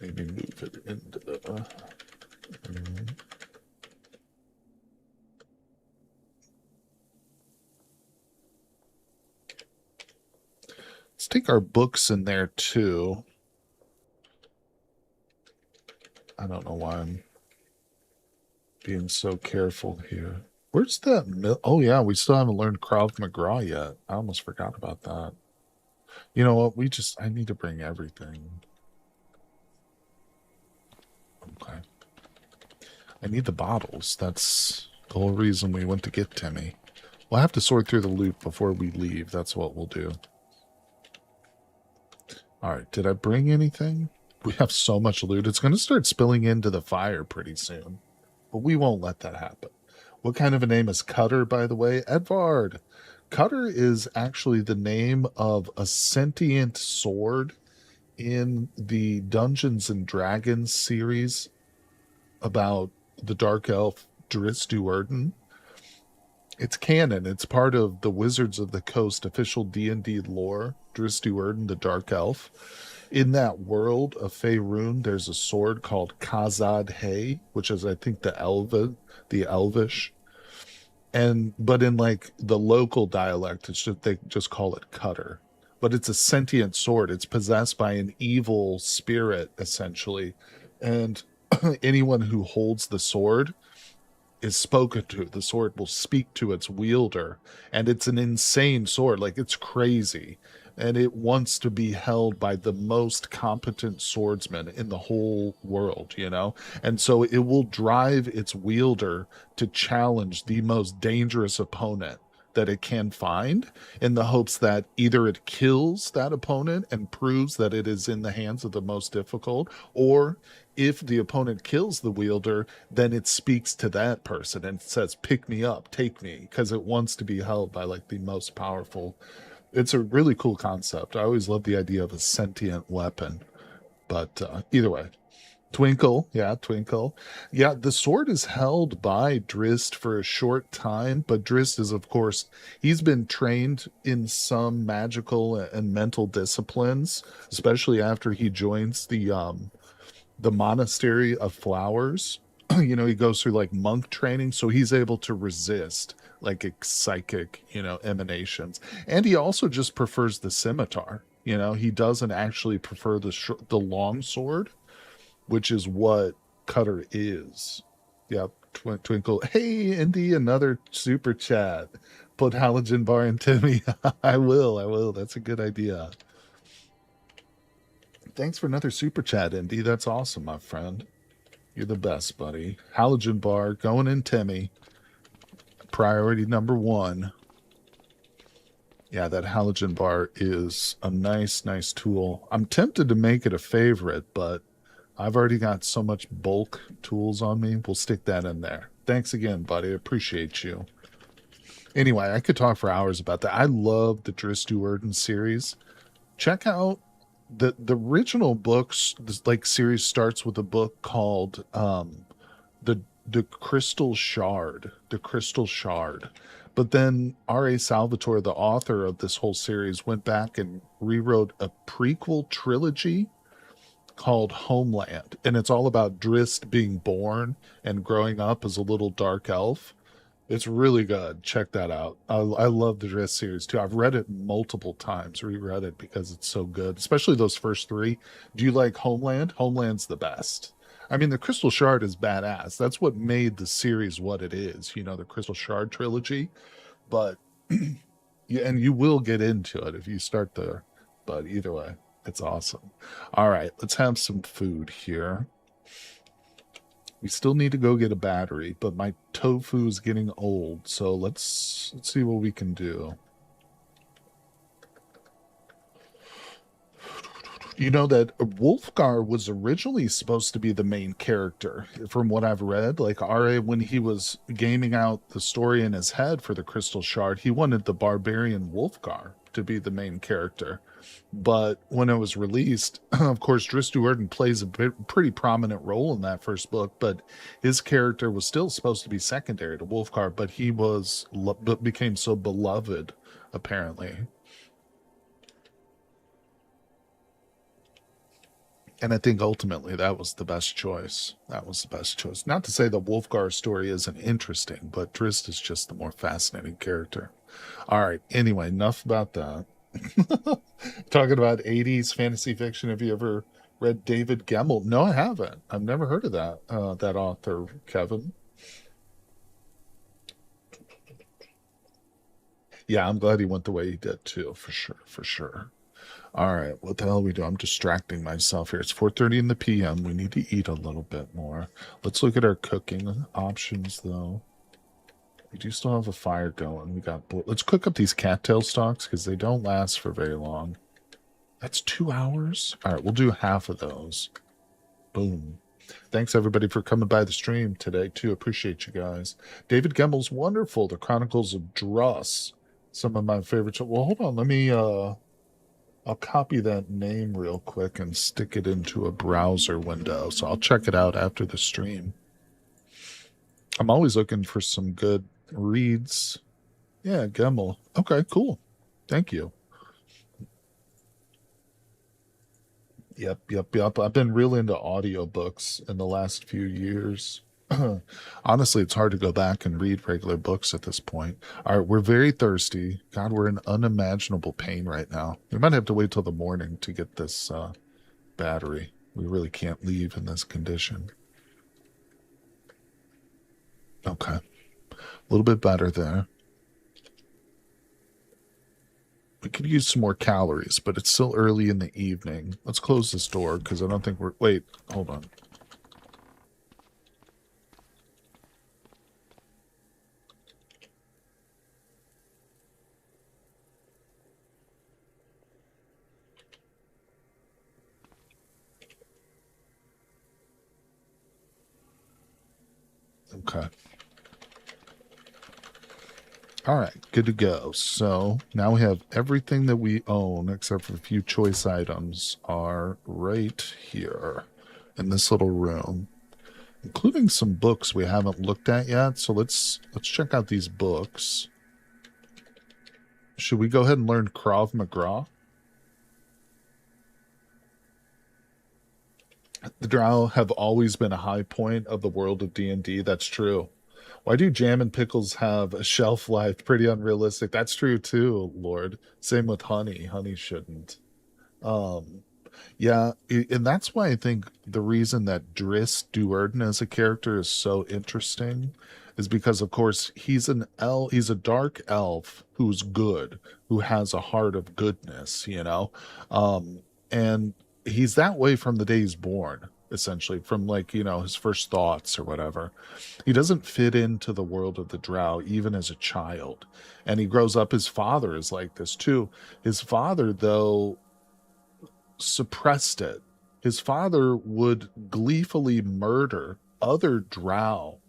Maybe move it into the. Let's take our books in there too. I don't know why I'm being so careful here. Where's that? Oh, yeah, we still haven't learned Krav McGraw yet. I almost forgot about that. You know what? I need to bring everything. Okay. I need the bottles. That's the whole reason we went to get Timmy. We'll have to sort through the loot before we leave. That's what we'll do. All right. Did I bring anything? We have so much loot. It's going to start spilling into the fire pretty soon. But we won't let that happen. What kind of a name is Cutter, by the way? Edvard. Cutter is actually the name of a sentient sword in the Dungeons and Dragons series about the dark elf Drizzt Do'Urden. It's canon. It's part of the Wizards of the Coast official D&D lore. Drizzt Do'Urden, the dark elf. In that world of Faerun, there's a sword called Khazad Hay, which is, I think, the Elvish. But in like the local dialect, they just call it Cutter. But it's a sentient sword. It's possessed by an evil spirit, essentially. And anyone who holds the sword is spoken to. The sword will speak to its wielder, and it's an insane sword. Like, it's crazy, and it wants to be held by the most competent swordsman in the whole world, you know? And so it will drive its wielder to challenge the most dangerous opponent that it can find, in the hopes that either it kills that opponent and proves that it is in the hands of the most difficult, or if the opponent kills the wielder, then it speaks to that person and says, pick me up, take me, because it wants to be held by like the most powerful. It's a really cool concept. I always love the idea of a sentient weapon. But either way, Twinkle, yeah, Twinkle. Yeah, the sword is held by Drizzt for a short time, but Drizzt is, of course, he's been trained in some magical and mental disciplines, especially after he joins the monastery of flowers. You know, he goes through like monk training, so he's able to resist like psychic, you know, emanations. And he also just prefers the scimitar. You know, he doesn't actually prefer the long sword, which is what Cutter is. Yep, Twinkle. Hey, Indy, another super chat. Put Halogen Bar in Timmy. I will. I will. That's a good idea. Thanks for another super chat, Indy. That's awesome, my friend. You're the best, buddy. Halogen Bar going in Timmy. Priority number one. Yeah, that halogen bar is a nice tool. I'm tempted to make it a favorite, but I've already got so much bulk tools on me. We'll stick that in there. Thanks again, buddy. I appreciate you. Anyway, I could talk for hours about that. I love the Drizzt Do'Urden series. Check out the original books. This like series starts with a book called the the Crystal Shard. The Crystal Shard. But then R.A. Salvatore, the author of this whole series, went back and rewrote a prequel trilogy called Homeland. And it's all about Drizzt being born and growing up as a little dark elf. It's really good. Check that out. I love the Drizzt series too. I've read it multiple times, reread it because it's so good, especially those first three. Do you like Homeland? Homeland's the best. I mean, the Crystal Shard is badass. That's what made the series what it is, the Crystal Shard trilogy. But yeah, and you will get into it if you start there. But either way, it's awesome. All right, let's have some food here. We still need to go get a battery, but my tofu's getting old, so let's see what we can do. You know that Wolfgar was originally supposed to be the main character, from what I've read. Like RA, when he was gaming out the story in his head for the Crystal Shard, he wanted the barbarian Wolfgar to be the main character. But when it was released, of course, Drizzt Do'Urden plays a pretty prominent role in that first book, but his character was still supposed to be secondary to Wolfgar, but he became so beloved, apparently. And I think ultimately that was the best choice. That was the best choice. Not to say the Wolfgar story isn't interesting, but Drizzt is just the more fascinating character. All right. Anyway, enough about that. Talking about 80s fantasy fiction. Have you ever read David Gemmell? No, I haven't. I've never heard of that author, Kevin. Yeah, I'm glad he went the way he did too, for sure, for sure. All right, what the hell we do? I'm distracting myself here. It's 4:30 in the p.m. We need to eat a little bit more. Let's look at our cooking options, though. We do still have a fire going. Let's cook up these cattail stalks because they don't last for very long. That's 2 hours. All right, we'll do half of those. Boom. Thanks everybody for coming by the stream today too. Appreciate you guys. David Gemmell's wonderful. The Chronicles of Dross. Some of my favorites. Well, hold on. Let me I'll copy that name real quick and stick it into a browser window. So I'll check it out after the stream. I'm always looking for some good reads. Yeah, Gemmell. Okay, cool. Thank you. Yep. I've been real into audiobooks in the last few years. Honestly, it's hard to go back and read regular books at this point. All right, we're very thirsty. God, we're in unimaginable pain right now. We might have to wait till the morning to get this battery. We really can't leave in this condition. Okay, a little bit better there. We could use some more calories, but it's still early in the evening. Let's close this door because I don't think we're... Wait, hold on. Okay. All right, good to go. So now we have everything that we own, except for a few choice items, are right here in this little room, including some books we haven't looked at yet. So let's check out these books. Should we go ahead and learn Krav Maga? The Drow have always been a high point of the world of D&D. That's true. Why do jam and pickles have a shelf life? Pretty unrealistic. That's true too, Lord. Same with honey. Honey shouldn't. Um, yeah, and that's why I think the reason that Drizzt Do'Urden as a character is so interesting is because, of course, he's a dark elf who's good, who has a heart of goodness. And he's that way from the day he's born, essentially, from like, his first thoughts or whatever. He doesn't fit into the world of the Drow, even as a child. And he grows up, his father is like this too. His father, though, suppressed it. His father would gleefully murder other drow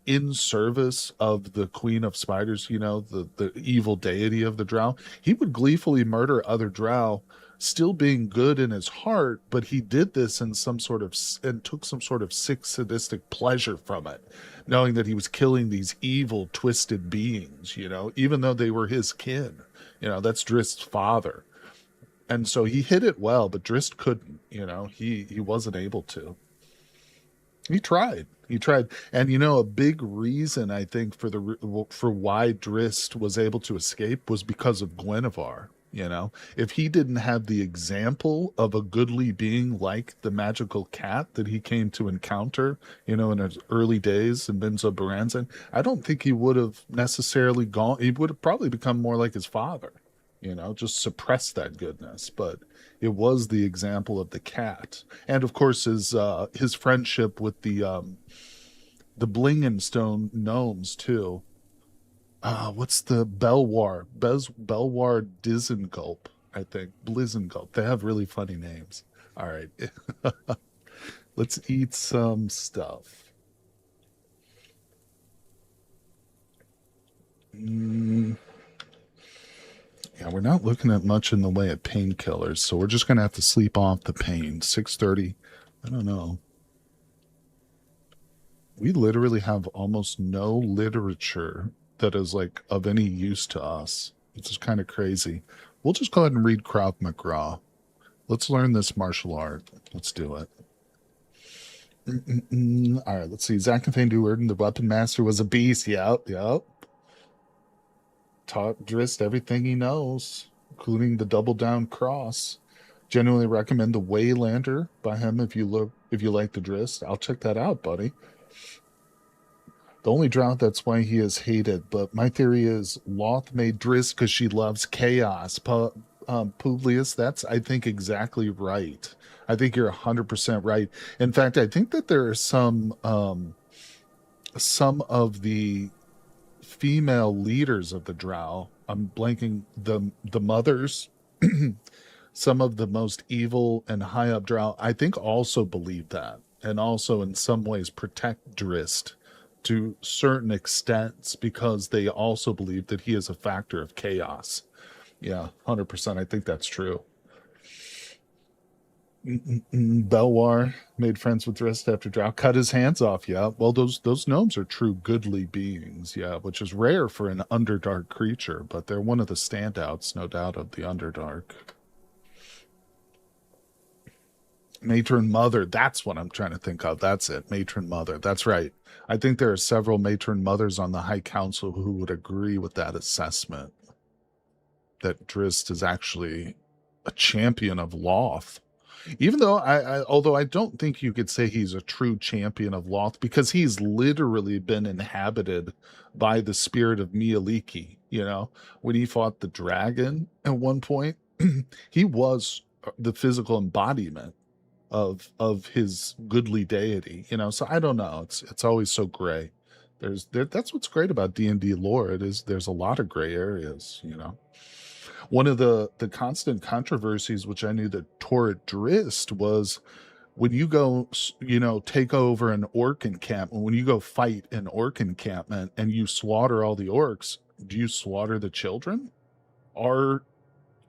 in service of the Queen of Spiders, the evil deity of the drow. He would gleefully murder other drow, still being good in his heart, but he did this in some sort of and took some sort of sick sadistic pleasure from it, knowing that he was killing these evil twisted beings, even though they were his kin. That's Drist's father, and so he hit it well, but Drizzt couldn't. He wasn't able to. He tried. He tried. And you know, a big reason I think for for why Drist was able to escape was because of Guinevere. You know, if he didn't have the example of a goodly being like the magical cat that he came to encounter, you know, in his early days in Benzo Baranzan, I don't think he would have necessarily gone. He would have probably become more like his father, you know, just suppress that goodness. But it was the example of the cat, and of course his friendship with the Blingenstone gnomes too. What's the Belwar Dizengulp, I think. Blizengulp. They have really funny names. All right. Let's eat some stuff. Mm, yeah, we're not looking at much in the way of painkillers, so we're just gonna have to sleep off the pain. 6:30. I don't know. We literally have almost no literature that is like of any use to us. It's just kind of crazy. We'll just go ahead and read Krav Maga. Let's learn this martial art. Let's do it. All right, let's see. Zach and Van the weapon master, was a beast. Yep, yep. Taught Drist everything he knows, including the double down cross. Genuinely recommend the Waylander by him if you like the Drist. I'll check that out, buddy. The only drought, that's why he is hated. But my theory is Loth made Driss because she loves chaos. Publius, that's, I think, exactly right. I think you're 100% right. In fact, I think that there are some of the female leaders of the drow. I'm blanking the mothers. Some of the most evil and high up drow, I think, also believe that, and also in some ways protect Drist to certain extents because they also believe that he is a factor of chaos. Yeah, 100%. I think that's true. Belwar made friends with Drist after Drow cut his hands off. Yeah, well, those gnomes are true goodly beings. Yeah, which is rare for an Underdark creature, but they're one of the standouts, no doubt, of the Underdark. Matron Mother, that's what I'm trying to think of. That's it, Matron Mother. That's right. I think there are several Matron Mothers on the High Council who would agree with that assessment. That Drist is actually a champion of Loth. Even though although I don't think you could say he's a true champion of Loth because he's literally been inhabited by the spirit of Mialiki. You know, when he fought the dragon at one point, he was the physical embodiment of his goodly deity. You know, so I don't know. It's always so gray. That's what's great about D&D lore. It is there's a lot of gray areas. You know. One of the constant controversies, which I knew that tore at Drist, was when you go, you know, take over an orc encampment, when you go fight an orc encampment and you slaughter all the orcs, do you slaughter the children? Are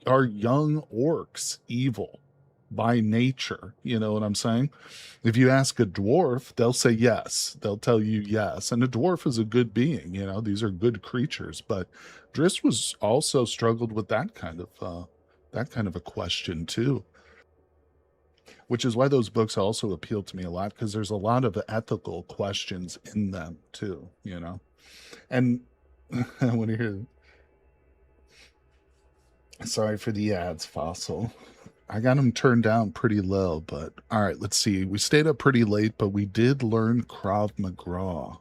are young orcs evil by nature? You know what I'm saying? If you ask a dwarf, they'll say yes. They'll tell you yes. And a dwarf is a good being, you know, these are good creatures. But Driss was also struggled with that kind of a question too. Which is why those books also appeal to me a lot, because there's a lot of ethical questions in them too, you know. And I want to hear, sorry for the ads, Fossil. I got them turned down pretty low, but all right, let's see. We stayed up pretty late, but we did learn Krav Maga.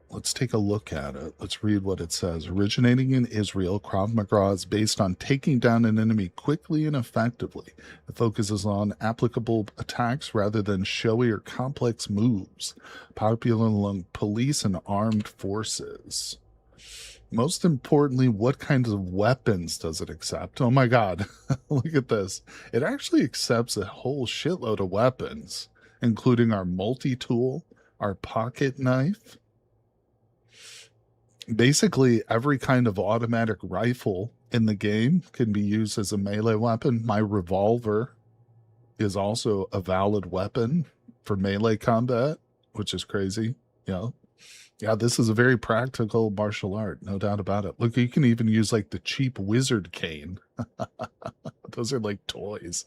Let's take a look at it. Let's read what it says. Originating in Israel, Krav Maga is based on taking down an enemy quickly and effectively. It focuses on applicable attacks rather than showy or complex moves. Popular among police and armed forces. Most importantly, what kinds of weapons does it accept? Oh my God, look at this. It actually accepts a whole shitload of weapons, including our multi-tool, our pocket knife, basically every kind of automatic rifle in the game can be used as a melee weapon. My revolver is also a valid weapon for melee combat, which is crazy. You know, yeah, this is a very practical martial art, no doubt about it. Look, you can even use like the cheap wizard cane. Those are like toys.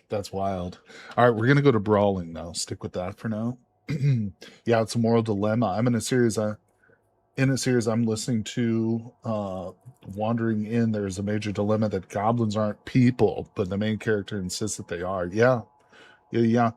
That's wild. All right, we're gonna go to brawling now. Stick with that for now. Yeah, it's a moral dilemma. I'm in a series. I'm listening to. Wandering in, there's a major dilemma that goblins aren't people, but the main character insists that they are. Yeah, yeah, yeah.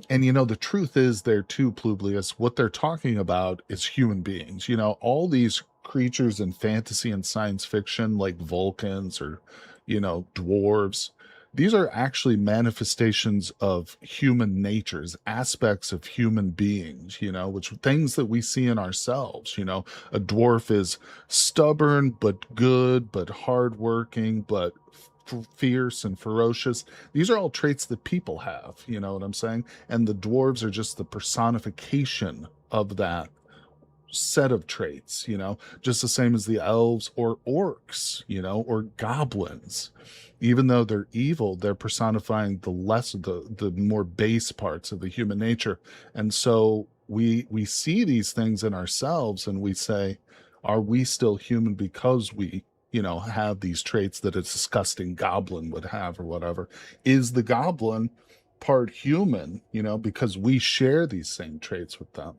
And the truth is there too, Publius, what they're talking about is human beings. All these creatures in fantasy and science fiction, like Vulcans or, dwarves, these are actually manifestations of human natures, aspects of human beings, which things that we see in ourselves. A dwarf is stubborn, but good, but hardworking, but fierce and ferocious. These are all traits that people have, you know what I'm saying? And the dwarves are just the personification of that set of traits, just the same as the elves or orcs, or goblins. Even though they're evil, they're personifying the more base parts of the human nature. And so we see these things in ourselves and we say, are we still human because we have these traits that a disgusting goblin would have or whatever? Is the goblin part human, because we share these same traits with them?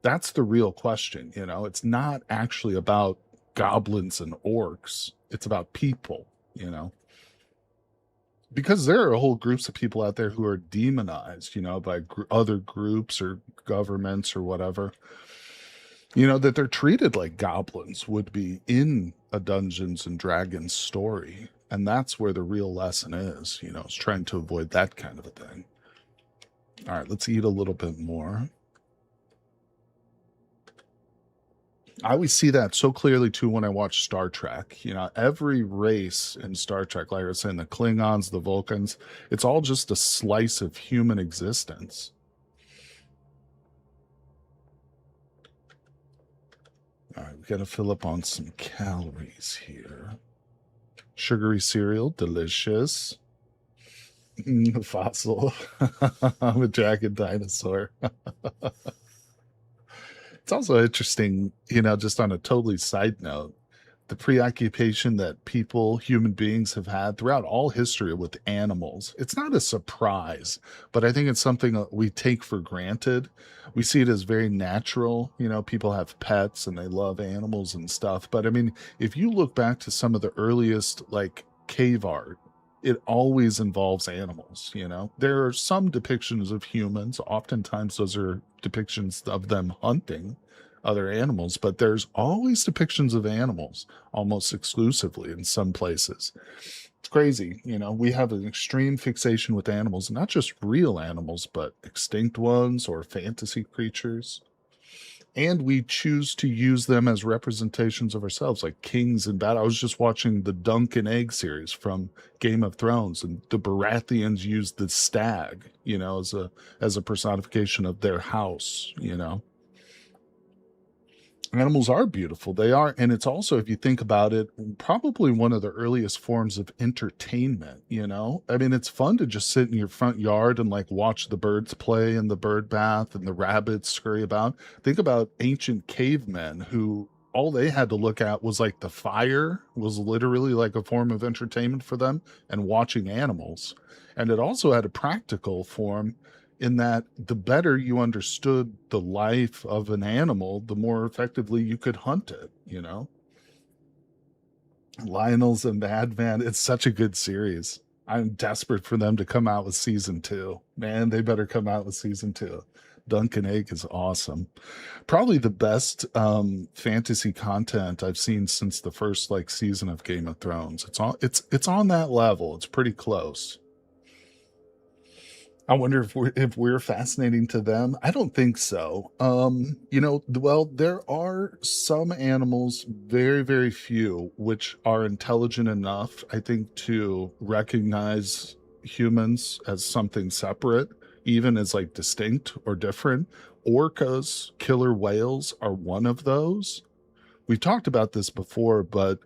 That's the real question. It's not actually about goblins and orcs. It's about people, because there are whole groups of people out there who are demonized, by other groups or governments or whatever, that they're treated like goblins would be in a Dungeons and Dragons story. And that's where the real lesson is trying to avoid that kind of a thing. All right, let's eat a little bit more. I always see that so clearly too when I watch Star Trek. Every race in Star Trek, like I was saying, the Klingons, the Vulcans, it's all just a slice of human existence. All right, we got to fill up on some calories here. Sugary cereal, delicious. Fossil. I'm a dragon dinosaur. It's also interesting, just on a totally side note, the preoccupation that human beings have had throughout all history with animals. It's not a surprise, but I think it's something that we take for granted. We see it as very natural. People have pets and they love animals and stuff. But I mean, if you look back to some of the earliest like cave art, it always involves animals. There are some depictions of humans. Oftentimes those are depictions of them hunting other animals, but there's always depictions of animals almost exclusively in some places. It's crazy. We have an extreme fixation with animals, not just real animals, but extinct ones or fantasy creatures. And we choose to use them as representations of ourselves, like kings in battle. I was just watching the Dunk and Egg series from Game of Thrones, and the Baratheons used the stag, as a personification of their house. Animals are beautiful. They are. And it's also, if you think about it, probably one of the earliest forms of entertainment. I mean, it's fun to just sit in your front yard and like watch the birds play in the bird bath and the rabbits scurry about. Think about ancient cavemen who all they had to look at was like the fire was literally like a form of entertainment for them, and watching animals. And it also had a practical form in that the better you understood the life of an animal, the more effectively you could hunt it. Lionel's a madman. It's such a good series. I'm desperate for them to come out with season 2. Man, they better come out with season 2. Dunk and Egg is awesome. Probably the best fantasy content I've seen since the first season of Game of Thrones. It's on that level. It's pretty close. I wonder if we're fascinating to them. I don't think so. Well, there are some animals, very, very few, which are intelligent enough, I think, to recognize humans as something separate, even as distinct or different. Orcas, killer whales are one of those. We've talked about this before, but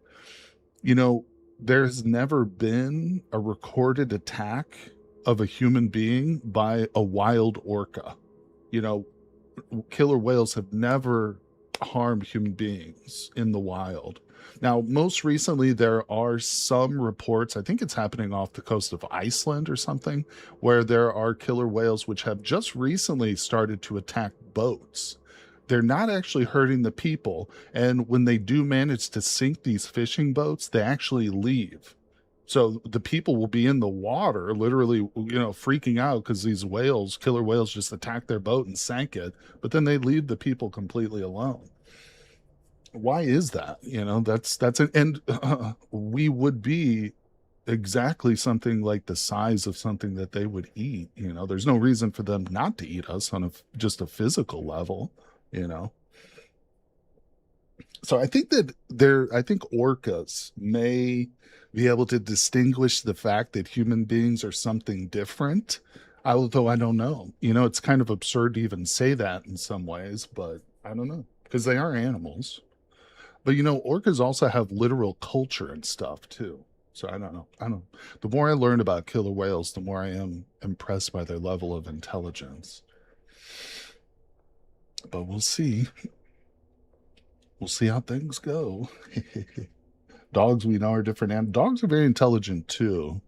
you know, there's never been a recorded attack of a human being by a wild orca. You know, killer whales have never harmed human beings in the wild. Now, most recently, there are some reports, I think it's happening off the coast of Iceland or something, where there are killer whales which have just recently started to attack boats. They're not actually hurting the people. And when they do manage to sink these fishing boats, they actually leave. So the people will be in the water, literally, freaking out because these whales, killer whales, just attacked their boat and sank it. But then they leave the people completely alone. Why is that? That's an, and we would be exactly something like the size of something that they would eat. There's no reason for them not to eat us on just a physical level. you know so I think orcas may be able to distinguish the fact that human beings are something different, although I don't know. It's kind of absurd to even say that in some ways, but I don't know, because they are animals. But orcas also have literal culture and stuff too. So I don't know. The more I learn about killer whales, the more I am impressed by their level of intelligence. But we'll see. We'll see how things go. Dogs, we know, are different, and dogs are very intelligent too.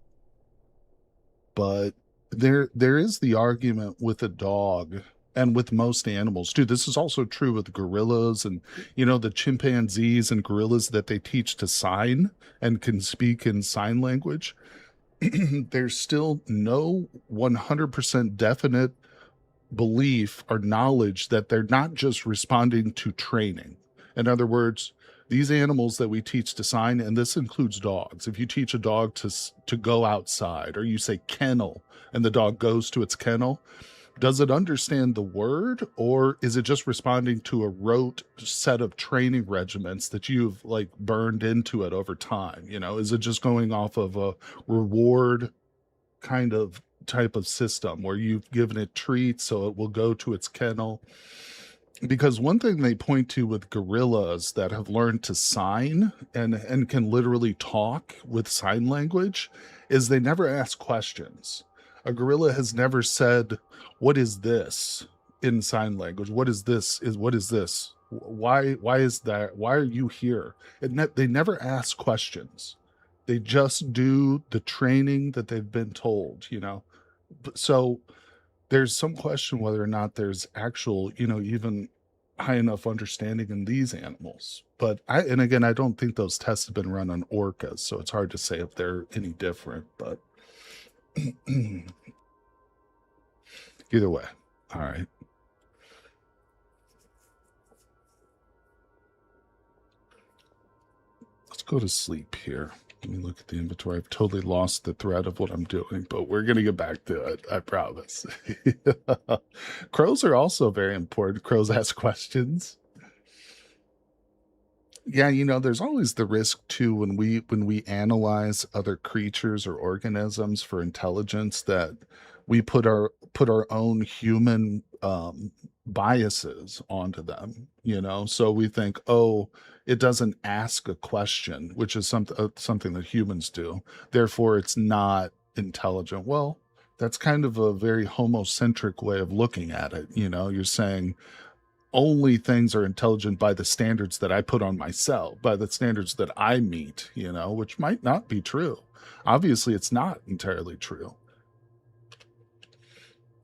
But there is the argument with a dog, and with most animals too. This is also true with gorillas and the chimpanzees and gorillas that they teach to sign and can speak in sign language. There's still no 100% definite belief or knowledge that they're not just responding to training. In other words, these animals that we teach to sign, and this includes dogs. If you teach a dog to go outside, or you say kennel and the dog goes to its kennel, does it understand the word, or is it just responding to a rote set of training regiments that you've like burned into it over time? Is it just going off of a reward kind of type of system where you've given it treats so it will go to its kennel? Because one thing they point to with gorillas that have learned to sign and can literally talk with sign language is they never ask questions. A gorilla has never said, "What is this?" in sign language. What is this? What is this? Why is that? Why are you here? They never ask questions. They just do the training that they've been told. So there's some question whether or not there's actual, even high enough understanding in these animals. But and again, I don't think those tests have been run on orcas, so it's hard to say if they're any different, but either way. All right. Let's go to sleep here. Let me look at the inventory. I've totally lost the thread of what I'm doing, but we're going to get back to it. I promise. Crows are also very important. Crows ask questions. Yeah, there's always the risk too when we analyze other creatures or organisms for intelligence that we put our own human biases onto them. So we think, oh, it doesn't ask a question, which is something that humans do, therefore it's not intelligent. Well, that's kind of a very homocentric way of looking at it. You're saying only things are intelligent by the standards that I put on myself, by the standards that I meet, which might not be true. Obviously, it's not entirely true.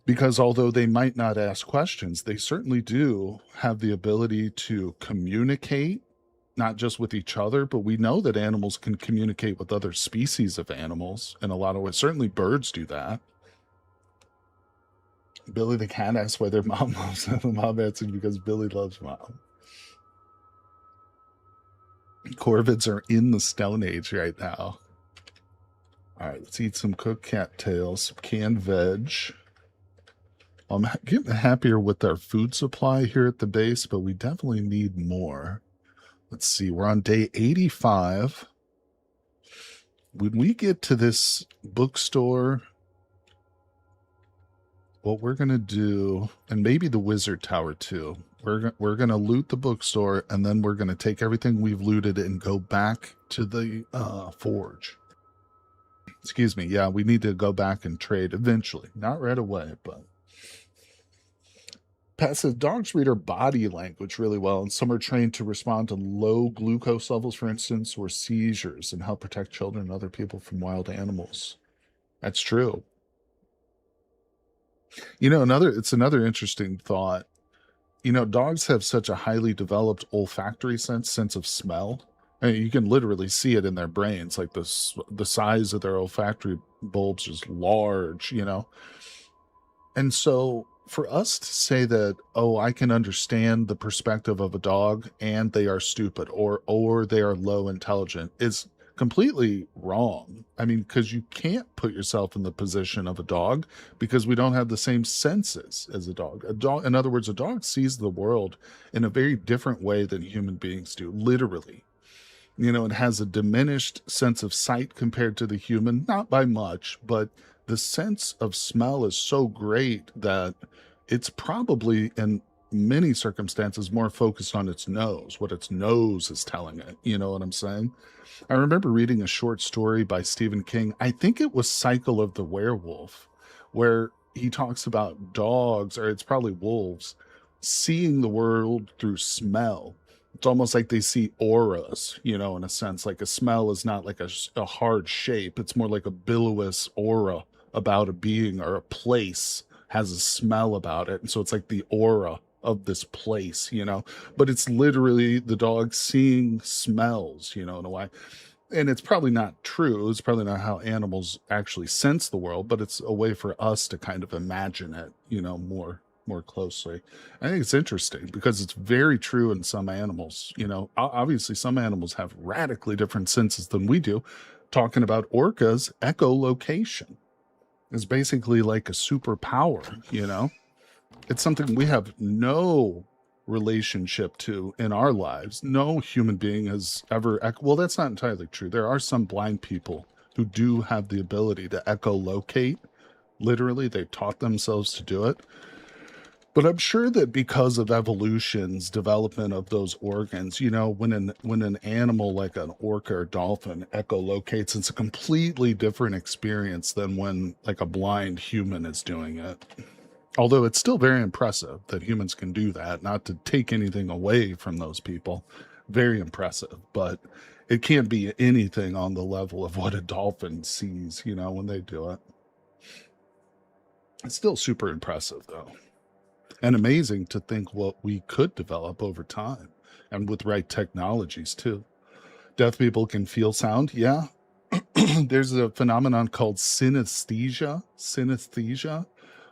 Because although they might not ask questions, they certainly do have the ability to communicate, not just with each other, but we know that animals can communicate with other species of animals in a lot of ways. Certainly birds do that. Billy the cat asks why their mom loves them. Mom answered because Billy loves mom. Corvids are in the Stone Age right now. All right, let's eat some cooked cattails, some canned veg. I'm getting happier with our food supply here at the base, but we definitely need more. Let's see, we're on day 85. When we get to this bookstore, what we're going to do, and maybe the wizard tower too, we're going to loot the bookstore, and then we're going to take everything we've looted and go back to the forge. Excuse me. Yeah, we need to go back and trade eventually. Not right away, but Pat says dogs read our body language really well, and some are trained to respond to low glucose levels, for instance, or seizures, and help protect children and other people from wild animals. That's true. You know, it's another interesting thought. You know, dogs have such a highly developed olfactory sense of smell. I mean, you can literally see it in their brains, like the size of their olfactory bulbs is large, you know. And so for us to say that, oh, I can understand the perspective of a dog and they are stupid or they are low intelligent is completely wrong. I mean, because you can't put yourself in the position of a dog because we don't have the same senses as a dog. A dog, in other words, a dog sees the world in a very different way than human beings do, literally. You know, it has a diminished sense of sight compared to the human, not by much, but the sense of smell is so great that it's probably in many circumstances more focused on its nose, what its nose is telling it. You know what I'm saying? I remember reading a short story by Stephen King. I think it was Cycle of the Werewolf, where he talks about dogs, or it's probably wolves, seeing the world through smell. It's almost like they see auras, you know, in a sense. Like a smell is not like a hard shape, it's more like a billowous aura about a being or a place has a smell about it. And so it's like the aura of this place, you know, but it's literally the dog seeing smells, you know, in a way. And it's probably not true. It's probably not how animals actually sense the world, but it's a way for us to kind of imagine it, you know, more closely. I think it's interesting because it's very true in some animals. You know, obviously some animals have radically different senses than we do. Talking about orcas, echolocation is basically like a superpower, you know? It's something we have no relationship to in our lives. No human being has ever well, that's not entirely true. There are some blind people who do have the ability to echolocate. Literally, they taught themselves to do it. But I'm sure that because of evolution's development of those organs, you know, when an animal like an orca or dolphin echolocates, it's a completely different experience than when like a blind human is doing it. Although it's still very impressive that humans can do that, not to take anything away from those people. Very impressive, but it can't be anything on the level of what a dolphin sees, you know, when they do it. It's still super impressive though. And amazing to think what we could develop over time and with right technologies too. Deaf people can feel sound. Yeah. There's a phenomenon called synesthesia,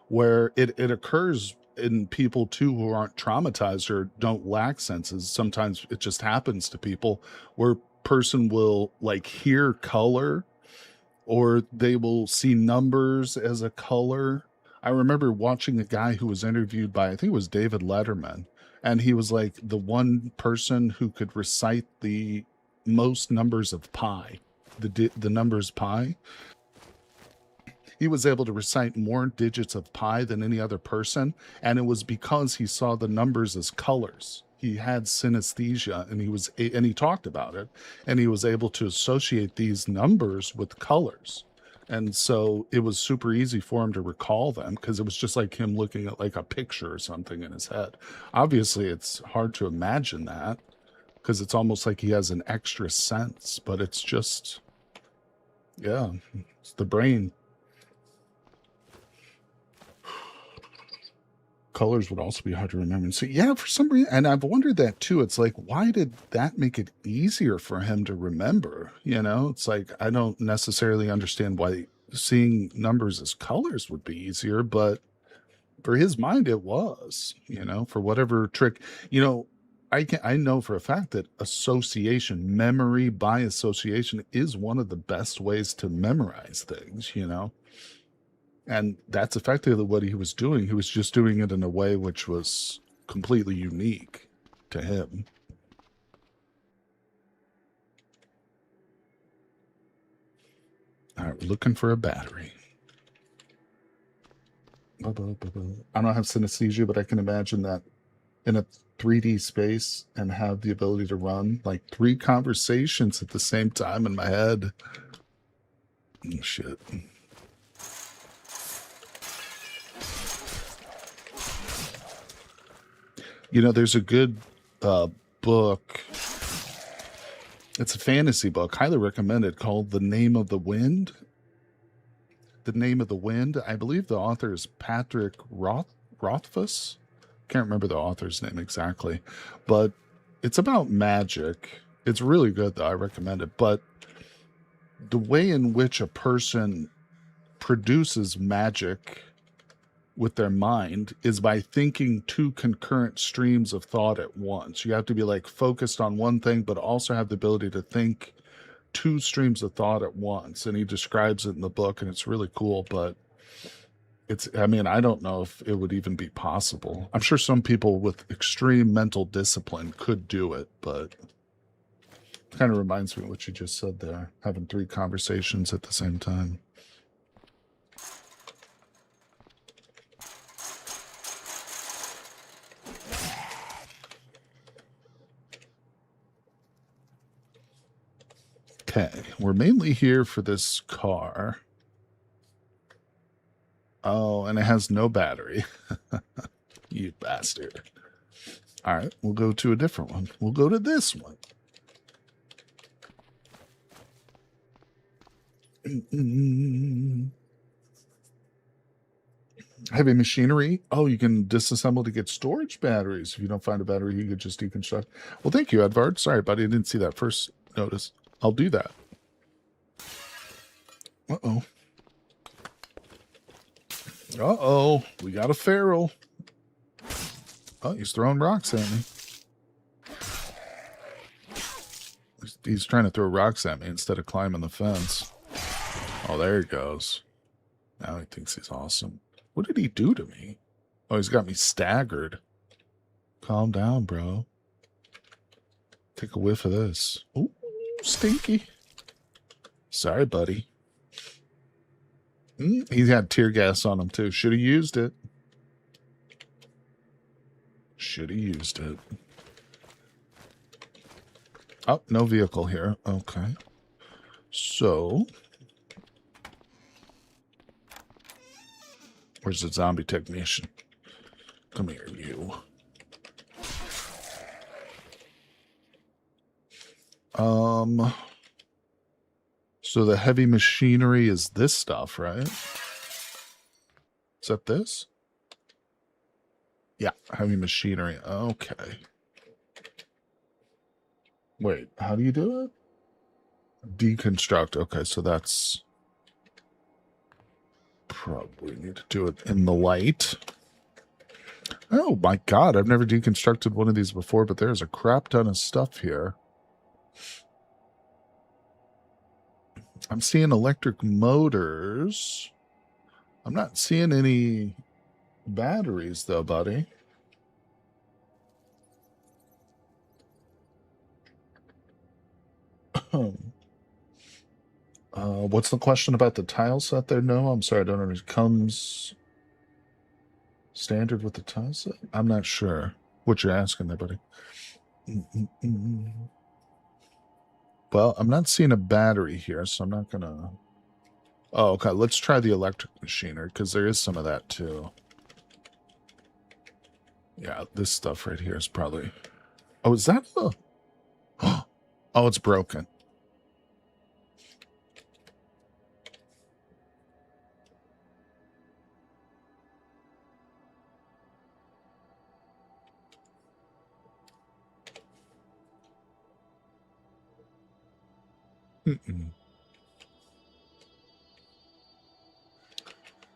where it occurs in people too who aren't traumatized or don't lack senses. Sometimes it just happens to people where person will like hear color or they will see numbers as a color. I remember watching a guy who was interviewed by, I think it was David Letterman, and he was like the one person who could recite the most numbers of pi, the numbers pi. He was able to recite more digits of pi than any other person, and it was because he saw the numbers as colors. He had synesthesia, and he talked about it, and he was able to associate these numbers with colors. And so it was super easy for him to recall them because it was just like him looking at like a picture or something in his head. Obviously, it's hard to imagine that because it's almost like he has an extra sense, but it's just, yeah, it's the brain. Colors would also be hard to remember. So yeah, for some reason, and I've wondered that too. It's like, why did that make it easier for him to remember? You know, it's like I don't necessarily understand why seeing numbers as colors would be easier, but for his mind it was, you know, for whatever trick, you know, I know for a fact that association, memory by association is one of the best ways to memorize things, you know. And that's effectively what he was doing. He was just doing it in a way which was completely unique to him. All right, we're looking for a battery. I don't have synesthesia, but I can imagine that in a 3D space and have the ability to run like 3 conversations at the same time in my head. Oh, shit. You know, there's a good book. It's a fantasy book, highly recommended, called The Name of the Wind. The Name of the Wind. I believe the author is Patrick Rothfuss. Can't remember the author's name exactly, but it's about magic. It's really good, though. I recommend it. But the way in which a person produces magic with their mind is by thinking two concurrent streams of thought at once. You have to be like focused on one thing, but also have the ability to think two streams of thought at once. And he describes it in the book, and it's really cool. But it's, I mean, I don't know if it would even be possible. I'm sure some people with extreme mental discipline could do it, but it kind of reminds me of what you just said there, having 3 conversations at the same time. Okay, we're mainly here for this car. Oh, and it has no battery. You bastard. All right, we'll go to a different one. We'll go to this one. Heavy machinery. Oh, you can disassemble to get storage batteries. If you don't find a battery, you could just deconstruct. Well, thank you, Edvard. Sorry, buddy. I didn't see that first notice. I'll do that. Uh-oh. Uh-oh. We got a feral. Oh, he's throwing rocks at me. He's trying to throw rocks at me instead of climbing the fence. Oh, there he goes. Now he thinks he's awesome. What did he do to me? Oh, he's got me staggered. Calm down, bro. Take a whiff of this. Ooh, stinky. Sorry, buddy. He's had tear gas on him, too. Should have used it. Should have used it. Oh, no vehicle here. Okay. So, where's the zombie technician? Come here, you. So the heavy machinery is this stuff, right? Is that this? Yeah, heavy machinery. Okay. Wait, how do you do it? Deconstruct. Okay, so that's... Probably need to do it in the light. Oh my god, I've never deconstructed one of these before, but there's a crap ton of stuff here. I'm seeing electric motors. I'm not seeing any batteries, though, buddy. What's the question about the tile set there? No, I'm sorry, I don't understand. Comes standard with the tile set? I'm not sure what you're asking there, buddy. Well, I'm not seeing a battery here, so I'm not gonna... Oh, okay, let's try the electric machinery, because there is some of that, too. Yeah, this stuff right here is probably... Oh, is that a... Oh, it's broken. I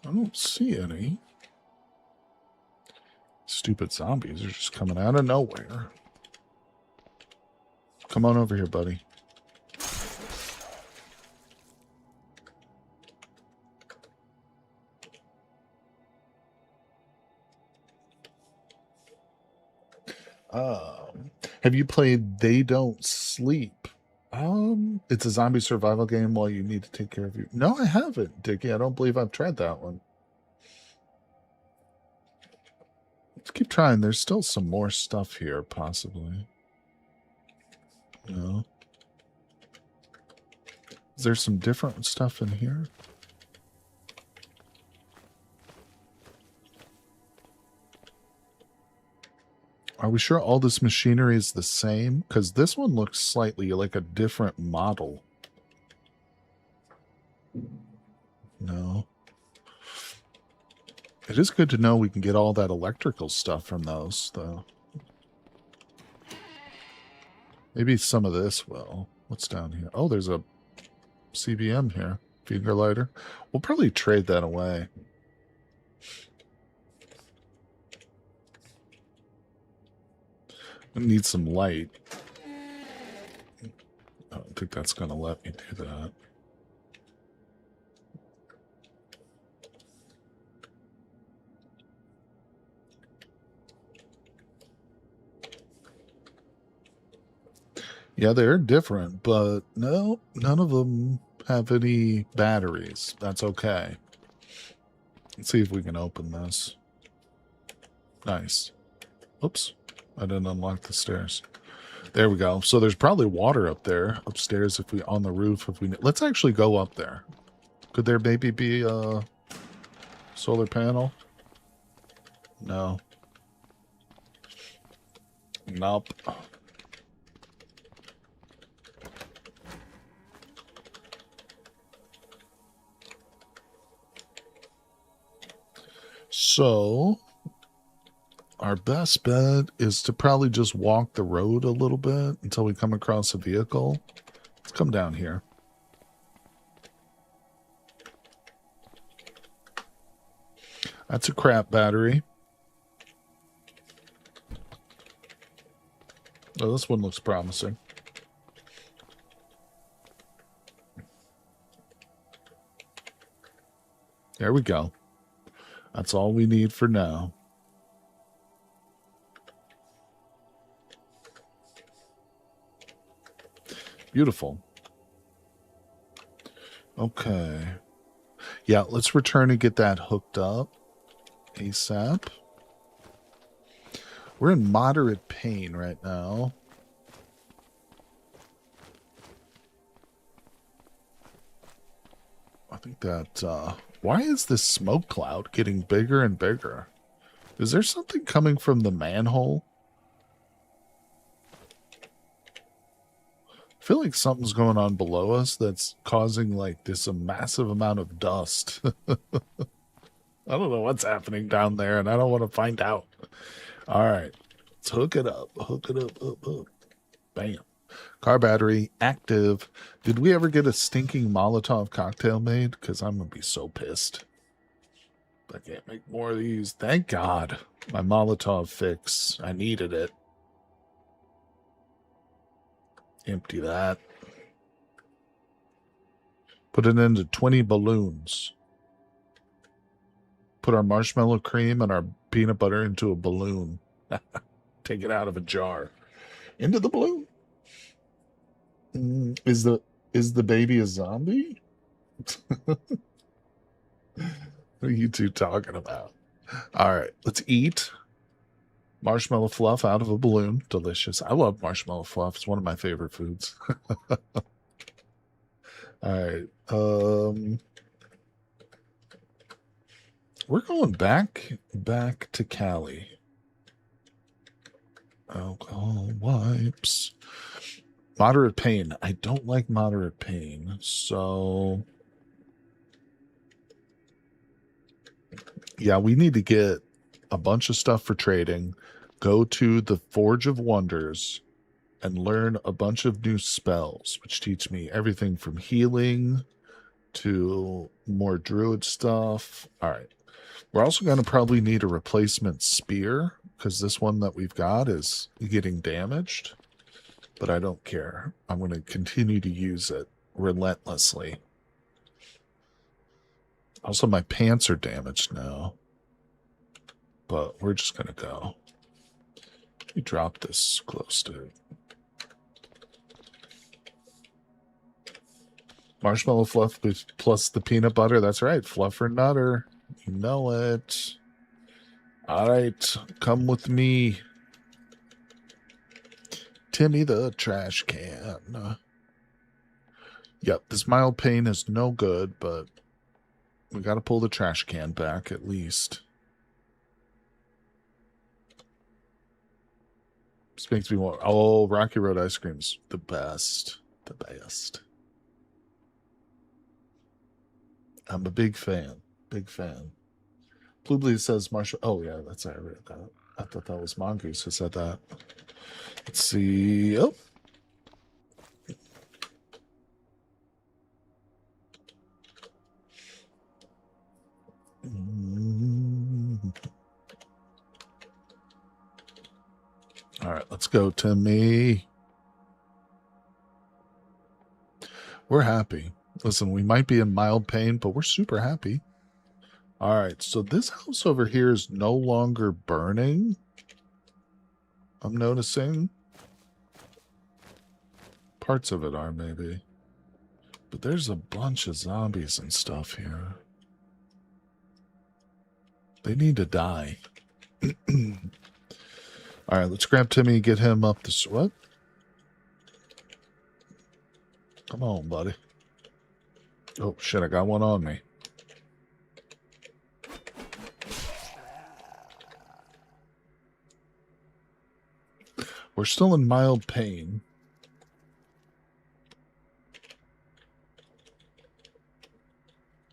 don't see any. Stupid zombies are just coming out of nowhere. Come on over here, buddy. Have you played They Don't Sleep? It's a zombie survival game while you need to take care of you. No, I haven't, Dickie. I don't believe I've tried that one. Let's keep trying. There's still some more stuff here, possibly. No. Is there some different stuff in here? Are we sure all this machinery is the same? Because this one looks slightly like a different model. No. It is good to know we can get all that electrical stuff from those, though. Maybe some of this will. What's down here? Oh, there's a CBM here. Finger lighter. We'll probably trade that away. I need some light. I don't think that's going to let me do that. Yeah, they're different, but no, none of them have any batteries. That's okay. Let's see if we can open this. Nice. Oops. I didn't unlock the stairs. There we go. So there's probably water up there, upstairs, if we on the roof. If we let's actually go up there. Could there maybe be a solar panel? No. Nope. So our best bet is to probably just walk the road a little bit until we come across a vehicle. Let's come down here. That's a crap battery. Oh, this one looks promising. There we go. That's all we need for now. Beautiful. Okay. Yeah, let's return and get that hooked up ASAP. We're in moderate pain right now. I think that, why is this smoke cloud getting bigger and bigger? Is there something coming from the manhole? I feel like something's going on below us that's causing like this a massive amount of dust. I don't know what's happening down there, and I don't want to find out. All right, let's hook it up. Hook it up. Bam. Car battery active. Did we ever get a stinking Molotov cocktail made? Because I'm going to be so pissed. I can't make more of these. Thank God. My Molotov fix. I needed it. Empty that. Put it into 20 balloons. Put our marshmallow cream and our peanut butter into a balloon. Take it out of a jar. Into the balloon. Is the baby a zombie? What are you two talking about? All right, let's eat marshmallow fluff out of a balloon. Delicious. I love marshmallow fluff. It's one of my favorite foods. All right. We're going back to Cali. Alcohol wipes. Moderate pain. I don't like moderate pain, so yeah, we need to get a bunch of stuff for trading, go to the Forge of Wonders, and learn a bunch of new spells, which teach me everything from healing to more druid stuff. All right. We're also going to probably need a replacement spear, because this one that we've got is getting damaged. But I don't care. I'm going to continue to use it relentlessly. Also, my pants are damaged now. But we're just going to go. Let me drop this close to it. Marshmallow fluff plus the peanut butter. That's right. Fluff or nutter. You know it. All right. Come with me. Timmy the trash can. Yep, this mild pain is no good, but we got to pull the trash can back at least. This makes me want. Oh, Rocky Road ice cream's the best. The best. I'm a big fan. Big fan. Blue says Marshall. Oh, yeah, that's I read that. I thought that was Mongoose who said that. Let's see. Oh. All right, let's go, Timmy. We're happy. Listen, we might be in mild pain, but we're super happy. All right, so this house over here is no longer burning. I'm noticing. Parts of it are, maybe. But there's a bunch of zombies and stuff here. They need to die. All right, let's grab Timmy and get him up the... What? Come on, buddy. Oh, shit, I got one on me. We're still in mild pain.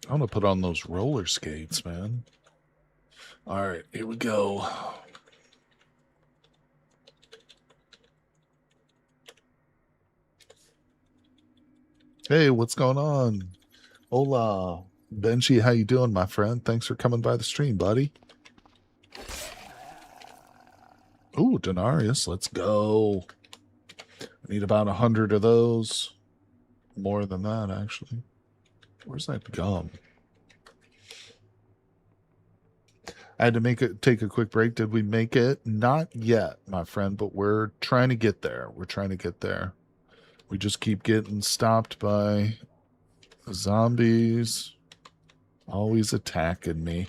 I'm going to put on those roller skates, man. All right, here we go. Hey, what's going on? Hola. Benji, how you doing, my friend? Thanks for coming by the stream, buddy. Ooh, Denarius, let's go. I need about 100 of those. More than that, actually. Where's that gum? I had to take a quick break. Did we make it? Not yet, my friend, but we're trying to get there. We're trying to get there. We just keep getting stopped by zombies. Always attacking me.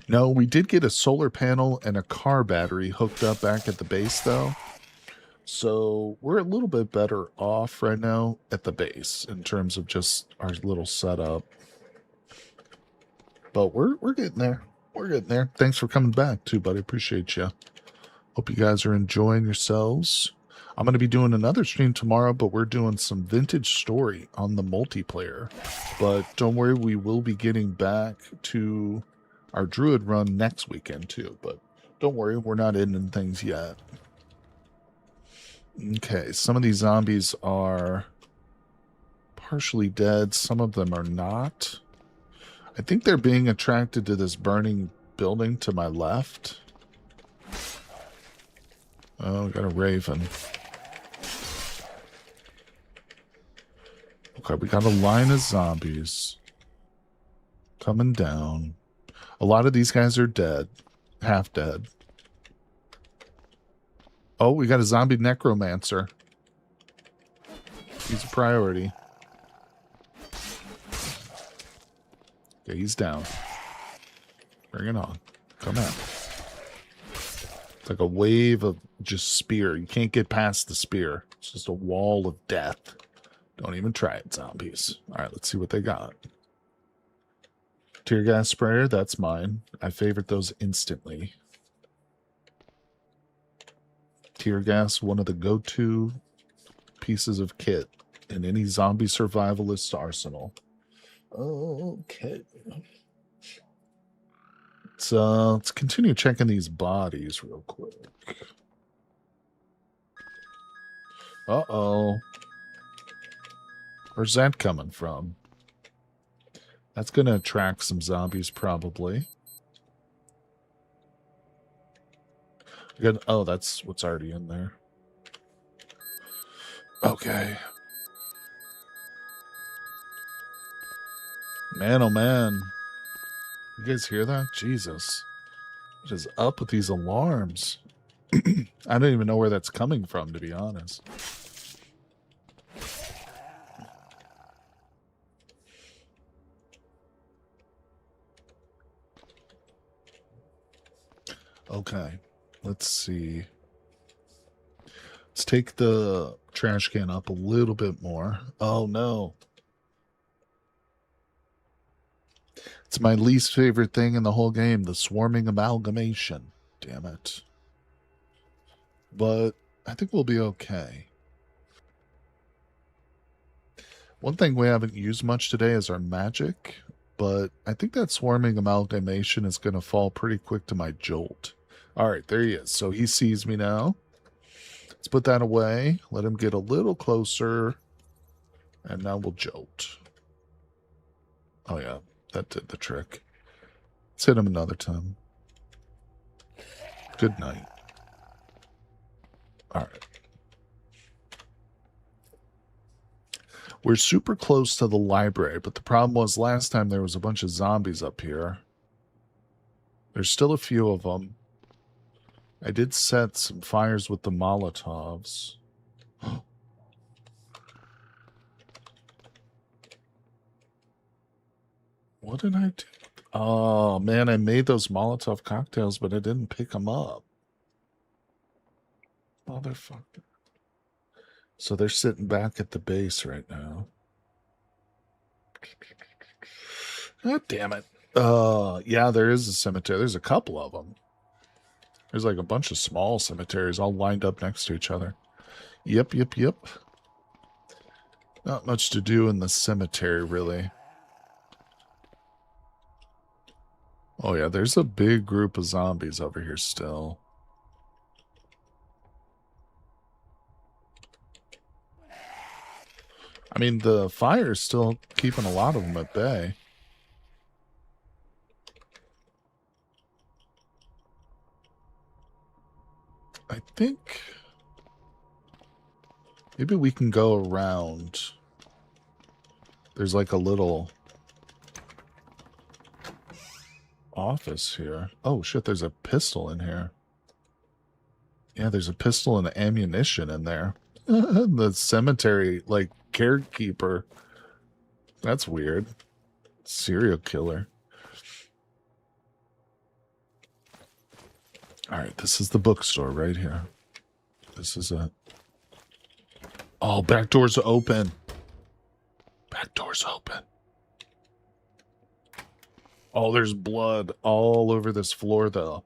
No, we did get a solar panel and a car battery hooked up back at the base, though. So we're a little bit better off right now at the base in terms of just our little setup. But we're getting there. We're getting there. Thanks for coming back, too, buddy. Appreciate you. Hope you guys are enjoying yourselves. I'm going to be doing another stream tomorrow, but we're doing some vintage story on the multiplayer. But don't worry, we will be getting back to our druid run next weekend too. But don't worry, we're not ending things yet. Okay, some of these zombies are partially dead. Some of them are not. I think they're being attracted to this burning building to my left. Oh, we got a raven. Okay, we got a line of zombies coming down. A lot of these guys are dead. Half dead. Oh, we got a zombie necromancer. He's a priority. Okay, he's down. Bring it on. Come out. It's like a wave of just spear. You can't get past the spear. It's just a wall of death. Don't even try it, zombies. All right, let's see what they got. Tear gas sprayer, that's mine. I favorite those instantly. Tear gas, one of the go-to pieces of kit in any zombie survivalist arsenal. Okay. Let's continue checking these bodies real quick. Uh-oh. Where's that coming from? That's going to attract some zombies, probably. Good. Oh, that's what's already in there. Okay. Man, oh man. You guys hear that? Jesus. What is up with these alarms? I don't even know where that's coming from, to be honest. Okay. Let's see. Let's take the trash can up a little bit more. Oh, no. It's my least favorite thing in the whole game, the swarming amalgamation. Damn it. But I think we'll be okay. One thing we haven't used much today is our magic, but I think that swarming amalgamation is going to fall pretty quick to my jolt. All right, there he is. So he sees me now. Let's put that away. Let him get a little closer. And now we'll jolt. Oh, yeah. That did the trick. Let's hit him another time. Good night. All right. We're super close to the library, but the problem was last time there was a bunch of zombies up here. There's still a few of them. I did set some fires with the Molotovs. What did I do? Oh, man, I made those Molotov cocktails, but I didn't pick them up. Motherfucker. So they're sitting back at the base right now. God damn it. Yeah, there is a cemetery. There's a couple of them. There's like a bunch of small cemeteries all lined up next to each other. Yep. Not much to do in the cemetery, really. Oh, yeah, there's a big group of zombies over here still. I mean, the fire is still keeping a lot of them at bay. I think maybe we can go around. There's like a little office here. Oh, shit, there's a pistol in here. Yeah, there's a pistol and ammunition in there. The cemetery, like, carekeeper. That's weird. Serial killer. Alright, this is the bookstore right here. This is a... Oh, back door's open. Back door's open. Oh, there's blood all over this floor, though.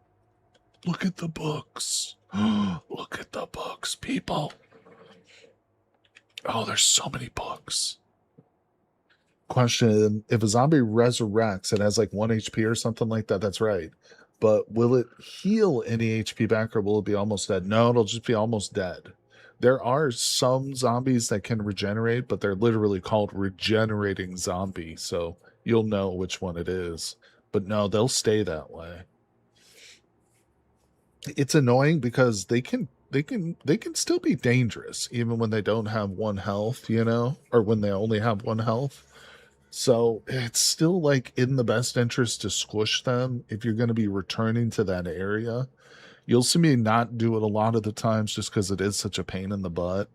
Look at the books. Look at the books, people. Oh, there's so many books. Question, if a zombie resurrects, it has like 1 HP or something like that. That's right. But will it heal any HP back, or will it be almost dead? No, it'll just be almost dead. There are some zombies that can regenerate, but they're literally called regenerating zombie. So you'll know which one it is. But no, they'll stay that way. It's annoying because they can still be dangerous even when they don't have 1 health, you know, or when they only have 1 health. So it's still like in the best interest to squish them if you're going to be returning to that area. You'll see me not do it a lot of the times just because it is such a pain in the butt.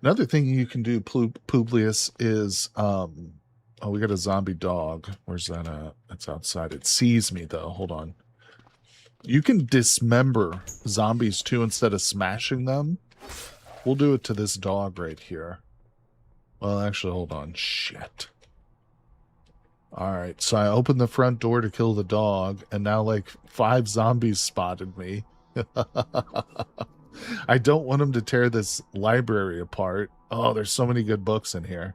Another thing you can do, Publius, is oh, we got a zombie dog. Where's that at? It's outside. It sees me though. Hold on. You can dismember zombies too instead of smashing them. We'll do it to this dog right here. Well, actually, hold on. Shit. Alright, so I opened the front door to kill the dog, and now like 5 zombies spotted me. I don't want them to tear this library apart. Oh, there's so many good books in here.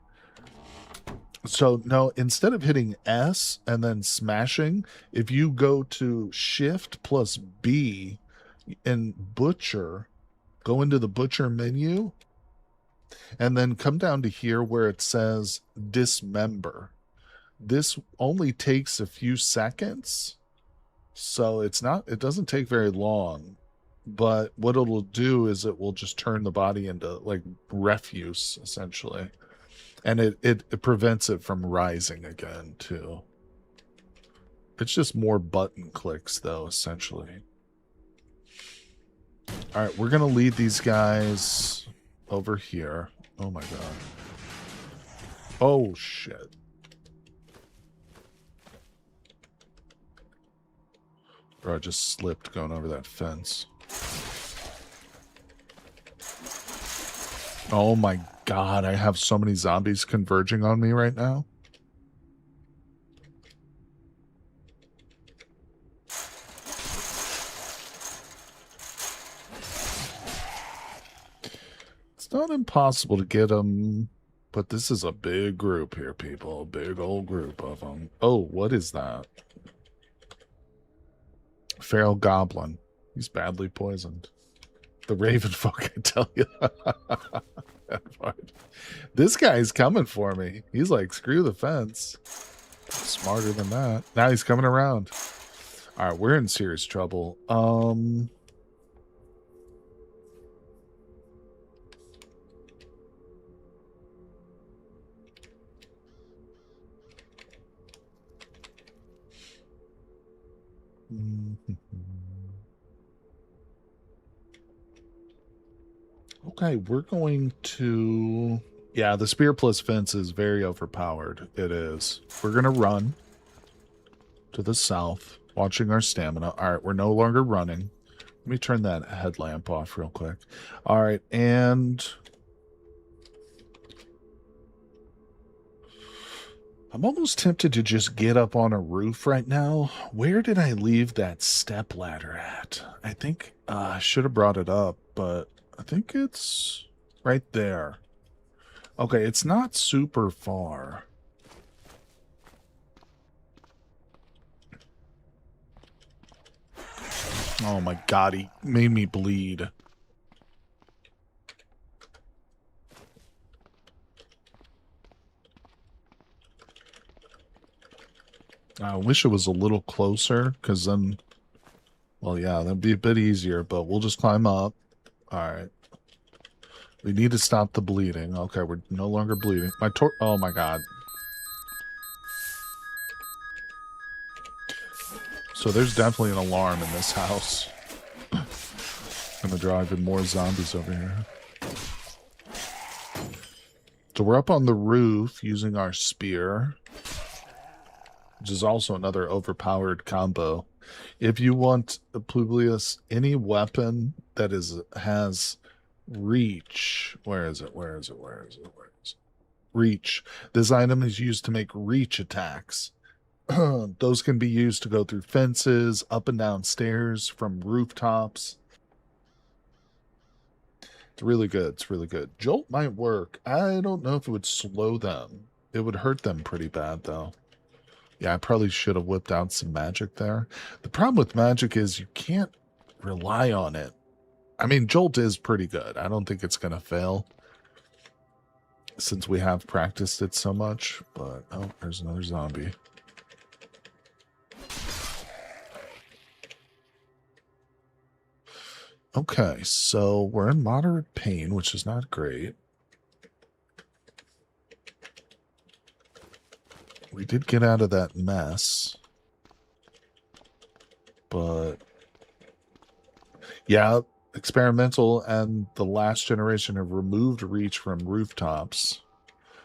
So, no, instead of hitting S and then smashing, if you go to Shift plus B and Butcher, go into the Butcher menu, and then come down to here where it says Dismember. This only takes a few seconds, so it doesn't take very long. But what it'll do is it will just turn the body into like refuse, essentially. And it prevents it from rising again, too. It's just more button clicks, though, essentially. All right, we're going to lead these guys over here. Oh, my God. Oh, shit. Bro, I just slipped going over that fence. Oh, my God. I have so many zombies converging on me right now. It's not impossible to get them, but this is a big group here, people. A big old group of them. Oh, what is that? Feral goblin. He's badly poisoned. The raven folk, I tell you. This guy's coming for me. He's like, screw the fence. Smarter than that. Now he's coming around. All right, we're in serious trouble. Okay, we're going to... Yeah, the spear plus fence is very overpowered. It is. We're going to run to the south, watching our stamina. All right, we're no longer running. Let me turn that headlamp off real quick. All right, and... I'm almost tempted to just get up on a roof right now. Where did I leave that step ladder at? I think I should have brought it up, but I think it's right there. Okay, it's not super far. Oh my god, he made me bleed. I wish it was a little closer, because then, well, yeah, that'd be a bit easier, but we'll just climb up. All right. We need to stop the bleeding. Okay, we're no longer bleeding. Oh my god. So there's definitely an alarm in this house. Gonna draw even more zombies over here. So we're up on the roof using our spear, which is also another overpowered combo. If you want, Publius, any weapon that has reach, where is it? Reach. This item is used to make reach attacks. Those can be used to go through fences, up and down stairs, from rooftops. It's really good. It's really good. Jolt might work. I don't know if it would slow them. It would hurt them pretty bad, though. Yeah, I probably should have whipped out some magic there. The problem with magic is you can't rely on it. I mean, Jolt is pretty good. I don't think it's going to fail since we have practiced it so much. But, oh, there's another zombie. Okay, so we're in moderate pain, which is not great. We did get out of that mess. But, yeah, experimental and the last generation have removed reach from rooftops.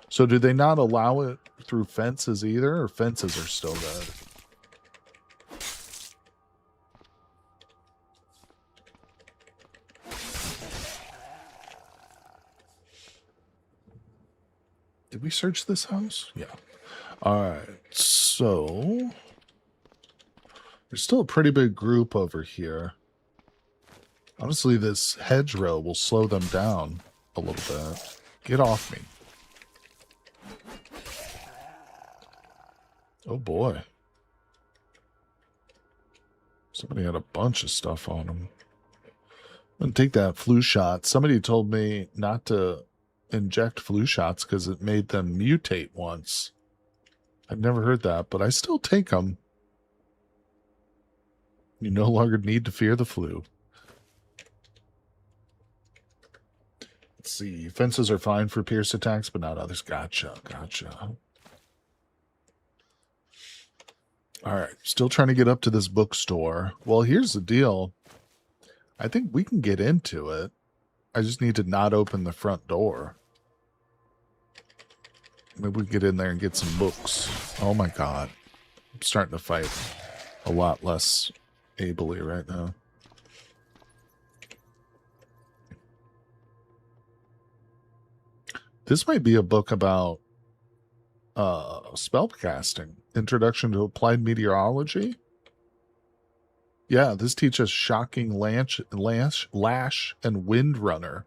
So do they not allow it through fences either, or fences are still good? Did we search this house? Yeah. Alright, so... there's still a pretty big group over here. Honestly, this hedgerow will slow them down a little bit. Get off me. Oh boy. Somebody had a bunch of stuff on them. I'm gonna take that flu shot. Somebody told me not to inject flu shots because it made them mutate once. I've never heard that, but I still take them. You no longer need to fear the flu. Let's see. Fences are fine for pierce attacks, but not others. Gotcha. All right. Still trying to get up to this bookstore. Well, here's the deal. I think we can get into it. I just need to not open the front door. Maybe we can get in there and get some books. Oh my god. I'm starting to fight a lot less ably right now. This might be a book about spellcasting. Introduction to Applied Meteorology. Yeah, this teaches Shocking Lash and Windrunner.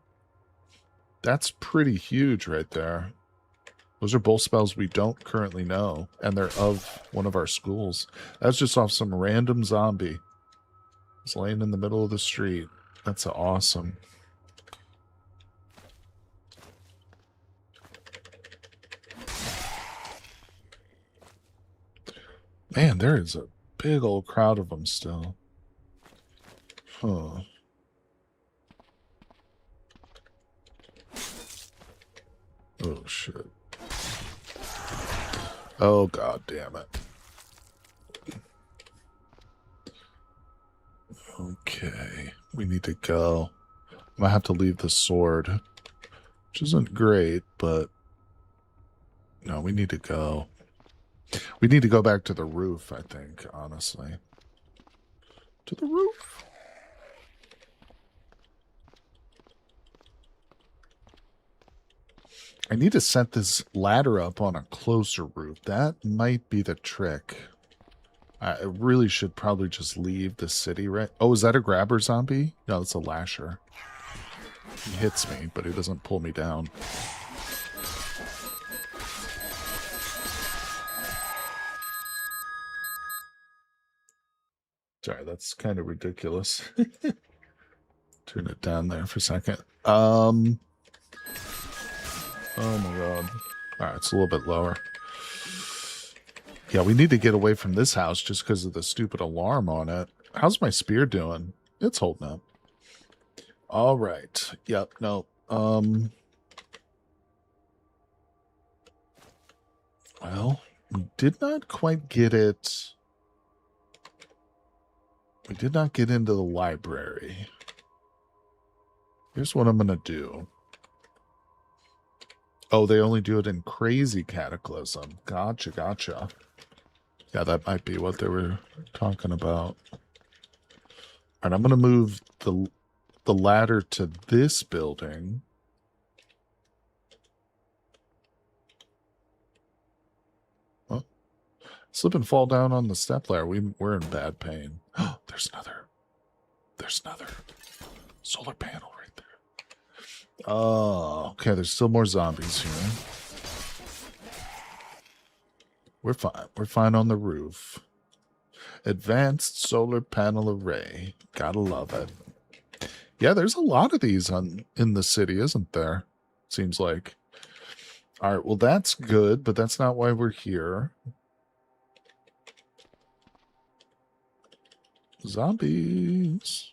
That's pretty huge right there. Those are both spells we don't currently know, and they're of one of our schools. That's just off some random zombie. It's laying in the middle of the street. That's awesome. Man, there is a big old crowd of them still. Huh. Oh, shit. Oh, god damn it. Okay, we need to go. I'm gonna have to leave the sword, which isn't great, but no, we need to go. We need to go back to the roof, I think, honestly. To the roof. I need to set this ladder up on a closer roof. That might be the trick. I really should probably just leave the city, right? Oh, is that a grabber zombie? No, it's a lasher. He hits me, but he doesn't pull me down. Sorry, that's kind of ridiculous. Turn it down there for a second. Oh my god. Alright, it's a little bit lower. Yeah, we need to get away from this house just because of the stupid alarm on it. How's my spear doing? It's holding up. Alright. Yep, no. Well, we did not quite get it. We did not get into the library. Here's what I'm going to do. Oh, they only do it in crazy Cataclysm. Gotcha, gotcha. Yeah, that might be what they were talking about. All right, I'm going to move the ladder to this building. Oh, slip and fall down on the step ladder. We're in bad pain. Oh, there's another. There's another solar panel right there. Oh, okay. There's still more zombies here. We're fine. We're fine on the roof. Advanced solar panel array. Gotta love it. Yeah, there's a lot of these in the city, isn't there? Seems like. All right, well, that's good, but that's not why we're here. Zombies.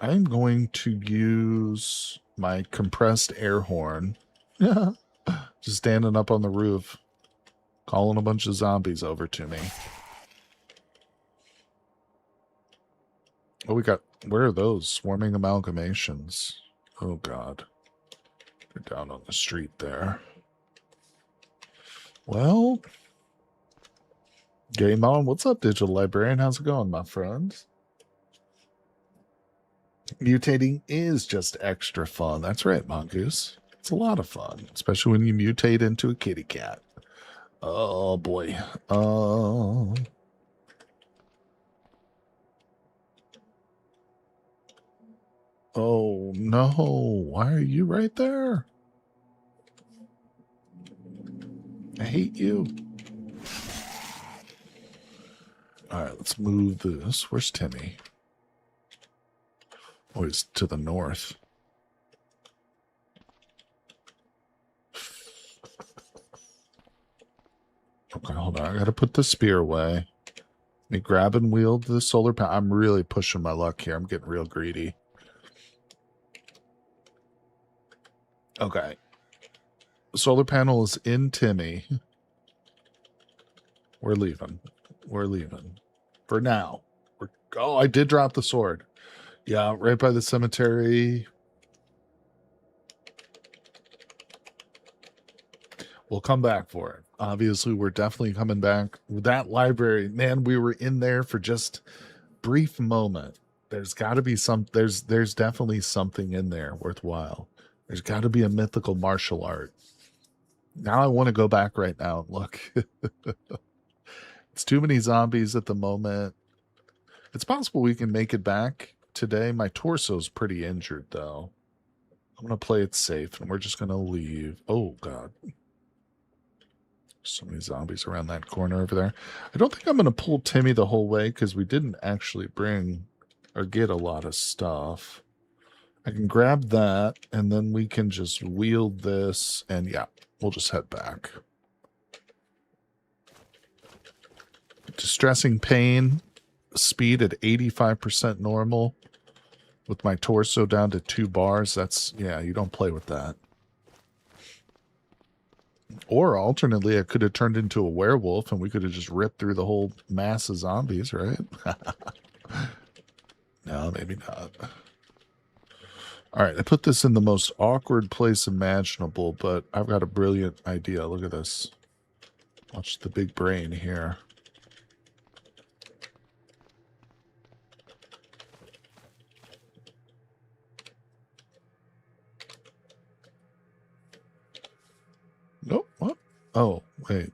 I'm going to use my compressed air horn. Just standing up on the roof, calling a bunch of zombies over to me. Oh, we got... Where are those? Swarming amalgamations. Oh, God. They're down on the street there. Well... Game on. What's up, Digital Librarian? How's it going, my friends? Mutating is just extra fun. That's right, Mongoose. It's a lot of fun, especially when you mutate into a kitty cat. Oh, boy. Oh... Oh, no. Why are you right there? I hate you. All right, let's move this. Where's Timmy? Oh, he's to the north. Okay, hold on. I gotta put the spear away. Let me grab and wield the solar panel. I'm really pushing my luck here. I'm getting real greedy. Okay. Solar panel is in Timmy. We're leaving. We're leaving. For now. Oh, I did drop the sword. Yeah, right by the cemetery. We'll come back for it. Obviously, we're definitely coming back. That library, man, we were in there for just brief moment. There's got to be some... There's definitely something in there worthwhile. There's got to be a mythical martial art. Now I want to go back right now and look. It's too many zombies at the moment. It's possible we can make it back today. My torso's pretty injured, though. I'm going to play it safe, and we're just going to leave. Oh, God. So many zombies around that corner over there. I don't think I'm going to pull Timmy the whole way because we didn't actually bring or get a lot of stuff. I can grab that, and then we can just wield this, and yeah, we'll just head back. Distressing pain, speed at 85% normal, with my torso down to 2 bars. That's, yeah, you don't play with that. Or alternately, I could have turned into a werewolf, and we could have just ripped through the whole mass of zombies, right? No, maybe not. All right, I put this in the most awkward place imaginable, but I've got a brilliant idea. Look at this. Watch the big brain here. Nope. What? Oh, wait.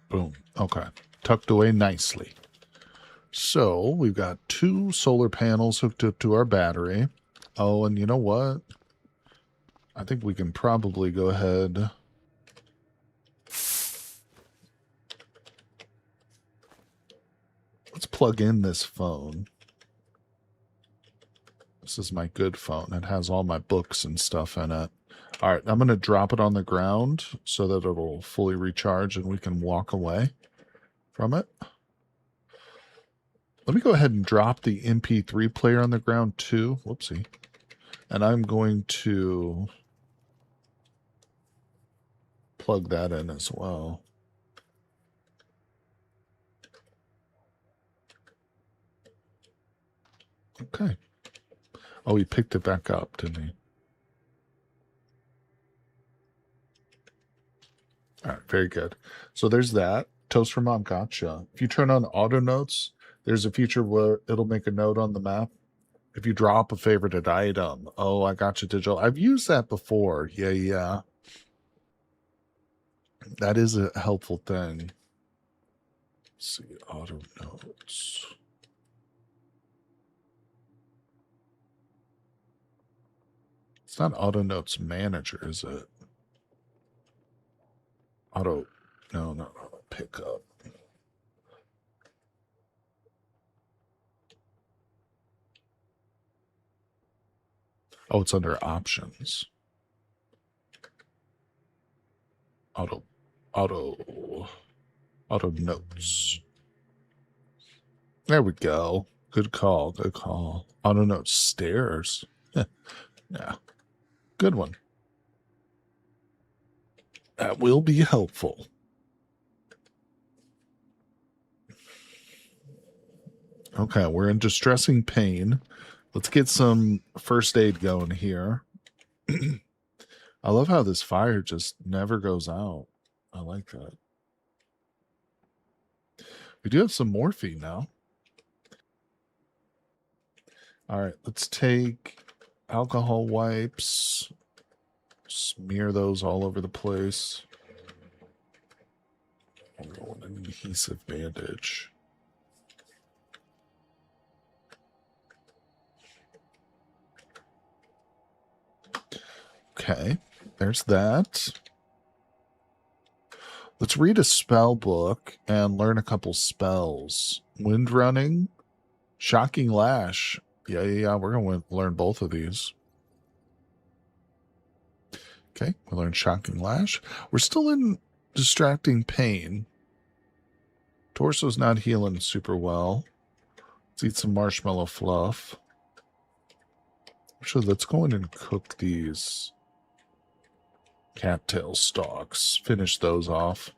Boom. Okay. Tucked away nicely. So we've got 2 solar panels hooked up to our battery. Oh, and you know what? I think we can probably go ahead. Let's plug in this phone. This is my good phone. It has all my books and stuff in it. All right, I'm going to drop it on the ground so that it'll fully recharge and we can walk away from it. Let me go ahead and drop the MP3 player on the ground too. Whoopsie. And I'm going to plug that in as well. Okay. Oh, he picked it back up, didn't he? All right, very good. So there's that. Toast for Mom, gotcha. If you turn on auto notes, there's a feature where it'll make a note on the map. If you drop a favorited item. Oh, I got you, digital. I've used that before. Yeah. That is a helpful thing. Let's see, auto notes. It's not auto notes manager, is it? No, pickup. Oh, it's under options. Auto notes. There we go. Good call. Auto notes stairs. Yeah. Good one. That will be helpful. Okay, we're in distressing pain. Let's get some first aid going here. I love how this fire just never goes out. I like that. We do have some morphine now. All right, let's take alcohol wipes. Smear those all over the place. Oh, an adhesive bandage. Okay, there's that. Let's read a spell book and learn a couple spells. Wind running, shocking lash. Yeah. We're going to learn both of these. Okay, we learned shocking lash. We're still in distracting pain. Torso's not healing super well. Let's eat some marshmallow fluff. Actually, let's go in and cook these cattail stalks. Finish those off.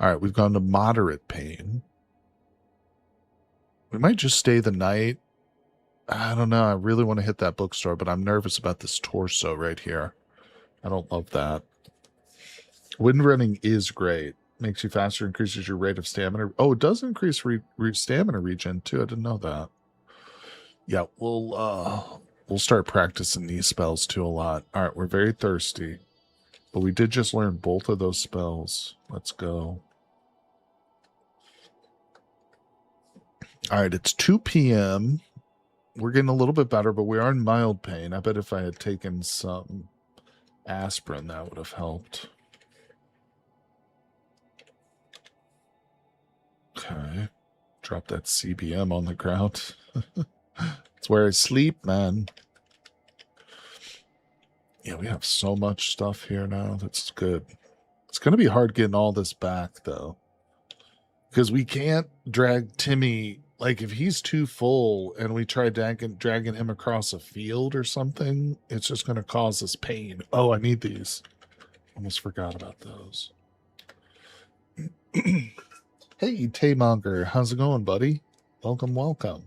All right, we've gone to moderate pain. We might just stay the night. I don't know. I really want to hit that bookstore, but I'm nervous about this torso right here. I don't love that. Wind running is great. Makes you faster, increases your rate of stamina. Oh, it does increase stamina regen too. I didn't know that. Yeah, we'll start practicing these spells too a lot. All right, we're very thirsty. But we did just learn both of those spells. Let's go. All right, it's 2 p.m. We're getting a little bit better, but we are in mild pain. I bet if I had taken some aspirin, that would have helped. Okay. Drop that CBM on the ground. It's where I sleep, man. Yeah, we have so much stuff here now. That's good. It's going to be hard getting all this back, though. Because we can't drag Timmy. Like, if he's too full and we try dragging him across a field or something, it's just going to cause us pain. Oh, I need these. Almost forgot about those. Hey, Taymonger. How's it going, buddy? Welcome, welcome.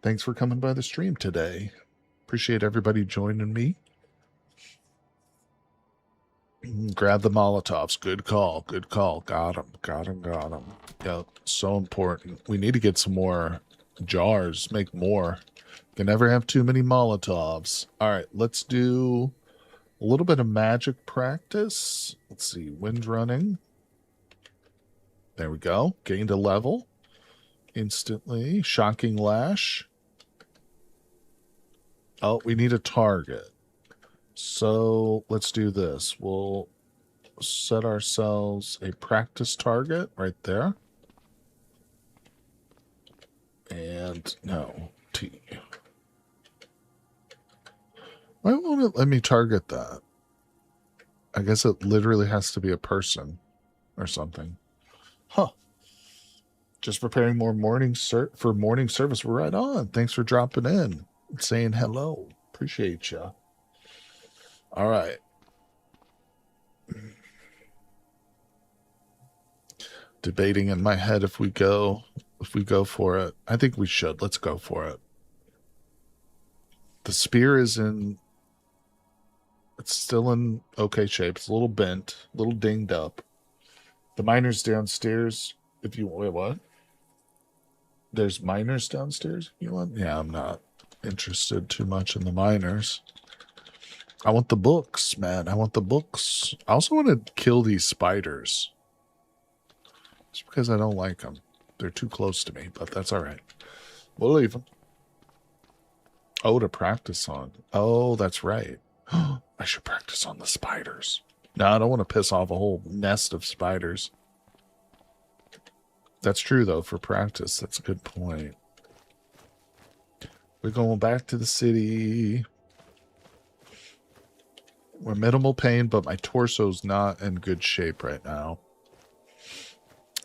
Thanks for coming by the stream today. Appreciate everybody joining me. Grab the Molotovs. Good call. Good call. Got him. Got him. Got him. Yeah, so important. We need to get some more jars. Make more. Can never have too many Molotovs. All right, let's do a little bit of magic practice. Let's see. Wind running. There we go. Gained a level. Instantly. Shocking Lash. Oh, we need a target. So let's do this. We'll set ourselves a practice target right there. And no, T. Why won't it let me target that? I guess it literally has to be a person or something. Huh. Just preparing more morning for morning service. We're right on. Thanks for dropping in and saying hello. Appreciate you. All right. Debating in my head if we go for it. I think we should. Let's go for it. The spear is in. It's still in okay shape. It's a little bent, a little dinged up. The miners downstairs. If you wait, what? There's miners downstairs. You want? Yeah, I'm not interested too much in the miners. I want the books, man. I want the books. I also want to kill these spiders. Just because I don't like them. They're too close to me, but that's all right. We'll leave them. Oh, to practice on. Oh, that's right. I should practice on the spiders. No, I don't want to piss off a whole nest of spiders. That's true, though, for practice. That's a good point. We're going back to the city. We're minimal pain, but my torso's not in good shape right now.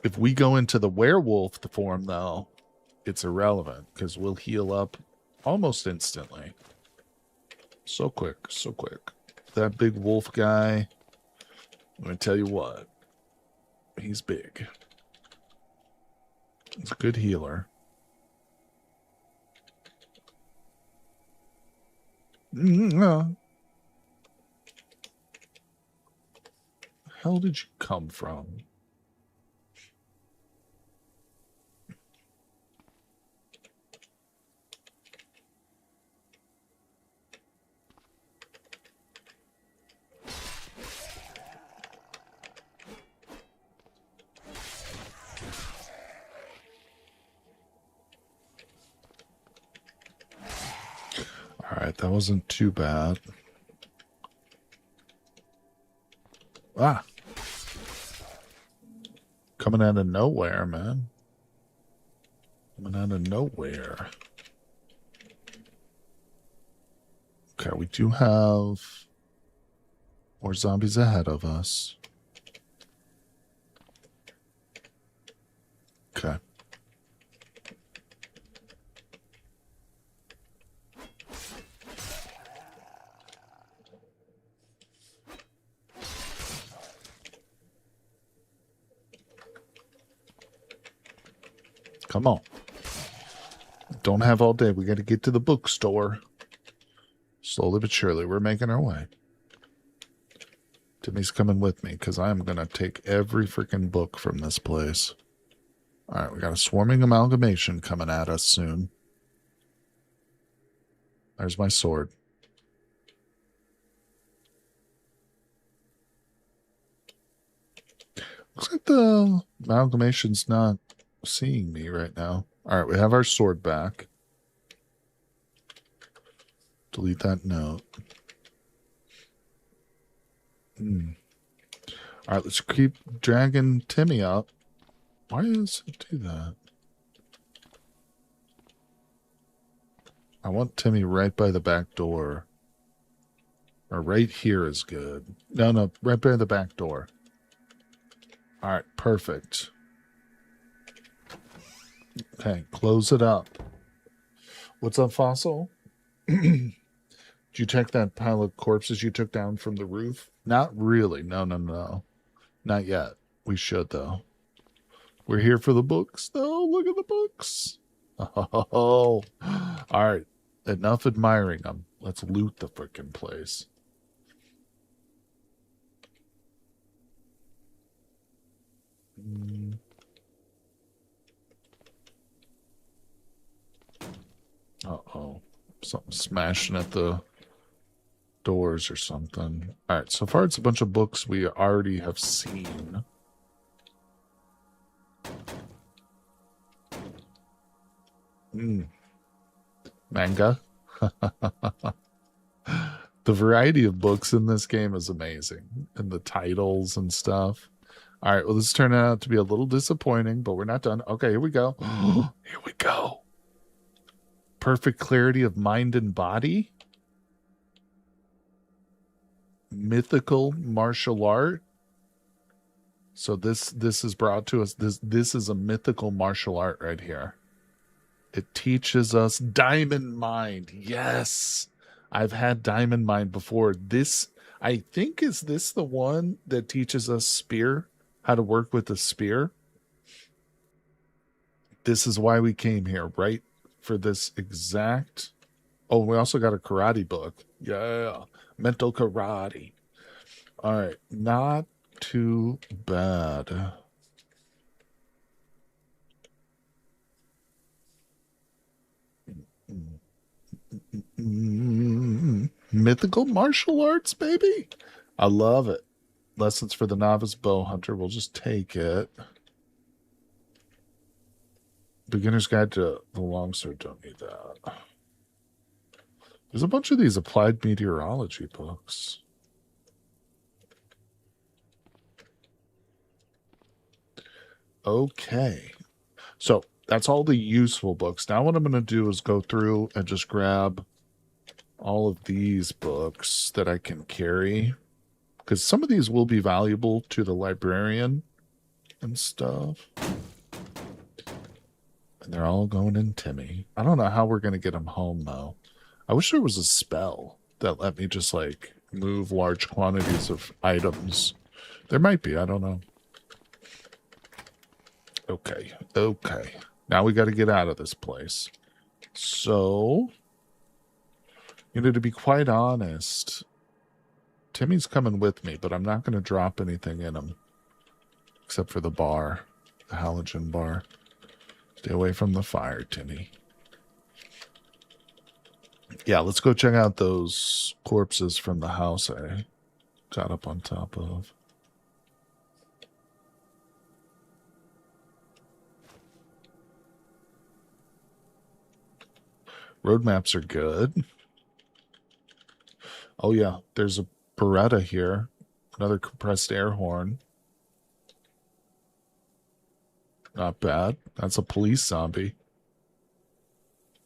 If we go into the werewolf form, though, it's irrelevant because we'll heal up almost instantly. So quick, so quick. That big wolf guy, I'm going to tell you what. He's big. He's a good healer. No. Hell did you come from? All right, that wasn't too bad. Ah. Coming out of nowhere, man. Coming out of nowhere. Okay, we do have more zombies ahead of us. Okay. Come on. Don't have all day. We got to get to the bookstore. Slowly but surely, we're making our way. Timmy's coming with me because I'm going to take every freaking book from this place. All right, we got a swarming amalgamation coming at us soon. There's my sword. Looks like the amalgamation's not seeing me right now. All right, we have our sword back. Delete that note. All right, let's keep dragging Timmy up. Why does it do that? I want Timmy right by the back door. Or right here is good. No, right by the back door. All right, perfect. Okay, close it up. What's up, Fossil? Did you check that pile of corpses you took down from the roof? Not really. No. Not yet. We should, though. We're here for the books. Oh, look at the books. Oh, all right. Enough admiring them. Let's loot the frickin' place. Uh-oh. Something smashing at the doors or something. All right, so far it's a bunch of books we already have seen. Manga. The variety of books in this game is amazing. And the titles and stuff. All right, well, this turned out to be a little disappointing, but we're not done. Okay, here we go. Here we go. Perfect clarity of mind and body. Mythical martial art. So this is brought to us. This is a mythical martial art right here. It teaches us Diamond Mind. Yes. I've had Diamond Mind before. This, I think, is this the one that teaches us spear? How to work with the spear? This is why we came here, right? For this exact... Oh, we also got a karate book. Yeah. Mental karate. All right. Not too bad. Mythical martial arts, baby. I love it. Lessons for the novice bow hunter. We'll just take it. Beginner's guide to the longsword. Don't need that. There's a bunch of these applied meteorology books. Okay. So that's all the useful books. Now what I'm going to do is go through and just grab all of these books that I can carry. Because some of these will be valuable to the librarian and stuff. And they're all going in Timmy. I don't know how we're going to get him home, though. I wish there was a spell that let me just, like, move large quantities of items. There might be. I don't know. Okay. Now we got to get out of this place. So, to be quite honest, Timmy's coming with me, but I'm not going to drop anything in him. Except for the bar. The halogen bar. Stay away from the fire, Timmy. Yeah, let's go check out those corpses from the house I got up on top of. Road maps are good. Oh, yeah, there's a Beretta here. Another compressed air horn. Not bad. That's a police zombie.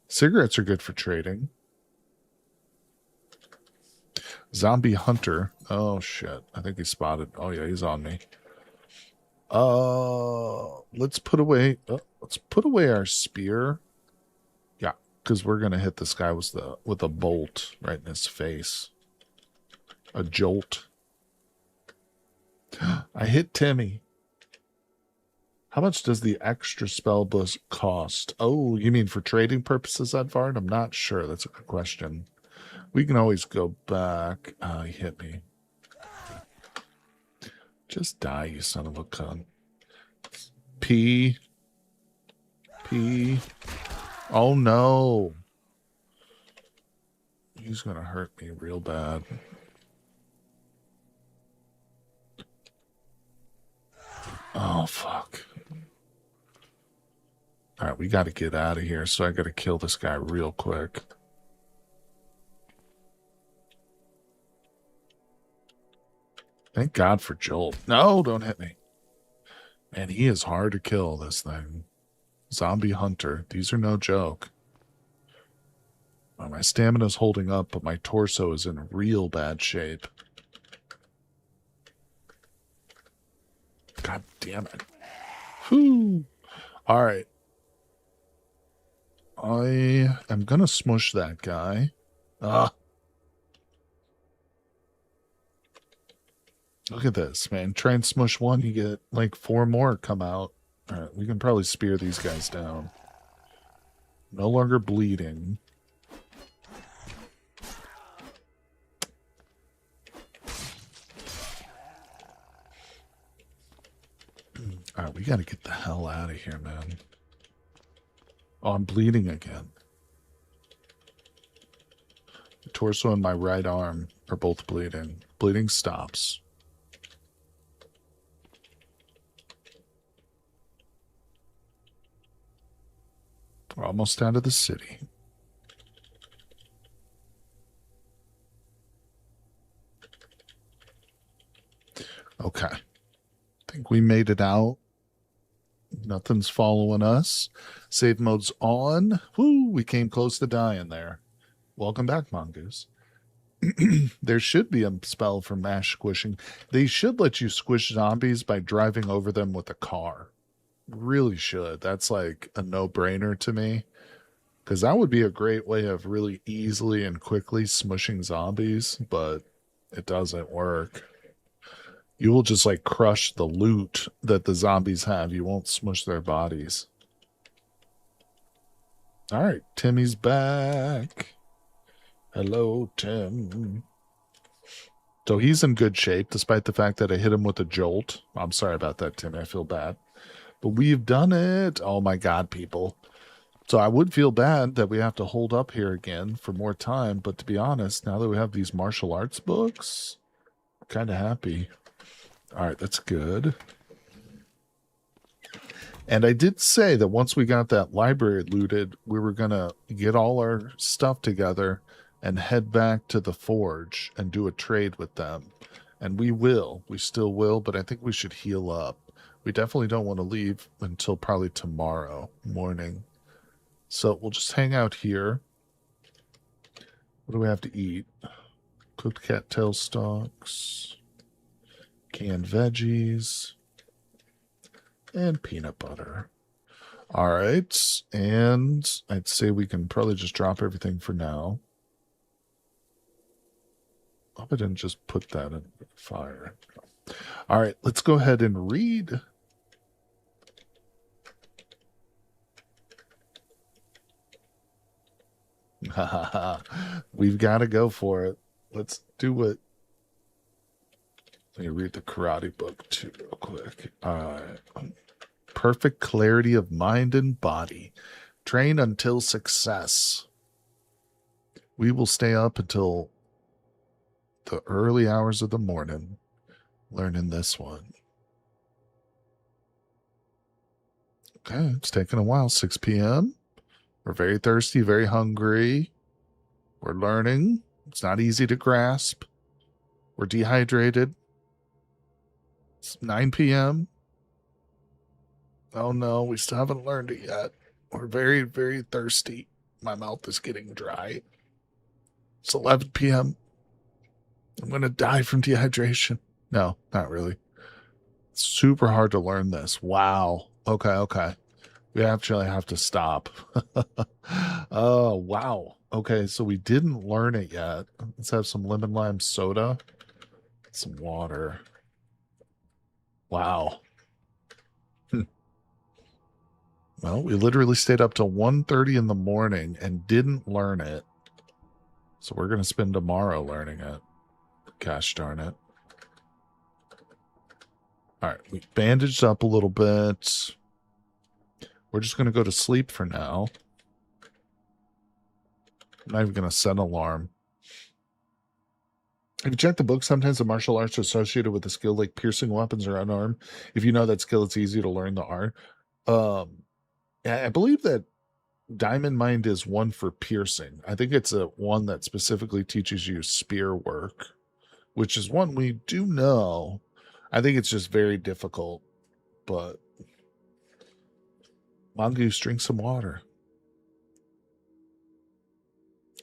Cigarettes are good for trading. Zombie hunter. Oh, shit. I think he's spotted. Oh, yeah, he's on me. Let's put away our spear. Yeah, because we're gonna hit this guy with a bolt right in his face. A jolt. I hit Timmy. How much does the extra spell book cost? Oh, you mean for trading purposes, Edvard? I'm not sure. That's a good question. We can always go back. He hit me. Just die, you son of a cunt. P. Oh, no. He's going to hurt me real bad. fuck. All right, we got to get out of here, so I got to kill this guy real quick. Thank God for Jolt. No, don't hit me. Man, he is hard to kill, this thing. Zombie hunter. These are no joke. Well, my stamina's holding up, but my torso is in real bad shape. God damn it. Whew. All right. I am going to smush that guy. Look at this, man. Try and smush one, you get like 4 more come out. All right, we can probably spear these guys down. No longer bleeding. All right, we got to get the hell out of here, man. Oh, I'm bleeding again. The torso and my right arm are both bleeding. Bleeding stops. We're almost out of the city. Okay. I think we made it out. Nothing's following us. Save mode's on. Woo, we came close to dying there. Welcome back, Mongoose. There should be a spell for mash squishing. They should let you squish zombies by driving over them with a car. Really should. That's like a no-brainer to me. Because that would be a great way of really easily and quickly smushing zombies, but it doesn't work. You will just like crush the loot that the zombies have. You won't smush their bodies. All right, Timmy's back. Hello, Tim. So he's in good shape, despite the fact that I hit him with a jolt. I'm sorry about that, Timmy. I feel bad. But we've done it. Oh, my God, people. So I would feel bad that we have to hold up here again for more time. But to be honest, now that we have these martial arts books, I'm kind of happy. All right, that's good. And I did say that once we got that library looted, we were going to get all our stuff together and head back to the forge and do a trade with them. And we will. We still will, but I think we should heal up. We definitely don't want to leave until probably tomorrow morning. So we'll just hang out here. What do we have to eat? Cooked cattail stalks, canned veggies, and peanut butter. All right. And I'd say we can probably just drop everything for now. I hope I didn't just put that in the fire. All right, let's go ahead and read. We've got to go for it. Let's do it. Let me read the karate book too real quick. Perfect clarity of mind and body. Train until success. We will stay up until the early hours of the morning learning this one. Okay, it's taking a while. 6 p.m. We're very thirsty, very hungry. We're learning. It's not easy to grasp. We're dehydrated. It's 9 p.m. Oh no, we still haven't learned it yet. We're very, very thirsty. My mouth is getting dry. It's 11 p.m. I'm going to die from dehydration. No, not really. It's super hard to learn this. Wow. Okay. We actually have to stop. Oh, wow. Okay, so we didn't learn it yet. Let's have some lemon lime soda. Some water. Wow. Well, we literally stayed up till 1:30 in the morning and didn't learn it. So we're going to spend tomorrow learning it. Gosh darn it. All right, we bandaged up a little bit. We're just going to go to sleep for now. I'm not even going to set an alarm. If you check the book, sometimes the martial arts are associated with a skill like piercing weapons or unarmed. If you know that skill, it's easy to learn the art. I believe that Diamond Mind is one for piercing. I think it's a one that specifically teaches you spear work, which is one we do know. I think it's just very difficult, but Mongoose, drink some water.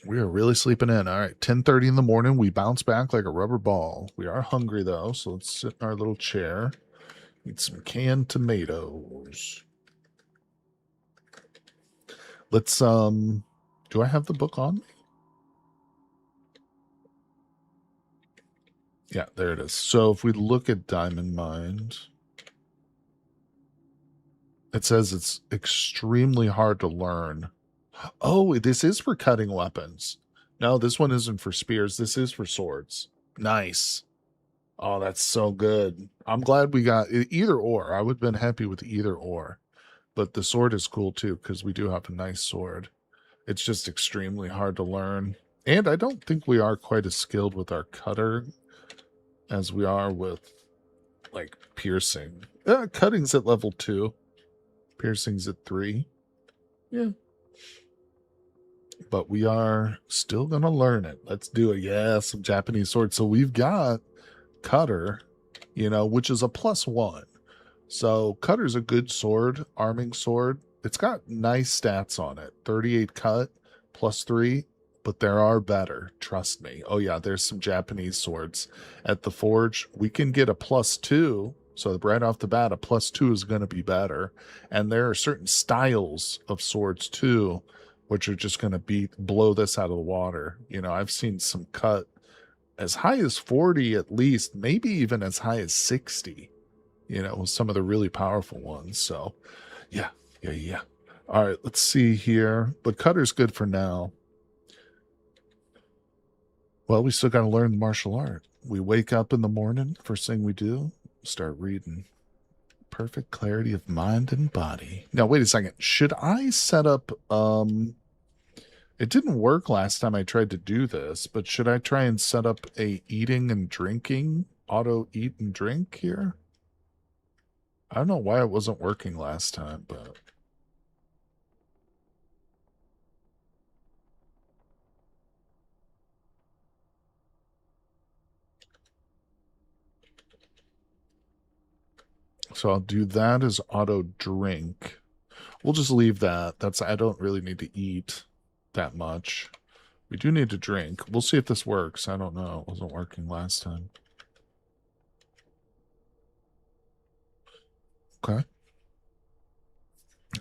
We are really sleeping in. All right, 10:30 in the morning. We bounce back like a rubber ball. We are hungry though, so let's sit in our little chair. Eat some canned tomatoes. Let's do I have the book on me? Yeah, there it is. So if we look at Diamond Mind, it says it's extremely hard to learn. Oh, this is for cutting weapons. No, this one isn't for spears. This is for swords. Nice. Oh, that's so good. I'm glad we got either or. I would have been happy with either or. But the sword is cool too, because we do have a nice sword. It's just extremely hard to learn. And I don't think we are quite as skilled with our cutter as we are with, like, piercing. Cutting's at level 2. Piercing's at 3. Yeah. But we are still going to learn it. Let's do it. Yeah, some Japanese swords. So we've got cutter, which is a +1. So cutter's a good sword, arming sword. It's got nice stats on it. 38 cut, +3, but there are better. Trust me. Oh yeah, there's some Japanese swords at the forge. We can get a +2. So right off the bat, a +2 is going to be better. And there are certain styles of swords too, which are just going to blow this out of the water. I've seen some cut as high as 40 at least, maybe even as high as 60, some of the really powerful ones. So yeah. All right, let's see here. But cutter's good for now. Well, we still got to learn the martial art. We wake up in the morning, first thing we do, start reading. Perfect clarity of mind and body. Now, wait a second. Should I set up, it didn't work last time I tried to do this, but should I try and set up a eating and drinking, auto eat and drink here? I don't know why it wasn't working last time, but... So I'll do that as auto drink. We'll just leave that. I don't really need to eat that much. We do need to drink. We'll see if this works. I don't know. It wasn't working last time. Okay.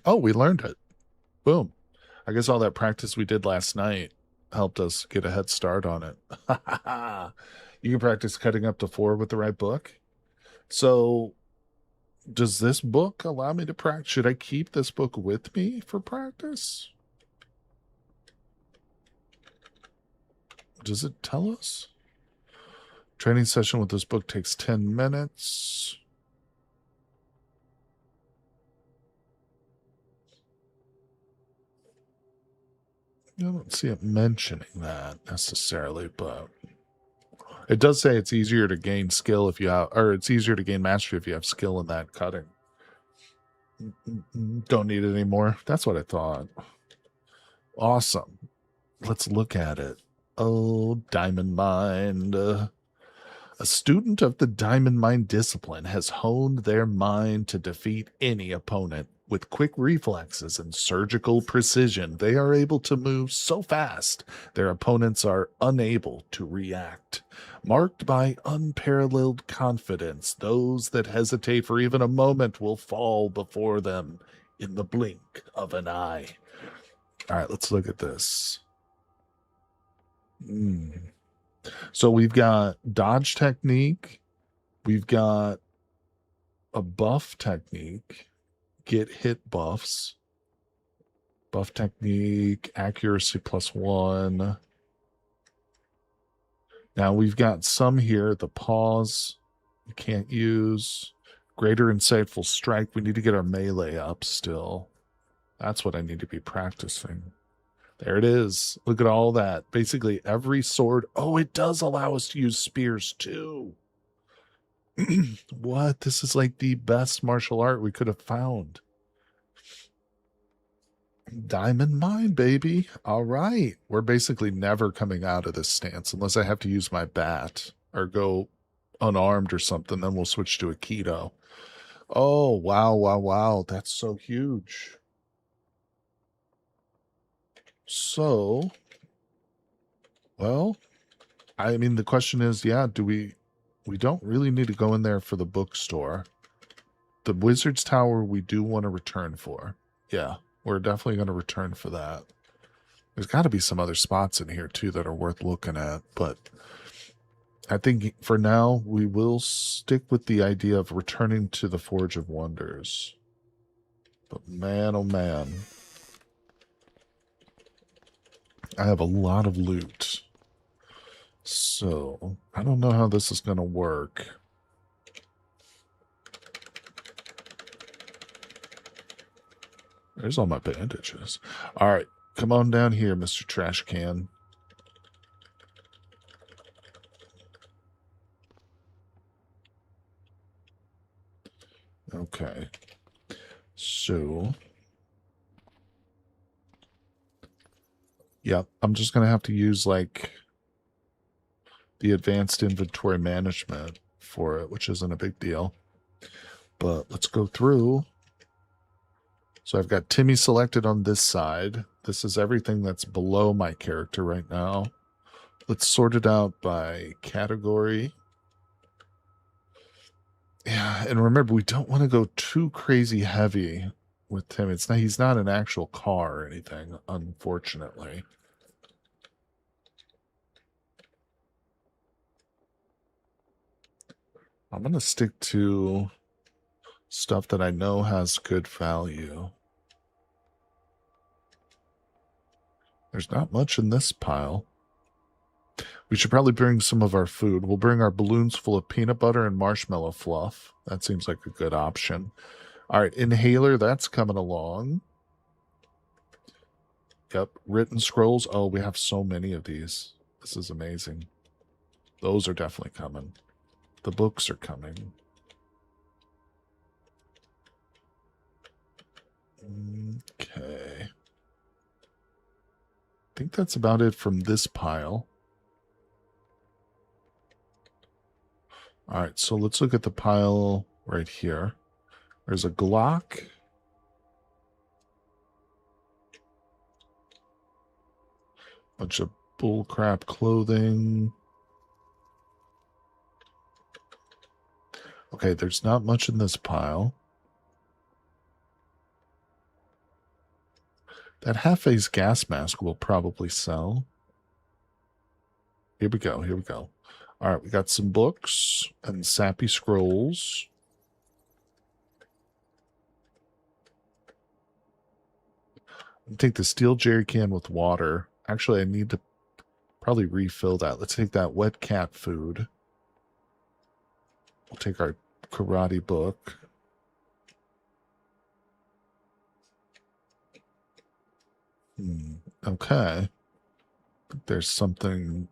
Oh, we learned it. Boom. I guess all that practice we did last night helped us get a head start on it. You can practice cutting up to 4 with the right book. So does this book allow me to practice? Should I keep this book with me for practice? Does it tell us? Training session with this book takes 10 minutes. I don't see it mentioning that necessarily, but it does say it's easier to gain skill if you have, or it's easier to gain mastery if you have skill in that cutting. Don't need it anymore. That's what I thought. Awesome. Let's look at it. Oh, Diamond Mind. A student of the Diamond Mind discipline has honed their mind to defeat any opponent. With quick reflexes and surgical precision, they are able to move so fast their opponents are unable to react. Marked by unparalleled confidence, those that hesitate for even a moment will fall before them in the blink of an eye. All right, let's look at this. So we've got dodge technique. We've got a buff technique. Get hit buffs. Buff technique, accuracy +1. Now we've got some here. The pause we can't use. Greater insightful strike. We need to get our melee up still. That's what I need to be practicing. There it is. Look at all that. Basically every sword. Oh, it does allow us to use spears too. What? This is like the best martial art we could have found. Diamond mine, baby. All right. We're basically never coming out of this stance unless I have to use my bat or go unarmed or something. Then we'll switch to a keto. Oh, wow, wow, wow. That's so huge. So, well, I mean, the question is, yeah, we don't really need to go in there for the bookstore. The Wizard's Tower we do want to return for. Yeah, we're definitely going to return for that. There's got to be some other spots in here too that are worth looking at, but I think for now we will stick with the idea of returning to the Forge of Wonders. But man, oh man, I have a lot of loot. So I don't know how this is going to work. There's all my bandages. All right, come on down here, Mr. Trash Can. Okay. So, yep, I'm just going to have to use like the advanced inventory management for it, which isn't a big deal. But let's go through. So I've got Timmy selected on this side. This is everything that's below my character right now. Let's sort it out by category. Yeah, and remember, we don't want to go too crazy heavy with Tim. He's not an actual car or anything, unfortunately. I'm going to stick to stuff that I know has good value. There's not much in this pile. We should probably bring some of our food. We'll bring our balloons full of peanut butter and marshmallow fluff. That seems like a good option. All right, inhaler, that's coming along. Yep, written scrolls. Oh, we have so many of these. This is amazing. Those are definitely coming. The books are coming. Okay. I think that's about it from this pile. All right, so let's look at the pile right here. There's a Glock. Bunch of bullcrap clothing. Okay, there's not much in this pile. That half-phase gas mask will probably sell. Here we go, here we go. All right, we got some books and sappy scrolls. I'll take the steel jerry can with water. Actually, I need to probably refill that. Let's take that wet cat food. We'll take our karate book. Okay. There's something.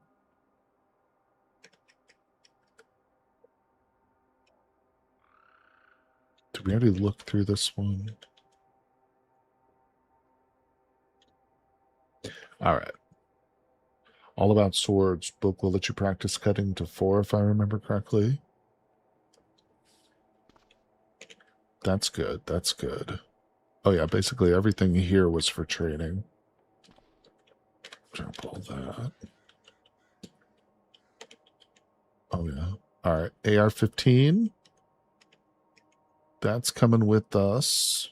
Did we already look through this one? All right. All About Swords book will let you practice cutting to 4, if I remember correctly. That's good. That's good. Oh, yeah. Basically, everything here was for trading. Drop all that. Oh, yeah. All right. AR-15. That's coming with us.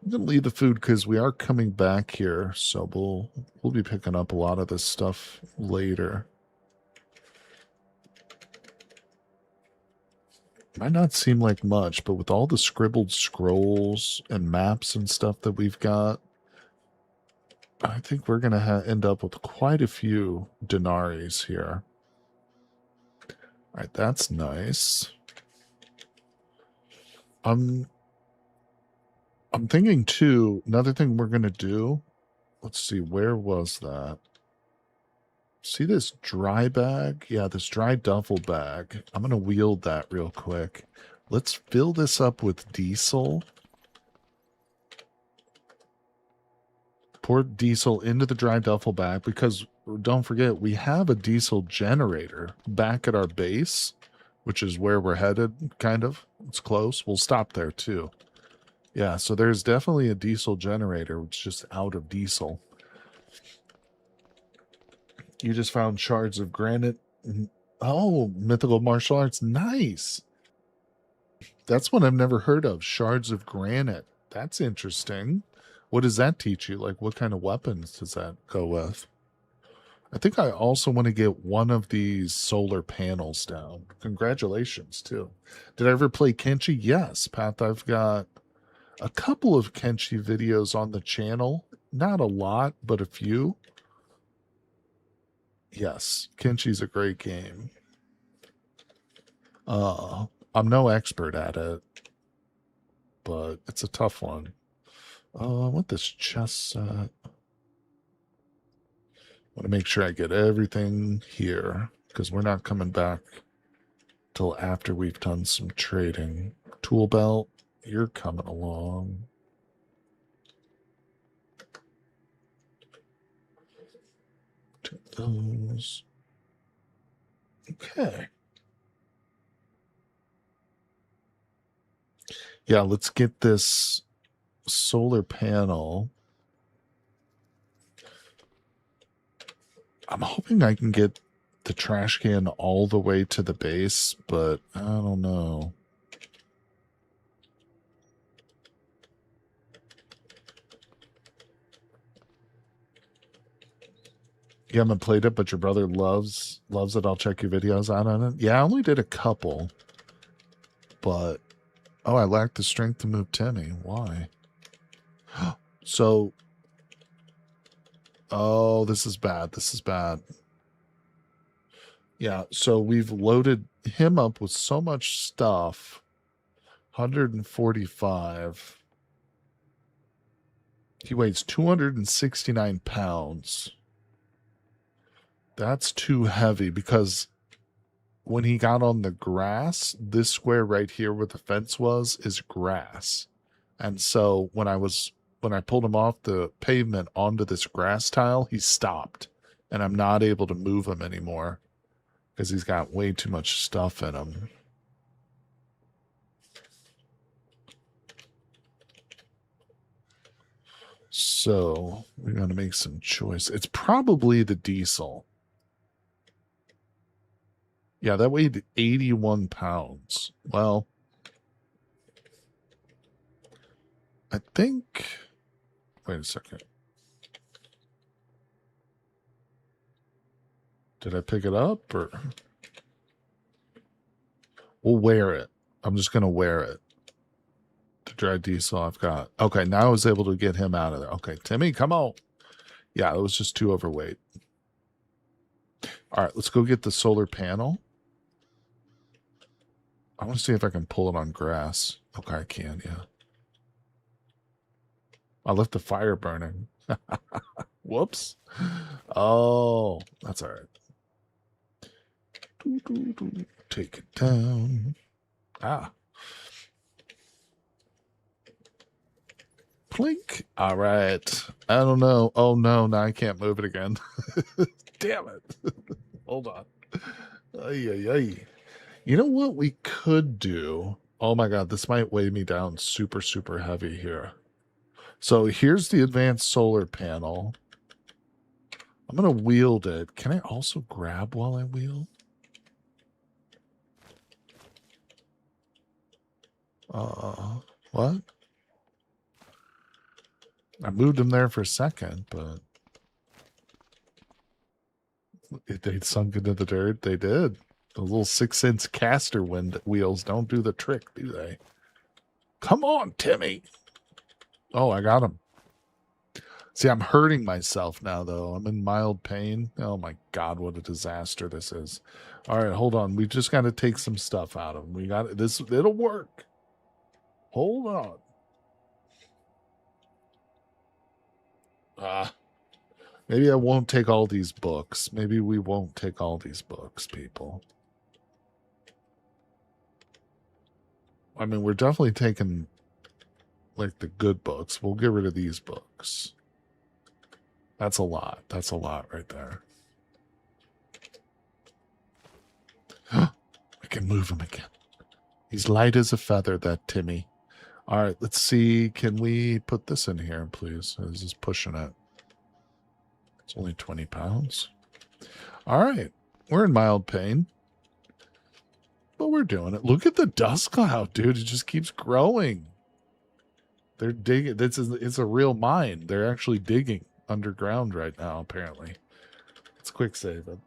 I'm going to leave the food because we are coming back here, so we'll be picking up a lot of this stuff later. Might not seem like much, but with all the scribbled scrolls and maps and stuff that we've got, I think we're going to end up with quite a few denaries here. All right, that's nice. I'm thinking too, another thing we're gonna do, let's see, where was that? See this dry bag? Yeah, this dry duffel bag. I'm gonna wield that real quick. Let's fill this up with diesel. Pour diesel into the dry duffel bag because don't forget, we have a diesel generator back at our base, which is where we're headed, kind of. It's close. We'll stop there too. Yeah, so there's definitely a diesel generator, which is just out of diesel. You just found shards of granite. Oh, mythical martial arts. Nice. That's one I've never heard of. Shards of granite. That's interesting. What does that teach you? Like, what kind of weapons does that go with? I think I also want to get one of these solar panels down. Congratulations, too. Did I ever play Kenshi? Yes, Pat. I've got a couple of Kenshi videos on the channel. Not a lot, but a few. Yes, Kenshi's a great game. I'm no expert at it, but it's a tough one. I want this chest set. I want to make sure I get everything here because we're not coming back till after we've done some trading. Tool belt, you're coming along. Take those. Okay. Yeah, let's get this solar panel. I'm hoping I can get the trash can all the way to the base, but I don't know. You haven't played it, but your brother loves it. I'll check your videos out on it. Yeah, I only did a couple, but oh, I lack the strength to move Timmy. Why? So, oh, this is bad. This is bad. Yeah, so we've loaded him up with so much stuff. 145. He weighs 269 pounds. That's too heavy because when he got on the grass, this square right here where the fence was is grass. And so when I pulled him off the pavement onto this grass tile, he stopped. And I'm not able to move him anymore because he's got way too much stuff in him. So we're going to make some choice. It's probably the diesel. Yeah, that weighed 81 pounds. Well, I think... Wait a second. Did I pick it up or... We'll wear it. I'm just going to wear it. The dry diesel I've got. Okay, now I was able to get him out of there. Okay, Timmy, come on. Yeah, it was just too overweight. All right, let's go get the solar panel. I want to see if I can pull it on grass. Okay, I can, yeah. I left the fire burning. Whoops. Oh, that's all right. Take it down. Ah. Plink. All right. I don't know. Oh, no. Now I can't move it again. Damn it. Hold on. Ay, ay, ay. You know what we could do? Oh, my God. This might weigh me down super, super heavy here. So here's the advanced solar panel. I'm going to wield it. Can I also grab while I wield? What? I moved them there for a second, but they sunk into the dirt. They did. The little 6-inch caster wheels don't do the trick, do they? Come on, Timmy. Oh, I got him. See, I'm hurting myself now, though. I'm in mild pain. Oh, my God, what a disaster this is. All right, hold on. We just got to take some stuff out of him. We got this. It'll work. Hold on. Maybe I won't take all these books. Maybe we won't take all these books, people. I mean, we're definitely taking, like, the good books. We'll get rid of these books. That's a lot. That's a lot right there. I can move him again. He's light as a feather, that Timmy. All right, let's see. Can we put this in here, please? This is pushing it. It's only 20 pounds. All right. We're in mild pain. But we're doing it. Look at the dust cloud, dude. It just keeps growing. They're digging. It's a real mine. They're actually digging underground right now, apparently. Let's quick save it.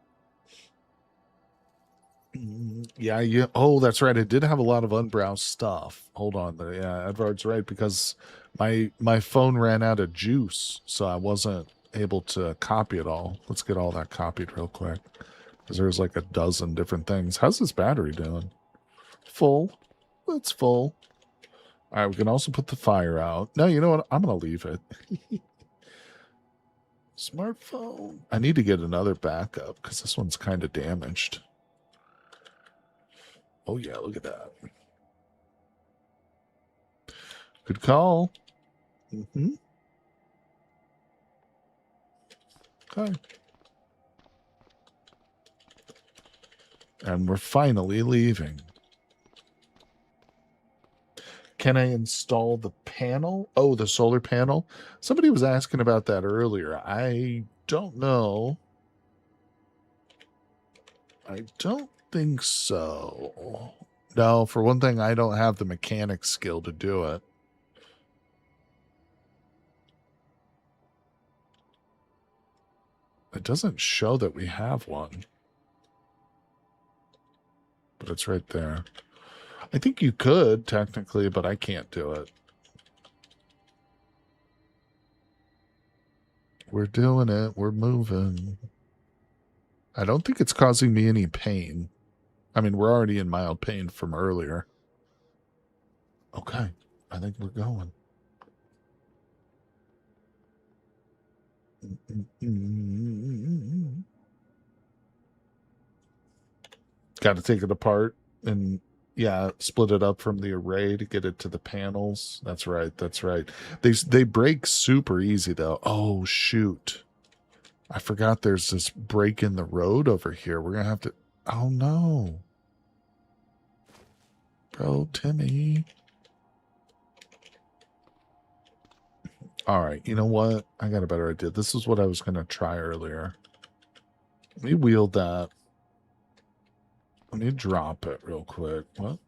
Yeah. Oh, that's right. I did have a lot of unbrowsed stuff. Hold on. Yeah, Edvard's right, because my phone ran out of juice, so I wasn't able to copy it all. Let's get all that copied real quick, because there's like a dozen different things. How's this battery doing? Full. It's full. All right, we can also put the fire out. No, you know what? I'm going to leave it. Smartphone. I need to get another backup because this one's kind of damaged. Oh, yeah, look at that. Good call. Mm-hmm. Okay. And we're finally leaving. Can I install the panel? Oh, the solar panel? Somebody was asking about that earlier. I don't know. I don't think so. No, for one thing, I don't have the mechanics skill to do it. It doesn't show that we have one. But it's right there. I think you could, technically, but I can't do it. We're doing it. We're moving. I don't think it's causing me any pain. I mean, we're already in mild pain from earlier. Okay. I think we're going. Got to take it apart and, yeah, split it up from the array to get it to the panels. That's right. That's right. They break super easy, though. Oh, shoot. I forgot there's this break in the road over here. We're going to have to... Oh, no. Bro, Timmy. All right. You know what? I got a better idea. This is what I was going to try earlier. Let me wield that. Let me drop it real quick. What?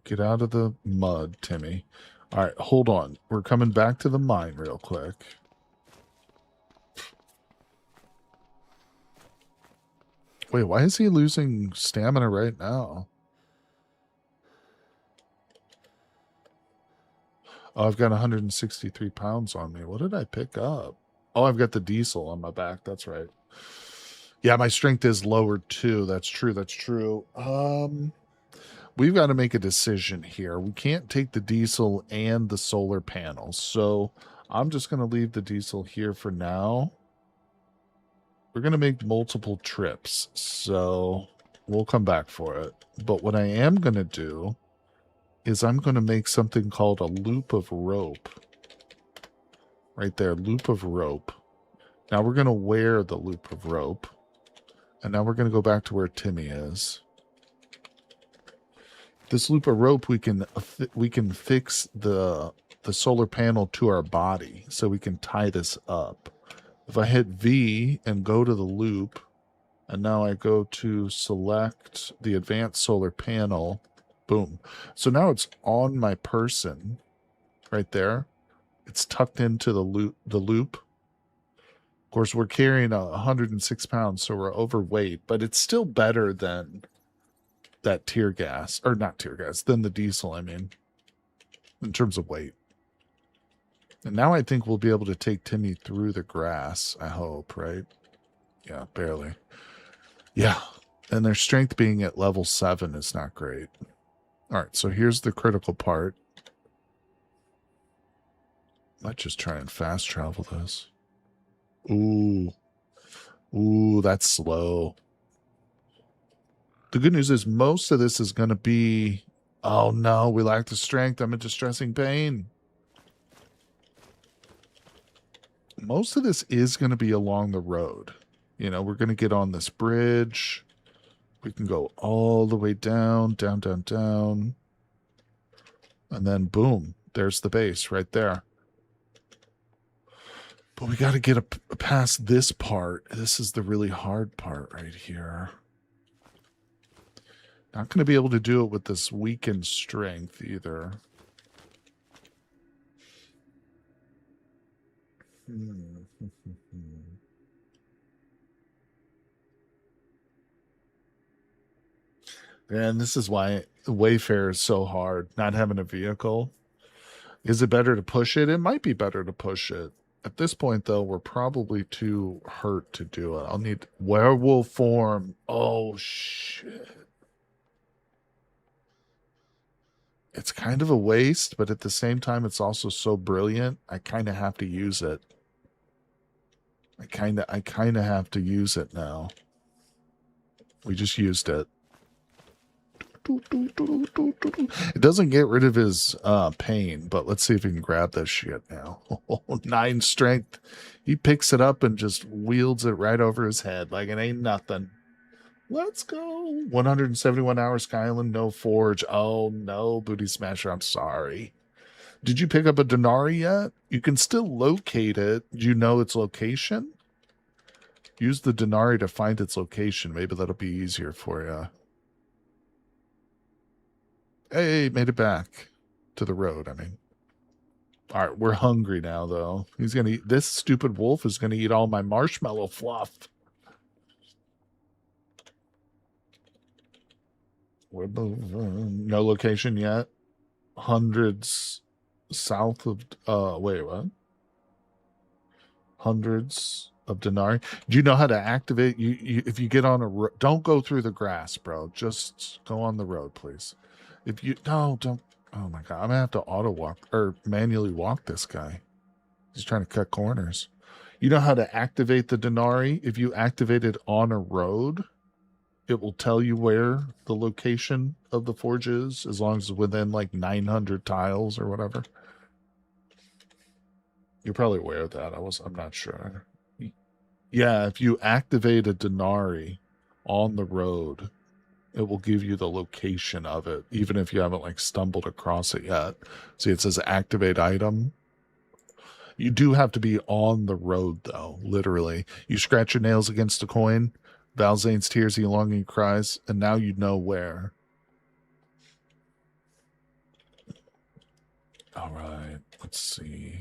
Get out of the mud, Timmy. All right, hold on. We're coming back to the mine real quick. Wait, why is he losing stamina right now? Oh, I've got 163 pounds on me. What did I pick up? Oh, I've got the diesel on my back. That's right. Yeah, my strength is lowered too. That's true. That's true. We've got to make a decision here. We can't take the diesel and the solar panels. So I'm just going to leave the diesel here for now. We're going to make multiple trips. So we'll come back for it. But what I am going to do is I'm going to make something called a loop of rope. Right there, loop of rope. Now we're going to wear the loop of rope. And now we're going to go back to where Timmy is. This loop of rope, we can fix the solar panel to our body, so we can tie this up. If I hit V and go to the loop, and now I go to select the advanced solar panel, boom. So now it's on my person, right there. It's tucked into the loop. Of course, we're carrying 106 pounds, so we're overweight, but it's still better than that tear gas, or not tear gas, than the diesel, I mean, in terms of weight. And now I think we'll be able to take Timmy through the grass, I hope, right? Yeah, barely. Yeah, and their strength being at level 7 is not great. All right, so here's the critical part. Might just try and fast travel this. Ooh. Ooh, that's slow. The good news is most of this is going to be... Oh, no, we lack the strength. I'm in distressing pain. Most of this is going to be along the road. You know, we're going to get on this bridge. We can go all the way down, down, down, down. And then, boom, there's the base right there. But we got to get past this part. This is the really hard part right here. Not going to be able to do it with this weakened strength either. And this is why Wayfair is so hard, not having a vehicle. Is it better to push it? It might be better to push it. At this point, though, we're probably too hurt to do it. I'll need werewolf form. Oh, shit. It's kind of a waste, but at the same time, it's also so brilliant. I kind of have to use it. I kind of have to use it now. We just used it. It doesn't get rid of his pain, but let's see if we can grab this shit now. 9 strength. He picks it up and just wields it right over his head like it ain't nothing. Let's go. 171 hours, Skyland, no forge. Oh, no, Booty Smasher, I'm sorry. Did you pick up a Denari yet? You can still locate it. Do you know its location? Use the Denari to find its location. Maybe that'll be easier for you. Hey, made it back to the road, I mean. All right, we're hungry now, though. He's going to eat... This stupid wolf is going to eat all my marshmallow fluff. We're moving. No location yet. Hundreds south of... wait, what? Hundreds of Denari. Do you know how to activate... You if you get on a... Don't go through the grass, bro. Just go on the road, please. If you... No, don't... Oh, my God. I'm going to have to auto walk... Or manually walk this guy. He's trying to cut corners. You know how to activate the Denari? If you activate it on a road, it will tell you where the location of the forge is, as long as it's within like 900 tiles or whatever. You're probably aware of that. I'm not sure. Yeah, if you activate a Denari on the road, it will give you the location of it, even if you haven't like stumbled across it yet. See, it says activate item. You do have to be on the road, though, literally. You scratch your nails against a coin, Valzane's tears, he longing cries, and now you know where. All right, let's see.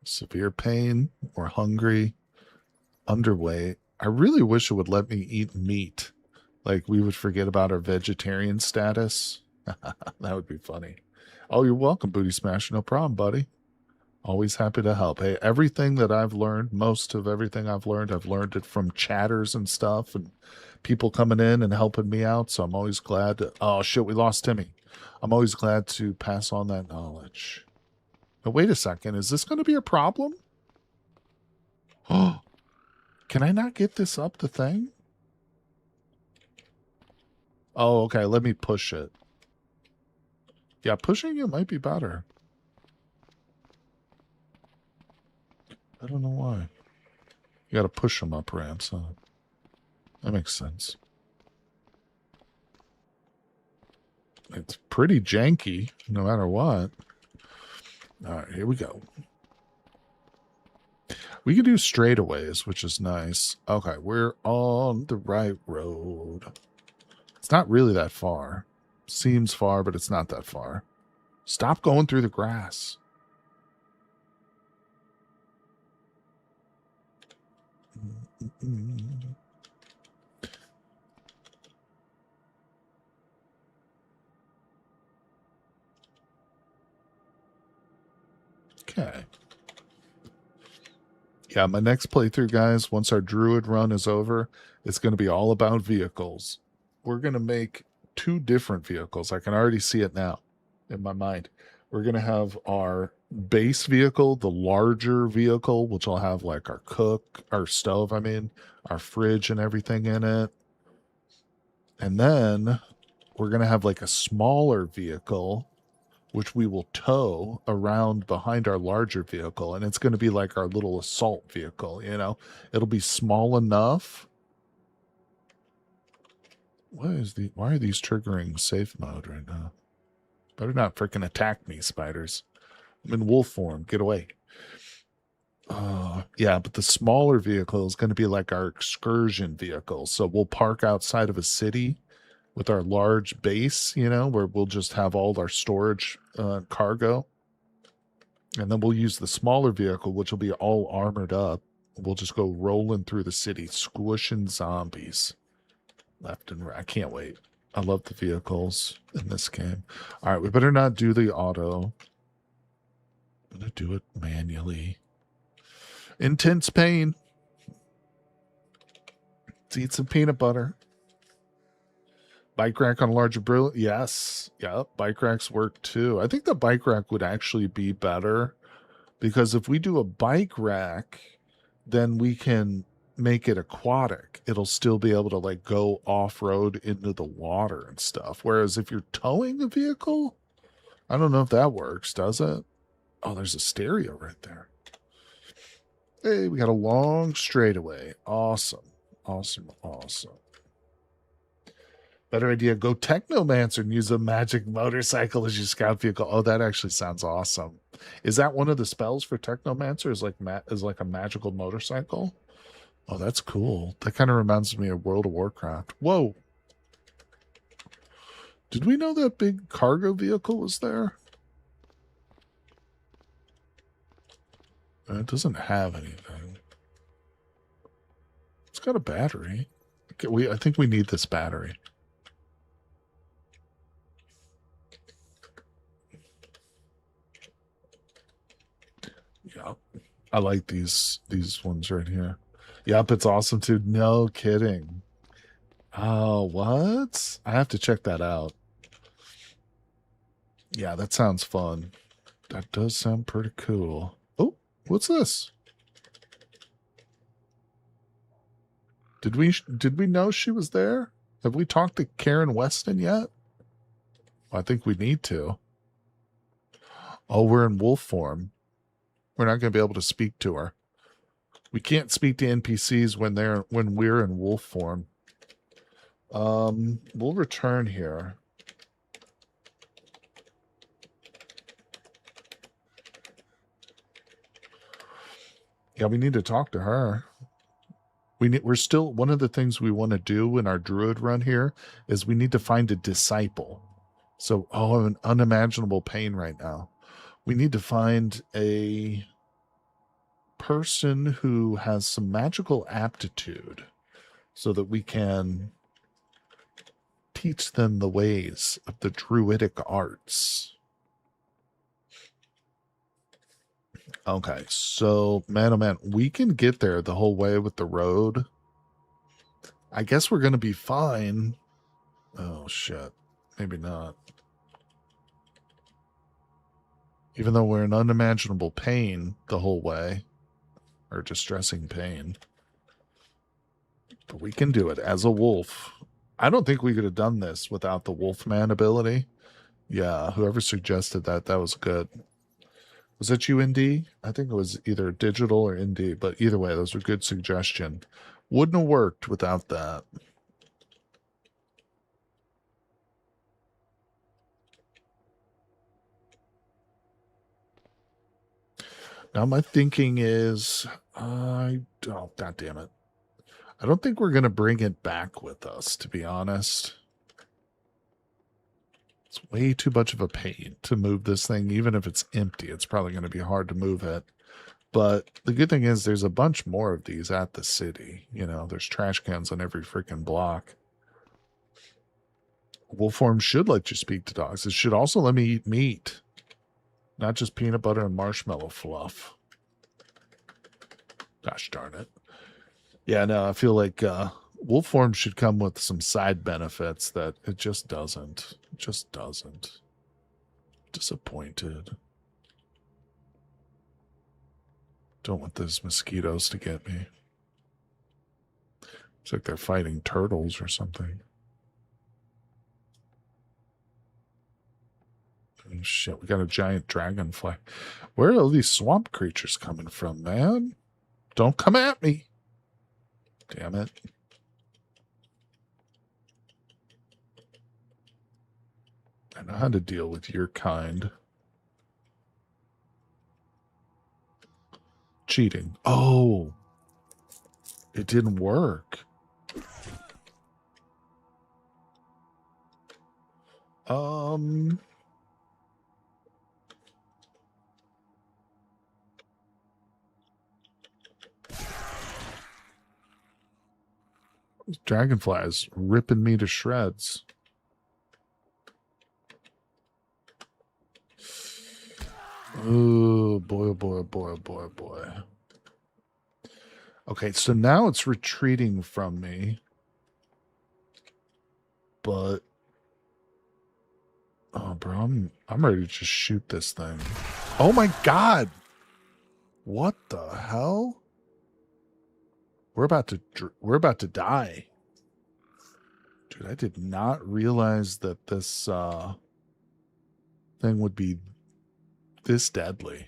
Severe pain or hungry, underweight. I really wish it would let me eat meat. Like we would forget about our vegetarian status. That would be funny. Oh, you're welcome, Booty Smash. No problem, buddy. Always happy to help. Hey, everything that I've learned, most of everything I've learned it from chatters and stuff and people coming in and helping me out. So I'm always glad to... Oh, shit, we lost Timmy. I'm always glad to pass on that knowledge. Now, wait a second. Is this going to be a problem? Oh, can I not get this up the thing? Oh, okay. Let me push it. Yeah, pushing it might be better. I don't know why. You got to push them up ramps, huh? That makes sense. It's pretty janky, no matter what. All right, here we go. We can do straightaways, which is nice. Okay, we're on the right road. It's not really that far. Seems far, but it's not that far. Stop going through the grass. Okay. Yeah, my next playthrough, guys, once our druid run is over, it's going to be all about vehicles. We're going to make 2 different vehicles. I can already see it now in my mind. We're going to have our base vehicle, the larger vehicle, which will have like our stove, our fridge and everything in it. And then we're going to have like a smaller vehicle, which we will tow around behind our larger vehicle. And it's going to be like our little assault vehicle, you know? It'll be small enough. Why are these triggering safe mode right now? Better not freaking attack me, spiders. I'm in wolf form. Get away. Yeah, but the smaller vehicle is going to be like our excursion vehicle. So we'll park outside of a city with our large base, you know, where we'll just have all our storage cargo. And then we'll use the smaller vehicle, which will be all armored up. We'll just go rolling through the city, squishing zombies left and right. I can't wait. I love the vehicles in this game. All right, we better not do the auto. I'm going to do it manually. Intense pain. Let's eat some peanut butter. Bike rack on a larger grill. Yes. Yep. Bike racks work too. I think the bike rack would actually be better because if we do a bike rack, then we can make it aquatic. It'll still be able to like go off-road into the water and stuff. Whereas if you're towing a vehicle, I don't know if that works, does it? Oh, there's a stereo right there. Hey, we got a long straightaway. Awesome. Awesome. Awesome. Better idea, go Technomancer and use a magic motorcycle as your scout vehicle. Oh, that actually sounds awesome. Is that one of the spells for Technomancer? Is like a magical motorcycle? Oh, that's cool. That kind of reminds me of World of Warcraft. Whoa. Did we know that big cargo vehicle was there? It doesn't have anything. It's got a battery. Okay, I think we need this battery. Yep. I like these ones right here. Yep, it's awesome too. No kidding. Oh, what? I have to check that out. Yeah, that sounds fun. That does sound pretty cool. Oh, what's this? Did we know she was there? Have we talked to Karen Weston yet? I think we need to. Oh, we're in wolf form. We're not going to be able to speak to her. We can't speak to NPCs when we're in wolf form. We'll return here. Yeah, we need to talk to her. We're still, one of the things we want to do in our druid run here is we need to find a disciple. So, oh, I'm in unimaginable pain right now. We need to find a person who has some magical aptitude so that we can teach them the ways of the druidic arts. Okay, so man, oh man, we can get there the whole way with the road. I guess we're going to be fine. Oh, shit. Maybe not. Even though we're in unimaginable pain the whole way, or distressing pain. But we can do it as a wolf. I don't think we could have done this without the Wolfman ability. Yeah, whoever suggested that was good. Was it you, ND? I think it was either digital or ND, but either way, those were good suggestion. Wouldn't have worked without that. Now my thinking is, oh, God damn it. I don't think we're going to bring it back with us, to be honest. It's way too much of a pain to move this thing. Even if it's empty, it's probably going to be hard to move it. But the good thing is there's a bunch more of these at the city. You know, there's trash cans on every freaking block. Wolfform should let you speak to dogs. It should also let me eat meat. Not just peanut butter and marshmallow fluff. Gosh darn it. Yeah, no, I feel like wolf form should come with some side benefits that it just doesn't. It just doesn't. Disappointed. Don't want those mosquitoes to get me. It's like they're fighting turtles or something. Oh, shit, we got a giant dragonfly. Where are all these swamp creatures coming from, man? Don't come at me. Damn it. I know how to deal with your kind. Cheating. Oh, it didn't work. Dragonflies ripping me to shreds. Oh boy, oh boy, oh boy, oh boy, oh boy. Okay, so now it's retreating from me. But oh bro, I'm ready to just shoot this thing. Oh my god. What the hell? We're about to die. Dude, I did not realize that this thing would be this deadly.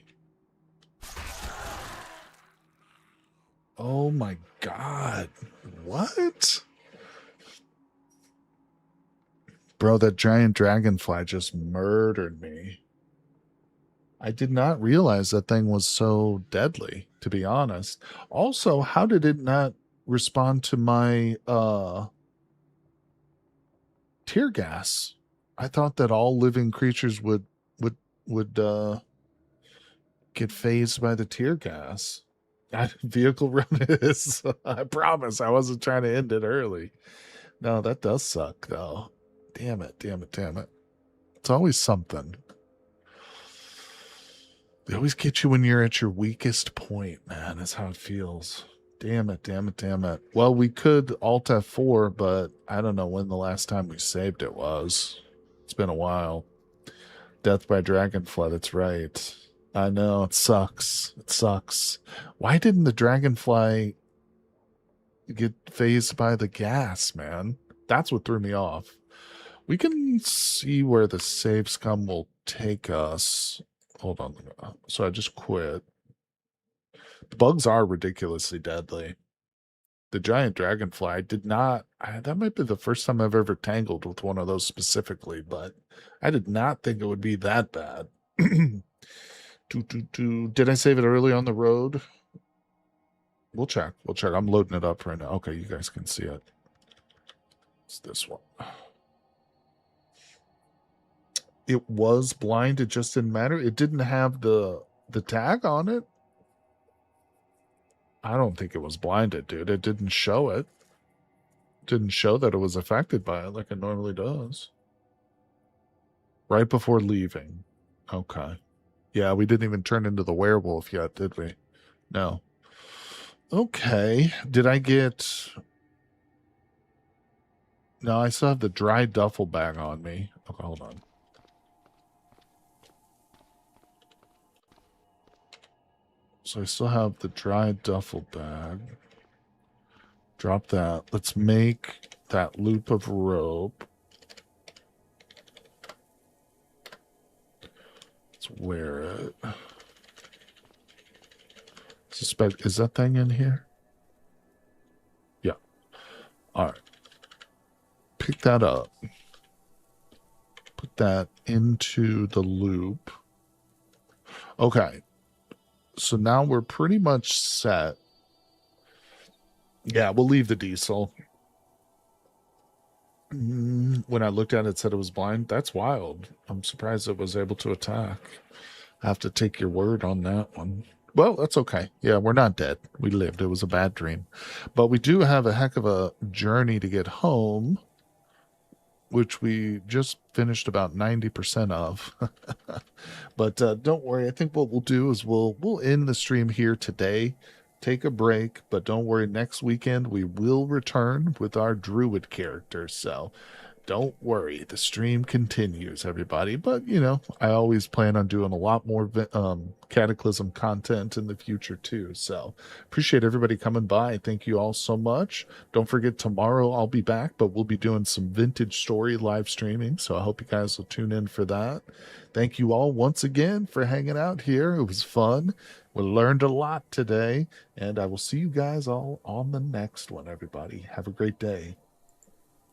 Oh my god. What? Bro, that giant dragonfly just murdered me. I did not realize that thing was so deadly, to be honest. Also, how did it not respond to my tear gas? I thought that all living creatures would get phased by the tear gas. Vehicle run is. I promise I wasn't trying to end it early. No, that does suck though. Damn it, damn it, damn it. It's always something. They always get you when you're at your weakest point, man. That's how it feels. Damn it, damn it, damn it. Well, we could Alt F4, but I don't know when the last time we saved it was. It's been a while. Death by Dragonfly, that's right. I know, it sucks. It sucks. Why didn't the Dragonfly get phased by the gas, man? That's what threw me off. We can see where the save scum will take us. Hold on. So I just quit. The bugs are ridiculously deadly. The giant dragonfly did not. That might be the first time I've ever tangled with one of those specifically, but I did not think it would be that bad. Did I save it early on the road? We'll check. We'll check. I'm loading it up right now. Okay, you guys can see it. It's this one. It was blind. It just didn't matter. It didn't have the tag on it. I don't think it was blinded, dude. It didn't show it. It didn't show that it was affected by it like it normally does. Right before leaving. Okay. Yeah, we didn't even turn into the werewolf yet, did we? No. Okay. Did I get... No, I still have the dry duffel bag on me. Okay, hold on. So I still have the dry duffel bag. Drop that. Let's make that loop of rope. Let's wear it. Suspect, is that thing in here? Yeah. All right. Pick that up. Put that into the loop. Okay. So now we're pretty much set. Yeah, we'll leave the diesel. When I looked at it, it said it was blind. That's wild. I'm surprised it was able to attack. I have to take your word on that one. Well, that's okay. Yeah, we're not dead. We lived. It was a bad dream. But we do have a heck of a journey to get home, which we just finished about 90% of. But don't worry. I think what we'll do is we'll end the stream here today. take a break, but don't worry, next weekend we will return with our druid character. So don't worry, the stream continues, everybody. But I always plan on doing a lot more Cataclysm content in the future too. So appreciate everybody coming by. Thank you all so much. Don't forget, tomorrow I'll be back, but we'll be doing some vintage story live streaming. So I hope you guys will tune in for that. Thank you all once again for hanging out here. It was fun. We learned a lot today, and I will see you guys all on the next one, everybody. Have a great day.